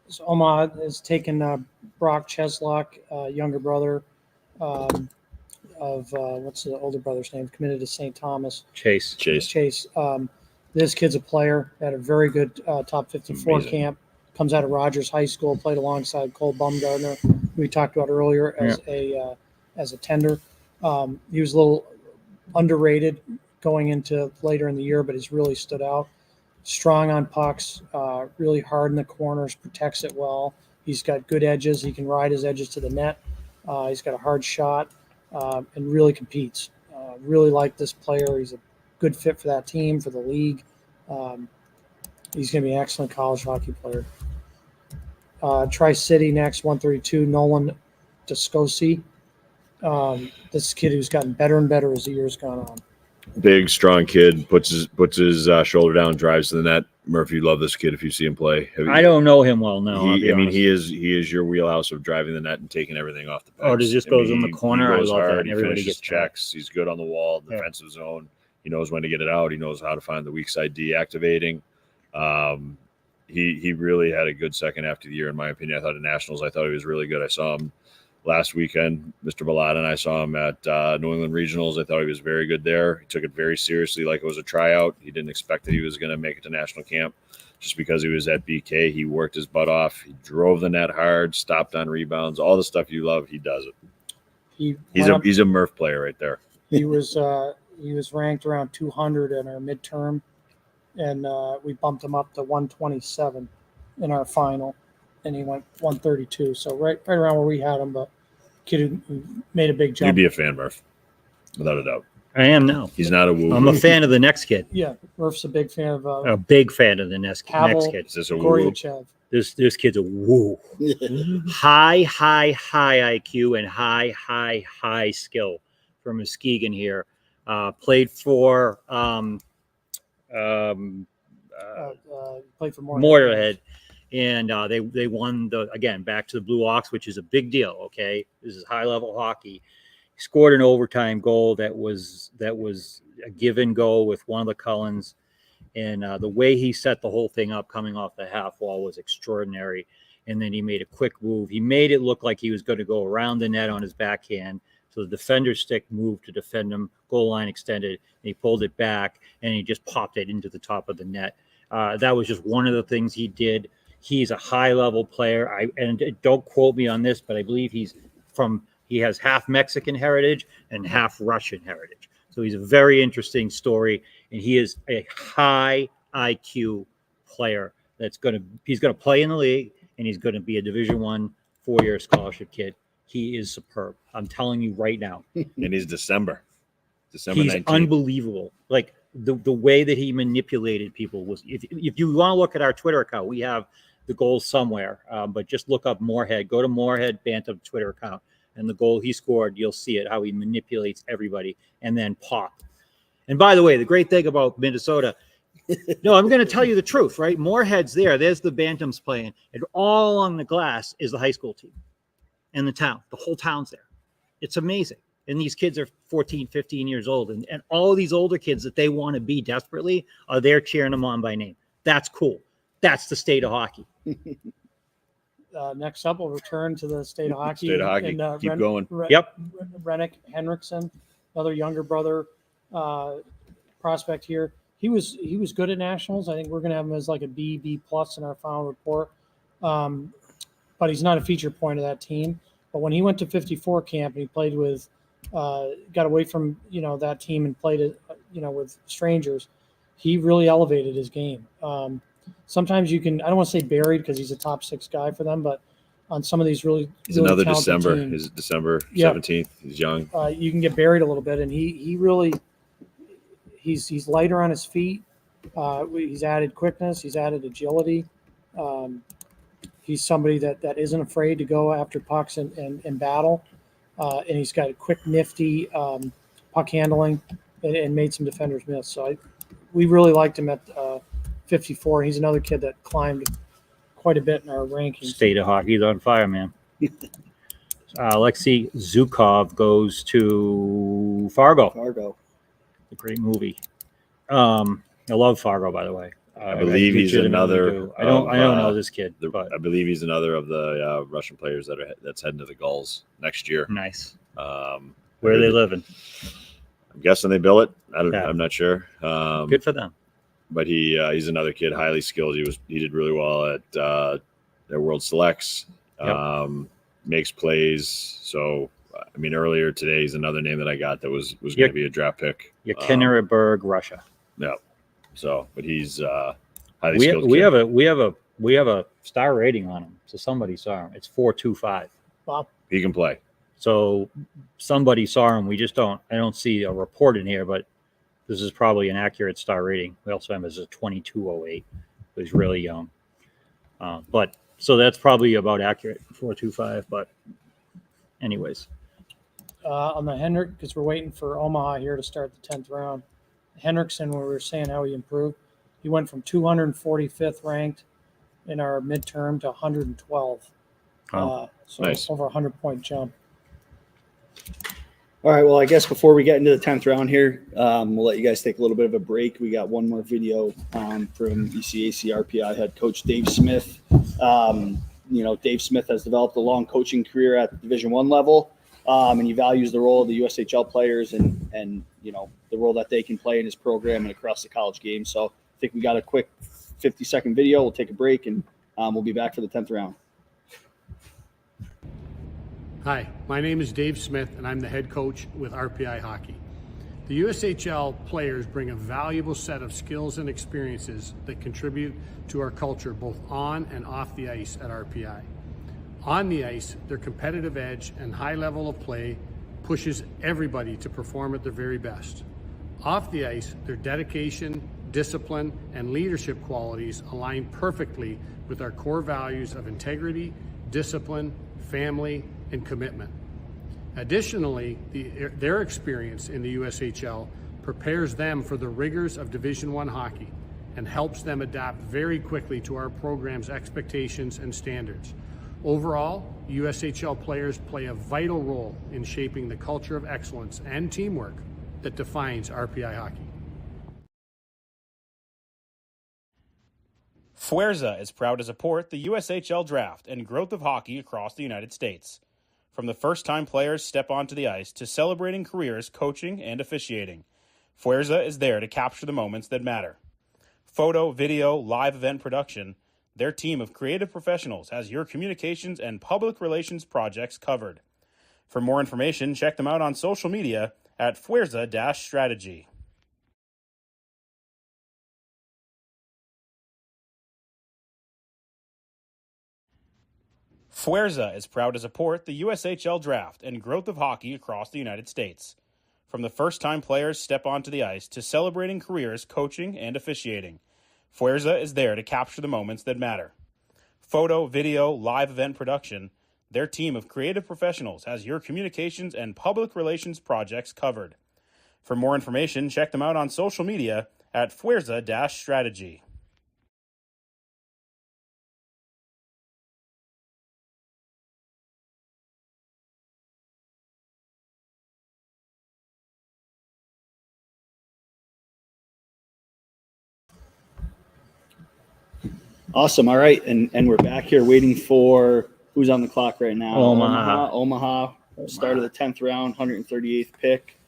So Omaha has taken Brock Cheslock, younger brother of what's the older brother's name? Committed to St. Thomas. Chase. This kid's a player. Had a very good top 54 Amazing. camp. Comes out of Rogers High School. Played alongside Cole Bumgardner, who we talked about earlier as a tender. He was a little underrated going into later in the year, but he's really stood out. Strong on pucks, really hard in the corners, protects it well. He's got good edges. He can ride his edges to the net. He's got a hard shot and really competes. Really like this player. He's a good fit for that team, for the league. He's going to be an excellent college hockey player. Tri-City next, 132, Nolan Descosi. This kid who's gotten better and better as the year's gone on. Big, strong kid, puts his shoulder down, drives to the net. Murphy, you love this kid if you see him play. I don't know him well, no. He is your wheelhouse of driving the net and taking everything off the puck. Oh, does this goes in the corner? He goes I love hard. that. He Everybody finishes gets checks. He's good on the wall, defensive zone. He knows when to get it out. He knows how to find the weak side deactivating. He really had a good second half of the year, in my opinion. I thought at Nationals, I thought he was really good. I saw him last weekend, Mr. Bellotta, and I saw him at New England Regionals. I thought he was very good there. He took it very seriously, like it was a tryout. He didn't expect that he was going to make it to national camp just because he was at BK. He worked his butt off. He drove the net hard, stopped on rebounds, all the stuff you love. He does it. He's a Murph player right there. He was ranked around 200 in our midterm, and we bumped him up to 127 in our final, and he went 132. So right around where we had him, but kid who made a big jump. You'd be a fan, Murph, without a doubt. I am now. He's not a woo. I'm a fan of the next kid. Yeah, Murph's a big fan of A big fan of the next kid. Is this a woo? Goryachev. This kid's a woo. high IQ and high skill from Muskegon here. Played for played for Motorhead, and they won back to the Blue Ox, which is a big deal. Okay, this is high level hockey. He scored an overtime goal that was a give and go with one of the Cullens. And the way he set the whole thing up coming off the half wall was extraordinary. And then he made a quick move. He made it look like he was going to go around the net on his backhand. So the defender's stick moved to defend him, goal line extended, and he pulled it back, and he just popped it into the top of the net. That was just one of the things he did. He's a high-level player. And don't quote me on this, but I believe he has half Mexican heritage and half Russian heritage. So he's a very interesting story, and he is a high IQ player he's going to play in the league, and he's going to be a Division I 4-year scholarship kid. He is superb. I'm telling you right now. And he's December He's 19th. unbelievable. Like the way that he manipulated people was. If you want to look at our Twitter account, we have the goals somewhere. But just look up Moorhead. Go to Moorhead Bantam Twitter account, and the goal he scored, you'll see it. How he manipulates everybody and then pop. And by the way, the great thing about Minnesota. No, I'm going to tell you the truth, right? Moorhead's there. There's the Bantams playing, and all along the glass is the high school team. And the town, the whole town's there. It's amazing. And these kids are 14, 15 years old. And all of these older kids that they want to be desperately are there cheering them on by name. That's cool. That's the state of hockey. Next up, we'll return to the state of hockey. State of hockey. Keep going. Yep. Rennick Henriksen, another younger brother prospect here. He was good at nationals. I think we're going to have him as like a B+ in our final report. But he's not a feature point of that team. But when he went to 54 camp and he played with, got away from, that team and played, with strangers, he really elevated his game. Sometimes you can, I don't want to say buried because he's a top 6 guy for them, but on some of these he's another talented December. teams, Is December 17th. He's young. You can get buried a little bit, and he really, he's lighter on his feet. He's added quickness. He's added agility. He's somebody that isn't afraid to go after pucks and battle. And he's got a quick, nifty puck handling and made some defenders miss. So we really liked him at 54. He's another kid that climbed quite a bit in our rankings. State of hockey's on fire, man. Alexei Zhukov goes to Fargo. A great movie. I love Fargo, by the way. I believe he's another. I don't know this kid, but I believe he's another of the Russian players that's heading to the Gulls next year. Nice. Where are they living? I'm guessing they bill it. I'm not sure. Good for them. But he's another kid, highly skilled. He did really well at their World Selects. Yep. Makes plays. So I mean, earlier today he's another name that I got that was going to be a draft pick. Quinnipiac, Russia. No. So, but he's highly skilled. We have a star rating on him. So somebody saw him. It's 4.25. Wow. He can play. So somebody saw him. We just don't. I don't see a report in here, but this is probably an accurate star rating. We also have him as a 22.08. He's really young. But so that's probably about accurate. 4.25. But anyways, on the Henrik, because we're waiting for Omaha here to start the 10th round. Henriksen, when we were saying how he improved, he went from 245th ranked in our midterm to 112. So nice. Over a 100-point jump. All right. Well, I guess before we get into the 10th round here, we'll let you guys take a little bit of a break. We got one more video from ECAC RPI head coach Dave Smith. Dave Smith has developed a long coaching career at the Division I level, and he values the role of the USHL players and the role that they can play in his program and across the college game. So I think we got a quick 50-second video. We'll take a break, and we'll be back for the 10th round. Hi, my name is Dave Smith, and I'm the head coach with RPI Hockey. The USHL players bring a valuable set of skills and experiences that contribute to our culture both on and off the ice at RPI. On the ice, their competitive edge and high level of play pushes everybody to perform at their very best. Off the ice, their dedication, discipline, and leadership qualities align perfectly with our core values of integrity, discipline, family, and commitment. Additionally, their experience in the USHL prepares them for the rigors of Division I hockey and helps them adapt very quickly to our program's expectations and standards. Overall, USHL players play a vital role in shaping the culture of excellence and teamwork that defines RPI hockey. Fuerza is proud to support the USHL Draft and growth of hockey across the United States. From the first time players step onto the ice to celebrating careers coaching and officiating, Fuerza is there to capture the moments that matter. Photo, video, live event production, their team of creative professionals has your communications and public relations projects covered. For more information, check them out on social media at Fuerza-Strategy. Fuerza is proud to support the USHL Draft and growth of hockey across the United States. From the first time players step onto the ice to celebrating careers coaching and officiating, Fuerza is there to capture the moments that matter. Photo, video, live event production, their team of creative professionals has your communications and public relations projects covered. For more information, check them out on social media at Fuerza-Strategy. Awesome. All right. And we're back here waiting for who's on the clock right now. Omaha. Start of the 10th round, 138th pick.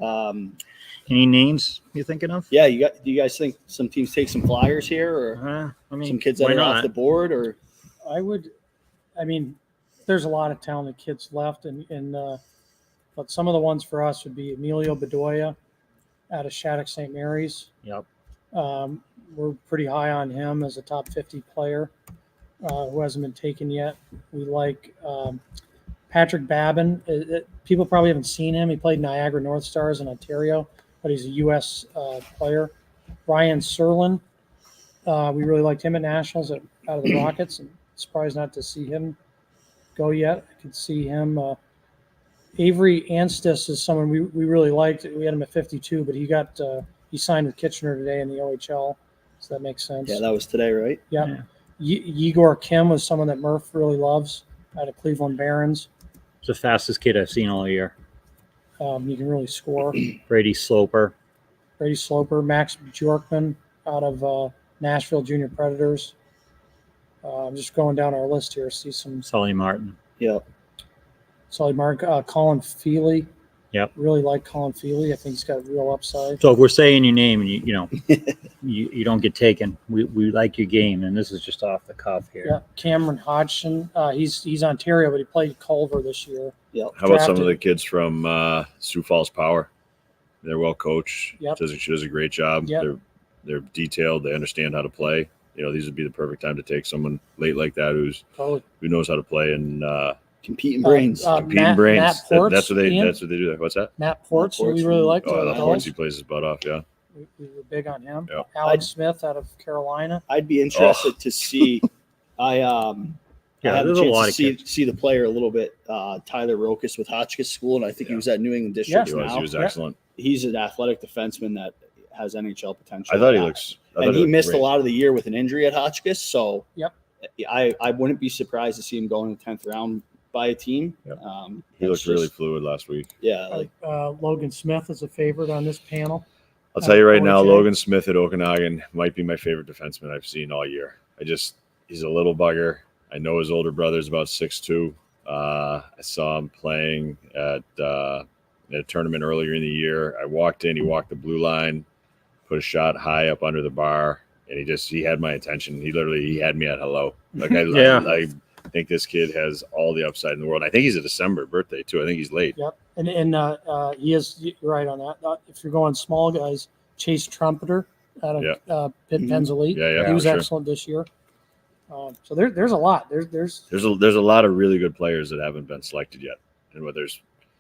Any names you're thinking of? Yeah, do you guys think some teams take some flyers here, or some kids that are off the board? Or there's a lot of talented kids left, but some of the ones for us would be Emilio Bedoya out of Shattuck St. Mary's. Yep. We're pretty high on him as a top 50 player who hasn't been taken yet. We like Patrick Babin. People probably haven't seen him. He played Niagara North Stars in Ontario, but he's a U.S. player. Ryan Serlin. We really liked him at Nationals out of the Rockets. And surprised not to see him go yet. I could see him. Avery Anstis is someone we really liked. We had him at 52, but he signed with Kitchener today in the OHL, so that makes sense. Yeah, that was today, right? Yeah. Yegor Kim was someone that Murph really loves out of Cleveland Barons. He's the fastest kid I've seen all year. He can really score. Brady Sloper. Max Bjorkman out of Nashville Junior Predators. I'm just going down our list here. See some. Sully Martin. Yep. Sully Martin. Colin Feely. Yep. Really like Colin Feely. I think he's got real upside. So if we're saying your name and you don't get taken, we like your game, and this is just off the cuff here. Yeah. Cameron Hodgson. He's Ontario, but he played Culver this year. Yep. How about some of the kids from Sioux Falls Power? They're well coached. Yep. She does a great job. Yep. They're detailed. They understand how to play. These would be the perfect time to take someone late like that who knows how to play and competing brains. Matt Ports, that's what they do. What's that? Matt Ports, who we really liked. Oh, I love Ports. He plays his butt off. Yeah. We were big on him. Yep. Alex Smith out of Carolina. I'd be interested to see. I had a chance to see the player a little bit. Tyler Rokas with Hotchkiss School, and I think he was at New England District now. He was excellent. He's an athletic defenseman that has NHL potential. I thought he looks. And he missed a lot of the year with an injury at Hotchkiss, so yep. I wouldn't be surprised to see him go in the 10th round by a team. Yep. He looked really fluid last week. Yeah, Logan Smith is a favorite on this panel. I'll tell you right now, Logan Smith at Okanagan might be my favorite defenseman I've seen all year. He's a little bugger. I know his older brother's about 6'2". I saw him playing at a tournament earlier in the year. I walked in, he walked the blue line, put a shot high up under the bar, and he had my attention. He had me at hello. I think this kid has all the upside in the world. I think he's a December birthday too. I think he's late. Yep, and he is. You're right on that. If you're going small guys, Chase Trumpeter out of Pitt Penn's Elite. He was excellent this year. So there's a lot. There's a lot of really good players that haven't been selected yet,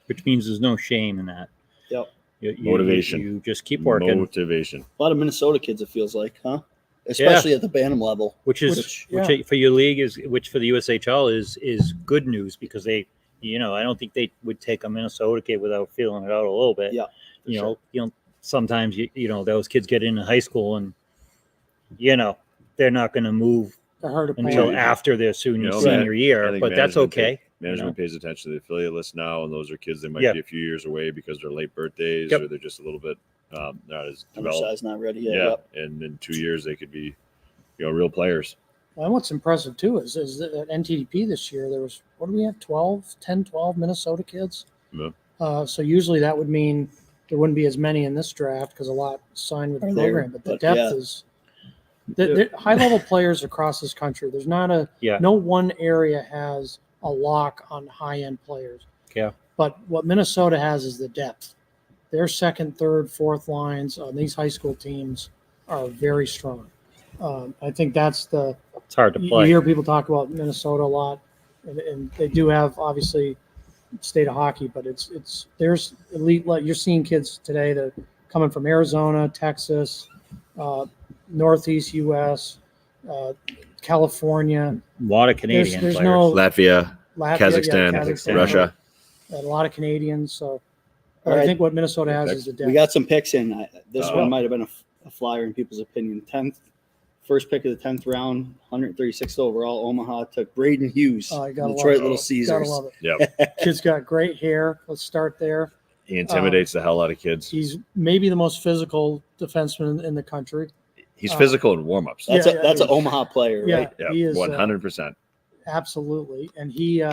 which means there's no shame in that. Yep. Motivation. You just keep working. Motivation. A lot of Minnesota kids, it feels like, huh? Especially at the Bantam level, which for your league which for the USHL is good news, because they, I don't think they would take a Minnesota kid without feeling it out a little bit. Yeah. Sometimes those kids get into high school and they're not going to move until after their senior year, but that's okay. Management pays attention to the affiliate list now, and those are kids that might be a few years away because they're late birthdays or they're just a little bit not as developed. Not ready yet. Yeah, and in 2 years they could be real players. And what's impressive too is that at NTDP this year, there was, what do we have, 12 Minnesota kids? Yeah. So usually that would mean there wouldn't be as many in this draft because a lot signed with the program, but the depth is the high-level players across this country. There's not no one area has a lock on high-end players. Yeah. But what Minnesota has is the depth. Their second, third, fourth lines on these high school teams are very strong. I think that's it's hard to play. You hear people talk about Minnesota a lot, and they do have obviously state of hockey, but there's elite. You're seeing kids today that are coming from Arizona, Texas, Northeast U.S., California. A lot of Canadian there's players. No, Latvia, Kazakhstan, Russia. And a lot of Canadians. So All right. I think what Minnesota has is the depth. We got some picks in. This one might have been a flyer in people's opinion. First pick of the 10th round, 136th overall. Omaha took Braden Hughes, Detroit Little Caesars. Gotta love it. Yep. Kid's got great hair. Let's start there. He intimidates the hell out of kids. He's maybe the most physical defenseman in the country. He's physical in warmups. That's an Omaha player, right? Yeah, he is 100%. Absolutely. And he,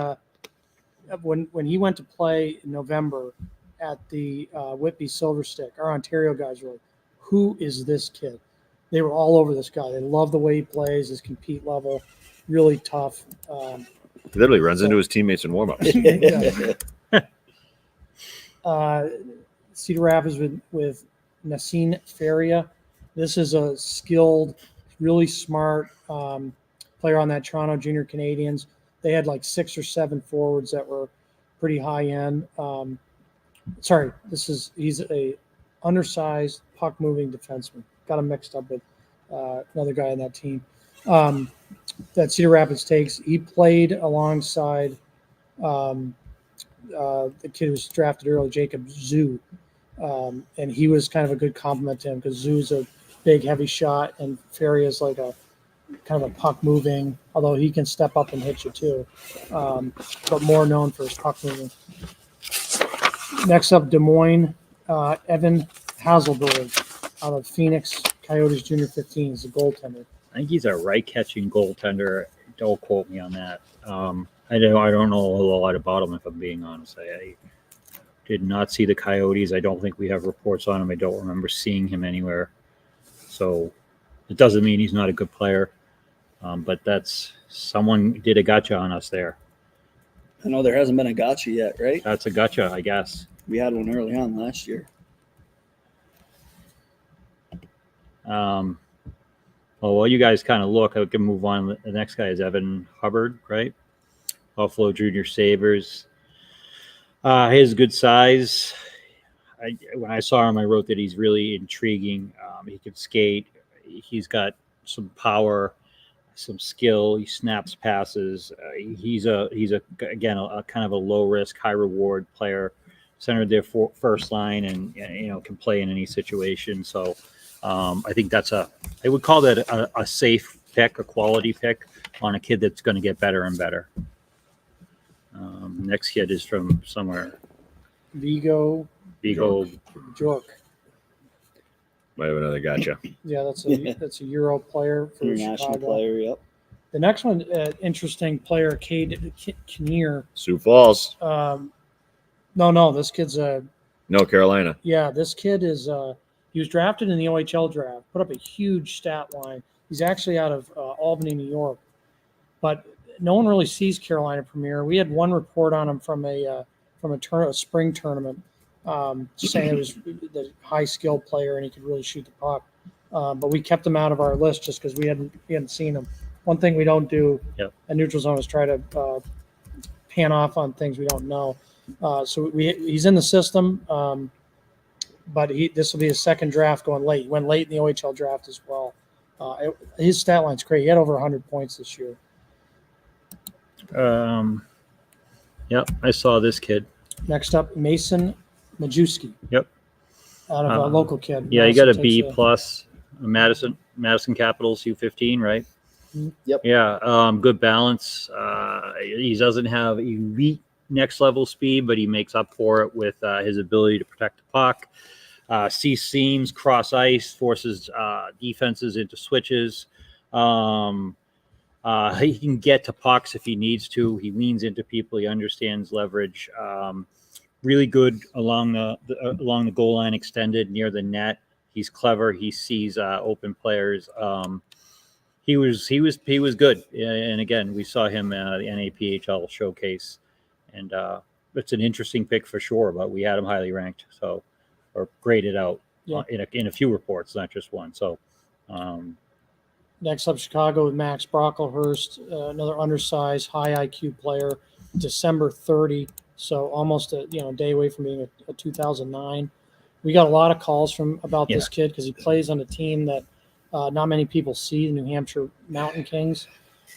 when he went to play in November at the Whitby Silver Stick, our Ontario guys were like, "Who is this kid?" They were all over this guy. They love the way he plays, his compete level, really tough. He literally runs into his teammates in warmups. Cedar Rapids with Nassim Faria. This is a skilled, really smart player on that Toronto Junior Canadians. They had like 6 or 7 forwards that were pretty high end. He's a undersized puck moving defenseman. Got him mixed up with another guy on that team that Cedar Rapids takes. He played alongside the kid who was drafted early, Jacob Zhu, and he was kind of a good compliment to him because Zhu's a big, heavy shot, and Ferry is like a kind of a puck moving, although he can step up and hit you too, but more known for his puck moving. Next up, Des Moines, Evan Hazelberg out of Phoenix Coyotes Junior 15 is a goaltender. I think he's a right-catching goaltender. Don't quote me on that. I don't know a lot about him, if I'm being honest. I did not see the Coyotes. I don't think we have reports on him. I don't remember seeing him anywhere. So it doesn't mean he's not a good player. But that's someone did a gotcha on us there. I know there hasn't been a gotcha yet, right? That's a gotcha, I guess. We had one early on last year. While you guys kind of look, I can move on. The next guy is Evan Hubbard, right? Buffalo Junior Sabres. His good size. When I saw him, I wrote that he's really intriguing. He can skate. He's got some power, some skill. He snaps passes. He's a kind of a low risk, high reward player. Centered their first line and can play in any situation. So I think I would call that a safe pick, a quality pick on a kid that's going to get better and better. Next kid is from somewhere. Vigo. York. Might have another gotcha. Yeah, that's a Euro player for International Chicago. player, yep. The next one, interesting player, Cade Kinnear. Sioux Falls. No, this kid's North Carolina. Yeah, this kid is he was drafted in the OHL draft, put up a huge stat line. He's actually out of Albany, New York, but no one really sees Carolina Premier. We had one report on him from a spring tournament, saying it was the high skill player and he could really shoot the puck. But we kept him out of our list just because we hadn't seen him. One thing we don't do at Neutral Zone is try to pan off on things we don't know. So he's in the system, but this will be his second draft going late. He went late in the OHL draft as well. His stat line's great. He had over 100 points this year. Yep, I saw this kid. Next up, Mason Majewski. Yep. Out of a local kid. Yeah, he got a B plus. Madison Capitals U15, right? Yep. Yeah, good balance. He doesn't have elite next level speed, but he makes up for it with his ability to protect the puck. Sees seams, cross ice, forces defenses into switches. He can get to pucks if he needs to. He leans into people. He understands leverage. Really good along the goal line, extended near the net. He's clever. He sees open players. He was good. And again, we saw him at the NAPHL showcase, and it's an interesting pick for sure. But we had him highly ranked, or graded out in a few reports, not just one. So. Next up, Chicago with Max Brocklehurst, another undersized, high IQ player, December 30, so almost a day away from being a 2009. We got a lot of calls about this kid because he plays on a team that not many people see, the New Hampshire Mountain Kings,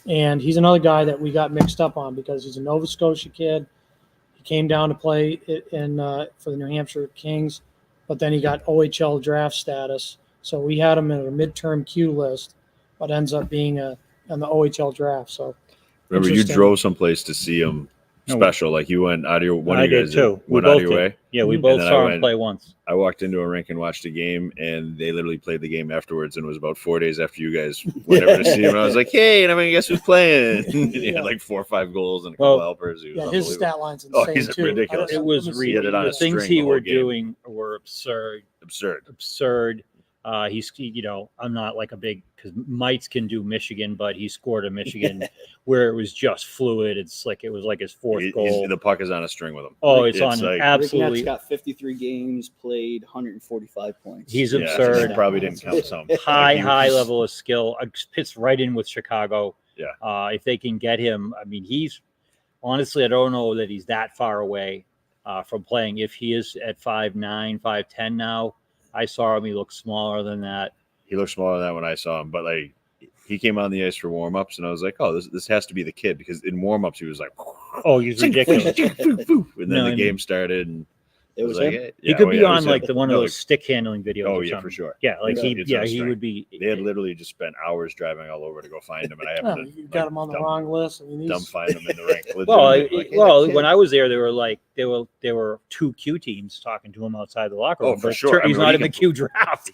and he's another guy that we got mixed up on because he's a Nova Scotia kid. He came down to play for the New Hampshire Kings, but then he got OHL draft status, so we had him in a midterm Q list, but ends up being on the OHL draft. So remember, you drove someplace to see him special. Like you went out of your I did too. Went out of your way. Yeah, we both saw him play once. I walked into a rink and watched a game, and they literally played the game afterwards. And it was about 4 days after you guys went over to see him. And I was like, "Hey, and I mean, guess who's playing?" And he had like 4 or 5 goals and a couple helpers. His stat line's insane he's too. ridiculous. It was the things he were doing were absurd. He's, I'm not like a big, because Mites can do Michigan, but he scored a Michigan where it was just fluid. It was like his fourth goal. The puck is on a string with him. Oh, it's on like, absolutely. Rick Nett's got 53 games played, 145 points. He's absurd. Probably didn't count some. High level of skill. Fits right in with Chicago. Yeah. If they can get him, I mean, honestly, I don't know that he's that far away from playing. If he is at 5'9", 5'10" now, I saw him. He looked smaller than that. He looked smaller than that when I saw him, but like he came on the ice for warm-ups, and I was like, "Oh, this has to be the kid," because in warm-ups he was like, "Oh, he's ridiculous." And then the game started, and it was like, him. He could be on like one of those stick handling videos. Oh or yeah, something. for sure. Yeah, like he would be. They had literally just spent hours driving all over to go find him, and I happened to got him on the wrong list. I mean, dumb find him in the rink. When I was there, there were 2 Q teams talking to him outside the locker room. Oh, for sure. He's not in the Q draft.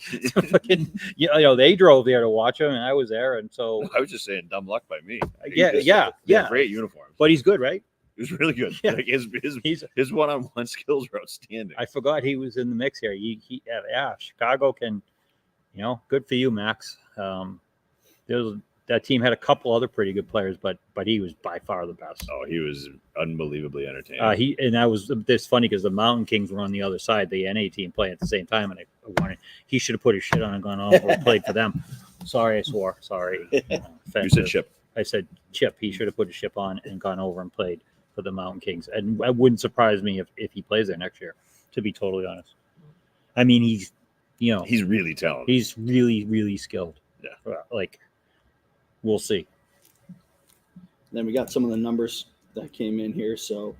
They drove there to watch him, and I was there, and so I was just saying, dumb luck by me. Yeah. Great uniforms, but he's good, right? He was really good. Yeah. Like his one-on-one skills are outstanding. I forgot he was in the mix here. Chicago can, good for you, Max. That team had a couple other pretty good players, but he was by far the best. Oh, he was unbelievably entertaining. It's funny because the Mountain Kings were on the other side, the NA team playing at the same time, and he should have put his shit on and gone over and played for them. Sorry, I swore. Sorry. You said Chip. I said Chip. He should have put his ship on and gone over and played for the Mountain Kings. And it wouldn't surprise me if he plays there next year, to be totally honest. I mean, he's really talented. He's really, really skilled. Yeah. We'll see. Then we got some of the numbers that came in here. So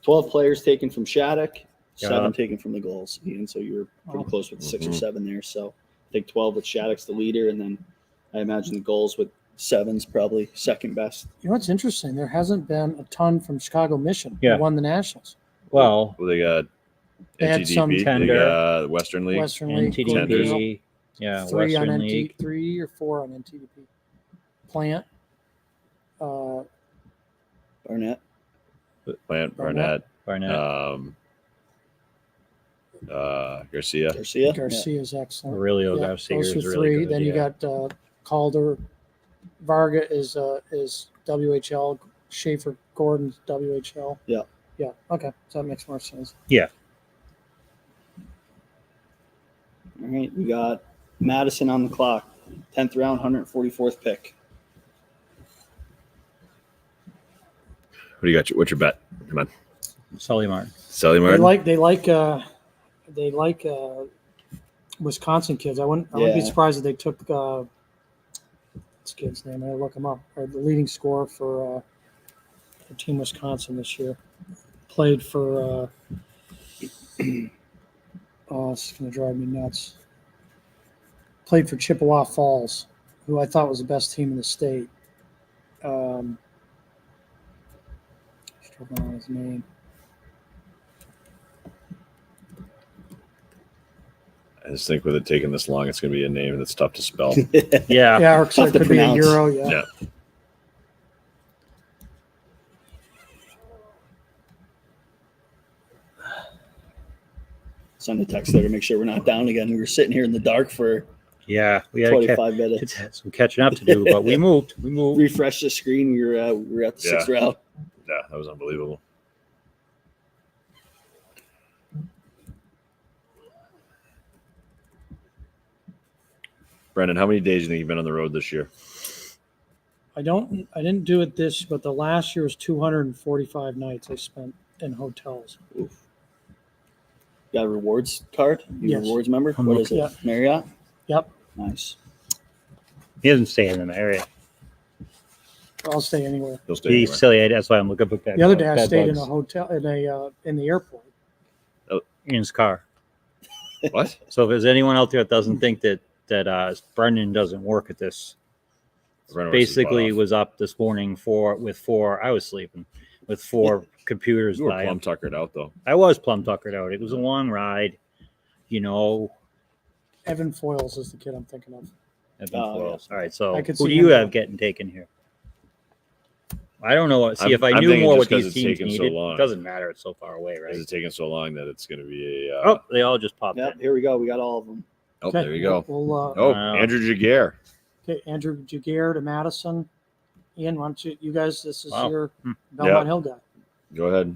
12 players taken from Shattuck, 7 taken from the goals. And so you were pretty close with 6 or 7 there. So I think 12 with Shattuck's the leader. And then I imagine the goals with 7's probably second best. You know what's interesting? There hasn't been a ton from Chicago Mission. Yeah. Who won the Nationals. Well, they got They had some NTDP, tender. they got Western League, NTDP. Yeah, 3 Western on League. 3 or 4 on NTDP. Plant. Barnett. Barnett. Garcia. Garcia's excellent. Aurelio Garcia those is are really 3. good, Then you yeah. got Calder. Varga is WHL. Schaefer Gordon's WHL. Yeah. Yeah. Okay. So that makes more sense. Yeah. All right. We got Madison on the clock. 10th round, 144th pick. What do you got? What's your bet? Come on. Sully Martin. They like Wisconsin kids. I wouldn't be surprised if they took this kid's name. I look him up. Or the leading scorer for Team Wisconsin this year. Played for it's going to drive me nuts. Played for Chippewa Falls, who I thought was the best team in the state. Struggling on his name. just think with it taking this long, it's going to be a name that's tough to spell. Yeah. Yeah, or it could be a Euro. Yeah. Send a text there to make sure we're not down again. We were sitting here in the dark for we had 25 minutes. Some catching up to do, but we moved. Refresh the screen. We were at the sixth round. Yeah, that was unbelievable. Brendan, how many days do you think you've been on the road this year? I didn't do it but the last year was 245 nights I spent in hotels. Oof. Got a rewards card? You Yes. rewards member? What is it? Yeah. Marriott? Yep. Nice. He doesn't stay in the area. I'll stay anywhere. He'll stay He's anywhere. silly. That's why I'm looking for bed. The other day I bed stayed in bugs a hotel in the airport. in his car. What? So if there's anyone out there that doesn't think that Brendan doesn't work at this, Brendan was his butt basically off. was up this morning with four. I was sleeping with four computers. You were by plumb him. tuckered out, though. I was plumb tuckered out. It was a long ride, you know. Evan Foyles is the kid I'm thinking of. Evan Foyles. All right, so I could who do see you him have getting taken here? I don't know. See, if I I'm knew thinking more just what 'cause these it's teams taken so needed, long. it doesn't matter. It's so far away, right? Is it taking so long that it's going to be a? Oh, they all just popped Yep, in. here we go. We got all of them. Oh, Okay, there you go. we'll, Andrew Jaguar. Okay, Andrew Jaguar to Madison. Ian, why don't you guys? This is Wow. your Belmont Hill guy. Go ahead.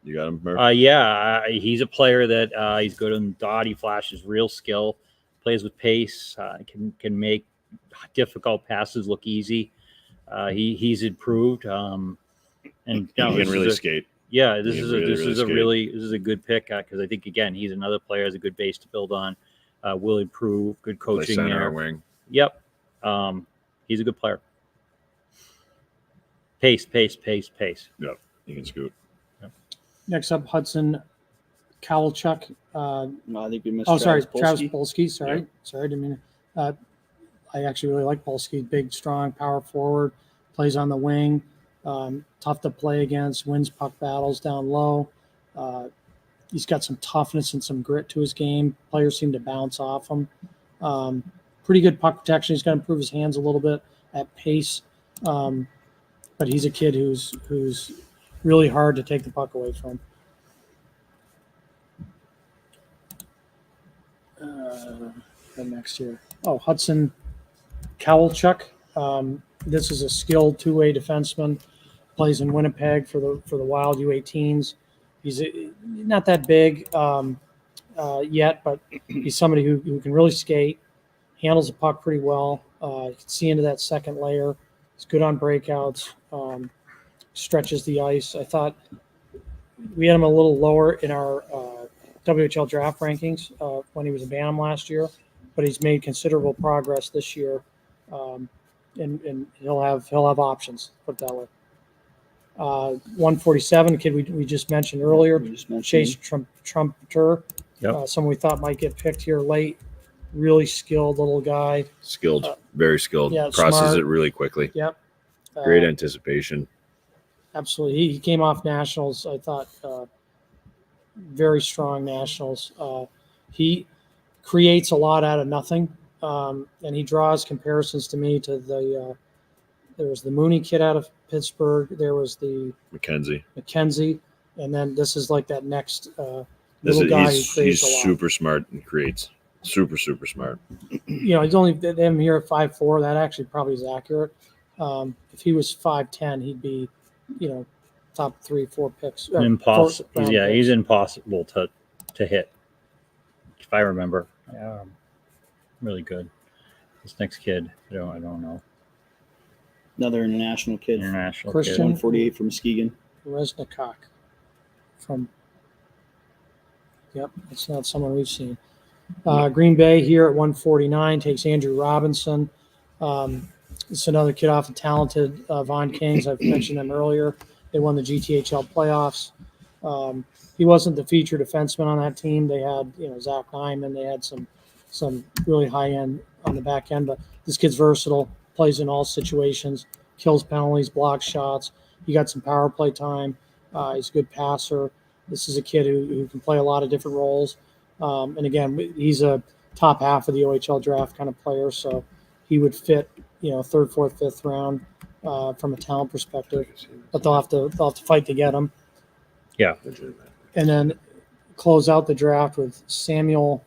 You got him, Murph? He's a player that he's good on the dot. He flashes real skill, plays with pace, can make difficult passes look easy. He's improved, and he can really skate. Yeah, He can really this is a good pick because I think again he's another player has a good base to build on. Will improve. Good Play coaching center there. or wing. Yep, he's a good player. Pace. Yep, he can scoot. Next up, Hudson Kowalchuk. I think we missed. Travis Polsky. Polsky. Sorry, didn't mean. I actually really like Polsky. Big, strong, power forward. Plays on the wing. Tough to play against. Wins puck battles down low. He's got some toughness and some grit to his game. Players seem to bounce off him. Pretty good puck protection. He's got to improve his hands a little bit at pace. But he's a kid who's really hard to take the puck away from. Next year. Oh, Hudson Kowalchuk. This is a skilled two-way defenseman. Plays in Winnipeg for the Wild U18s. He's not that big yet, but he's somebody who can really skate, handles the puck pretty well. You can see into that second layer. He's good on breakouts. Stretches the ice. I thought we had him a little lower in our WHL draft rankings when he was a Bantam last year, but he's made considerable progress this year, and he'll have options. Put it that way. 147 kid we just mentioned earlier. Chase Trumpeter. Yep. Someone we thought might get picked here late. Really skilled little guy. Skilled, very skilled. yeah, Processes smart. it really quickly. Yep. Great anticipation. Absolutely. He came off nationals, I thought, very strong nationals. He creates a lot out of nothing, and he draws comparisons to me to there was the Mooney kid out of Pittsburgh. There was the McKenzie, and then this is like that next little guy who creates he's a lot. super smart and creates. Super smart. You know, he's only them here at 5'4". That actually probably is accurate. If he was 5'10", he'd be, top 3-4 picks. Impossible. Picks. He's impossible to hit. If I remember, really good. This next kid, I don't know. Another international kid. Christian 148 from Muskegon. Resnikov from. Yep, it's not someone we've seen. Green Bay here at 149 takes Andrew Robinson. It's another kid off the talented Von Kings. I've mentioned them earlier. They won the GTHL playoffs. He wasn't the featured defenseman on that team. They had, Zach Nyman. They had some really high end on the back end. But this kid's versatile, plays in all situations, kills penalties, blocks shots. He got some power play time. He's a good passer. This is a kid who can play a lot of different roles. And again, he's a top half of the OHL draft kind of player, so he would fit, third, fourth, fifth round from a talent perspective. But they'll have to fight to get him. Yeah. And then close out the draft with Samuel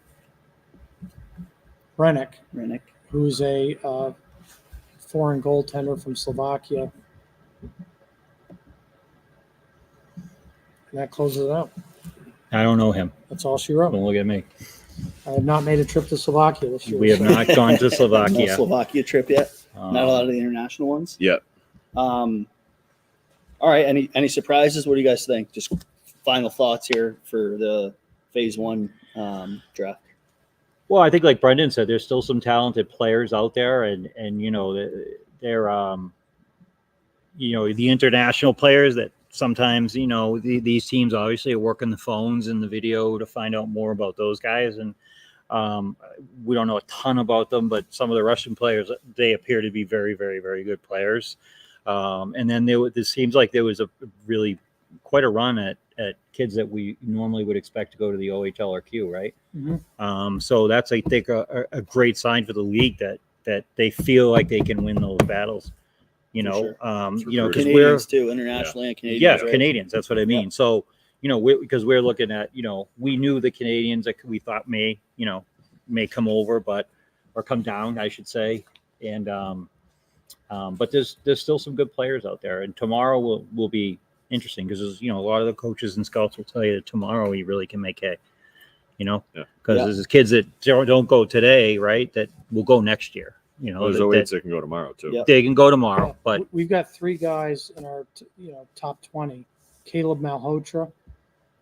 Hrenek, who's a foreign goaltender from Slovakia. And that closes it out. I don't know him. That's all she wrote. Don't look at me. I have not made a trip to Slovakia this year. We have not gone to Slovakia. No Slovakia trip yet. Not a lot of the international ones. Yep. All right. Any surprises? What do you guys think? Just final thoughts here for the Phase I draft. Well, I think like Brendan said, there's still some talented players out there, and they're the international players that sometimes these teams obviously are working the phones and the video to find out more about those guys, and we don't know a ton about them, but some of the Russian players, they appear to be very, very, very good players. And then this seems like there was a really quite a run at kids that we normally would expect to go to the OHL or Q, right? Mm-hmm. So that's, I think, a great sign for the league that they feel like they can win those battles. Because Canadians too, internationally, and Canadians. Yeah, right? Canadians. That's what I mean. Yeah. So because we're looking at we knew the Canadians that we thought may come over, or come down, I should say, and but there's still some good players out there, and tomorrow will be interesting because a lot of the coaches and scouts will tell you that tomorrow you really can make hay. Because there's kids that don't go today, right? That will go next year. There's always that can go tomorrow too. Yep. They can go tomorrow, but we've got 3 guys in our top 20: Caleb Malhotra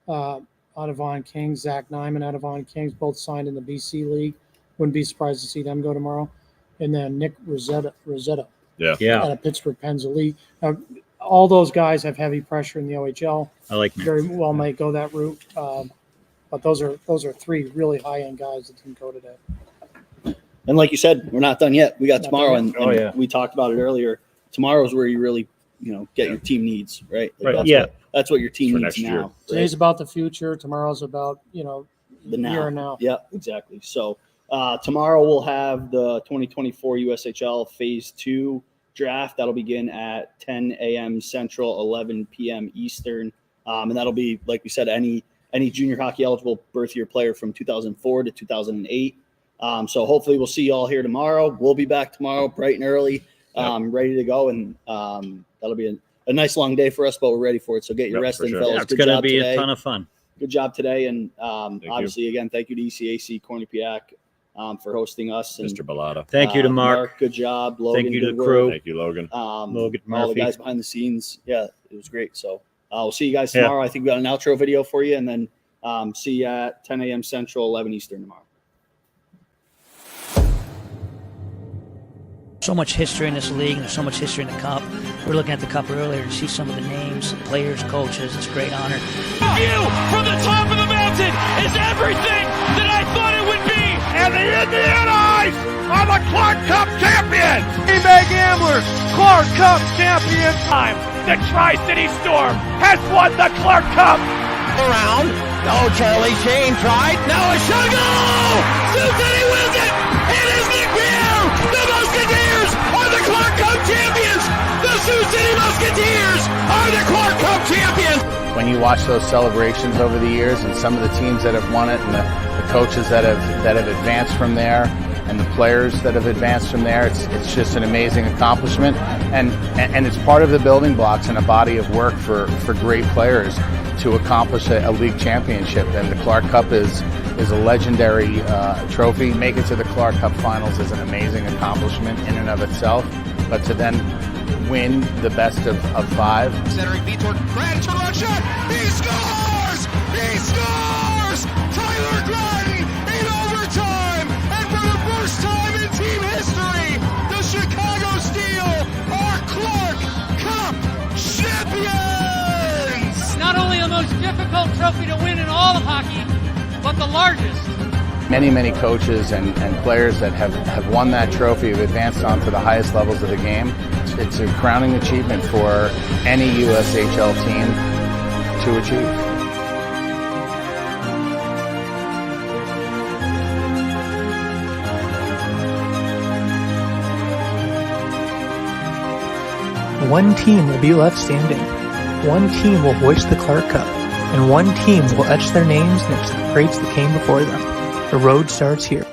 out of Vaughan Kings, Zach Nyman out of Vaughan Kings, both signed in the BC League. Wouldn't be surprised to see them go tomorrow. And then Nick Rosetta out of Pittsburgh Pens Elite. All those guys have heavy pressure in the OHL. I like Nick. Very well may go that route. But those are 3 really high-end guys that didn't go today. And like you said, we're not done yet. We got tomorrow, and yeah. we talked about it earlier. Tomorrow's where you really, get your team needs, right? Right. That's what your team needs now. Right? Today's about the future. Tomorrow's about, the now. here and now. Yeah, exactly. So tomorrow we'll have the 2024 USHL Phase II Draft. That'll begin at 10 a.m. Central, 11 p.m. Eastern. And that'll be, like we said, any junior hockey eligible birth year player from 2004 to 2008. So hopefully we'll see you all here tomorrow. We'll be back tomorrow bright and early, ready to go. And that'll be a nice long day for us, but we're ready for it. So get your rest in, fellas. Yeah, it's going to be a ton of fun. Good job today. And obviously, again, thank you to ECAC Quinnipiac for hosting us. And, Mr. Bellata. Thank you to Mark. Good job. Logan, thank you to the crew. Thank you, Logan. Logan Murphy. All the guys behind the scenes. Yeah, it was great. So we'll see you guys tomorrow. I think we got an outro video for you. And then see you at 10 a.m. Central, 11 Eastern tomorrow. So much history in this league, and there's so much history in the Cup. We were looking at the Cup earlier to see some of the names, players, coaches. It's a great honor. View from the top of the mountain is everything that I thought it would be. And the Indiana Ice are the Clark Cup champions. Green Bay Gamblers, Clark Cup champion time. The Tri-City Storm has won the Clark Cup. Around. Oh, Charlie Shane tried. Now a shot goal. Sioux City wins it. It is Nick Pierre. The Musketeers are the Clark Cup champions. The Sioux City Musketeers are the Clark Cup champions. When you watch those celebrations over the years and some of the teams that have won it and the coaches that have advanced from there and the players that have advanced from there, it's just an amazing accomplishment. And it's part of the building blocks and a body of work for great players to accomplish a league championship. And the Clark Cup is a legendary trophy. Make it to the Clark Cup finals is an amazing accomplishment in and of itself. But to then win the best of 5. Centering Vitor, Grant to Russia. He scores! He scores! Tyler Gratton in overtime, and for the first time in team history, the Chicago Steel are Clark Cup champions. Not only the most difficult trophy to win in all of hockey, but the largest. Many coaches and players that have won that trophy have advanced on to the highest levels of the game. It's a crowning achievement for any USHL team to achieve. one team will be left standing. One team will hoist the Clark Cup, and one team will etch their names next to the greats that came before them. The road starts here.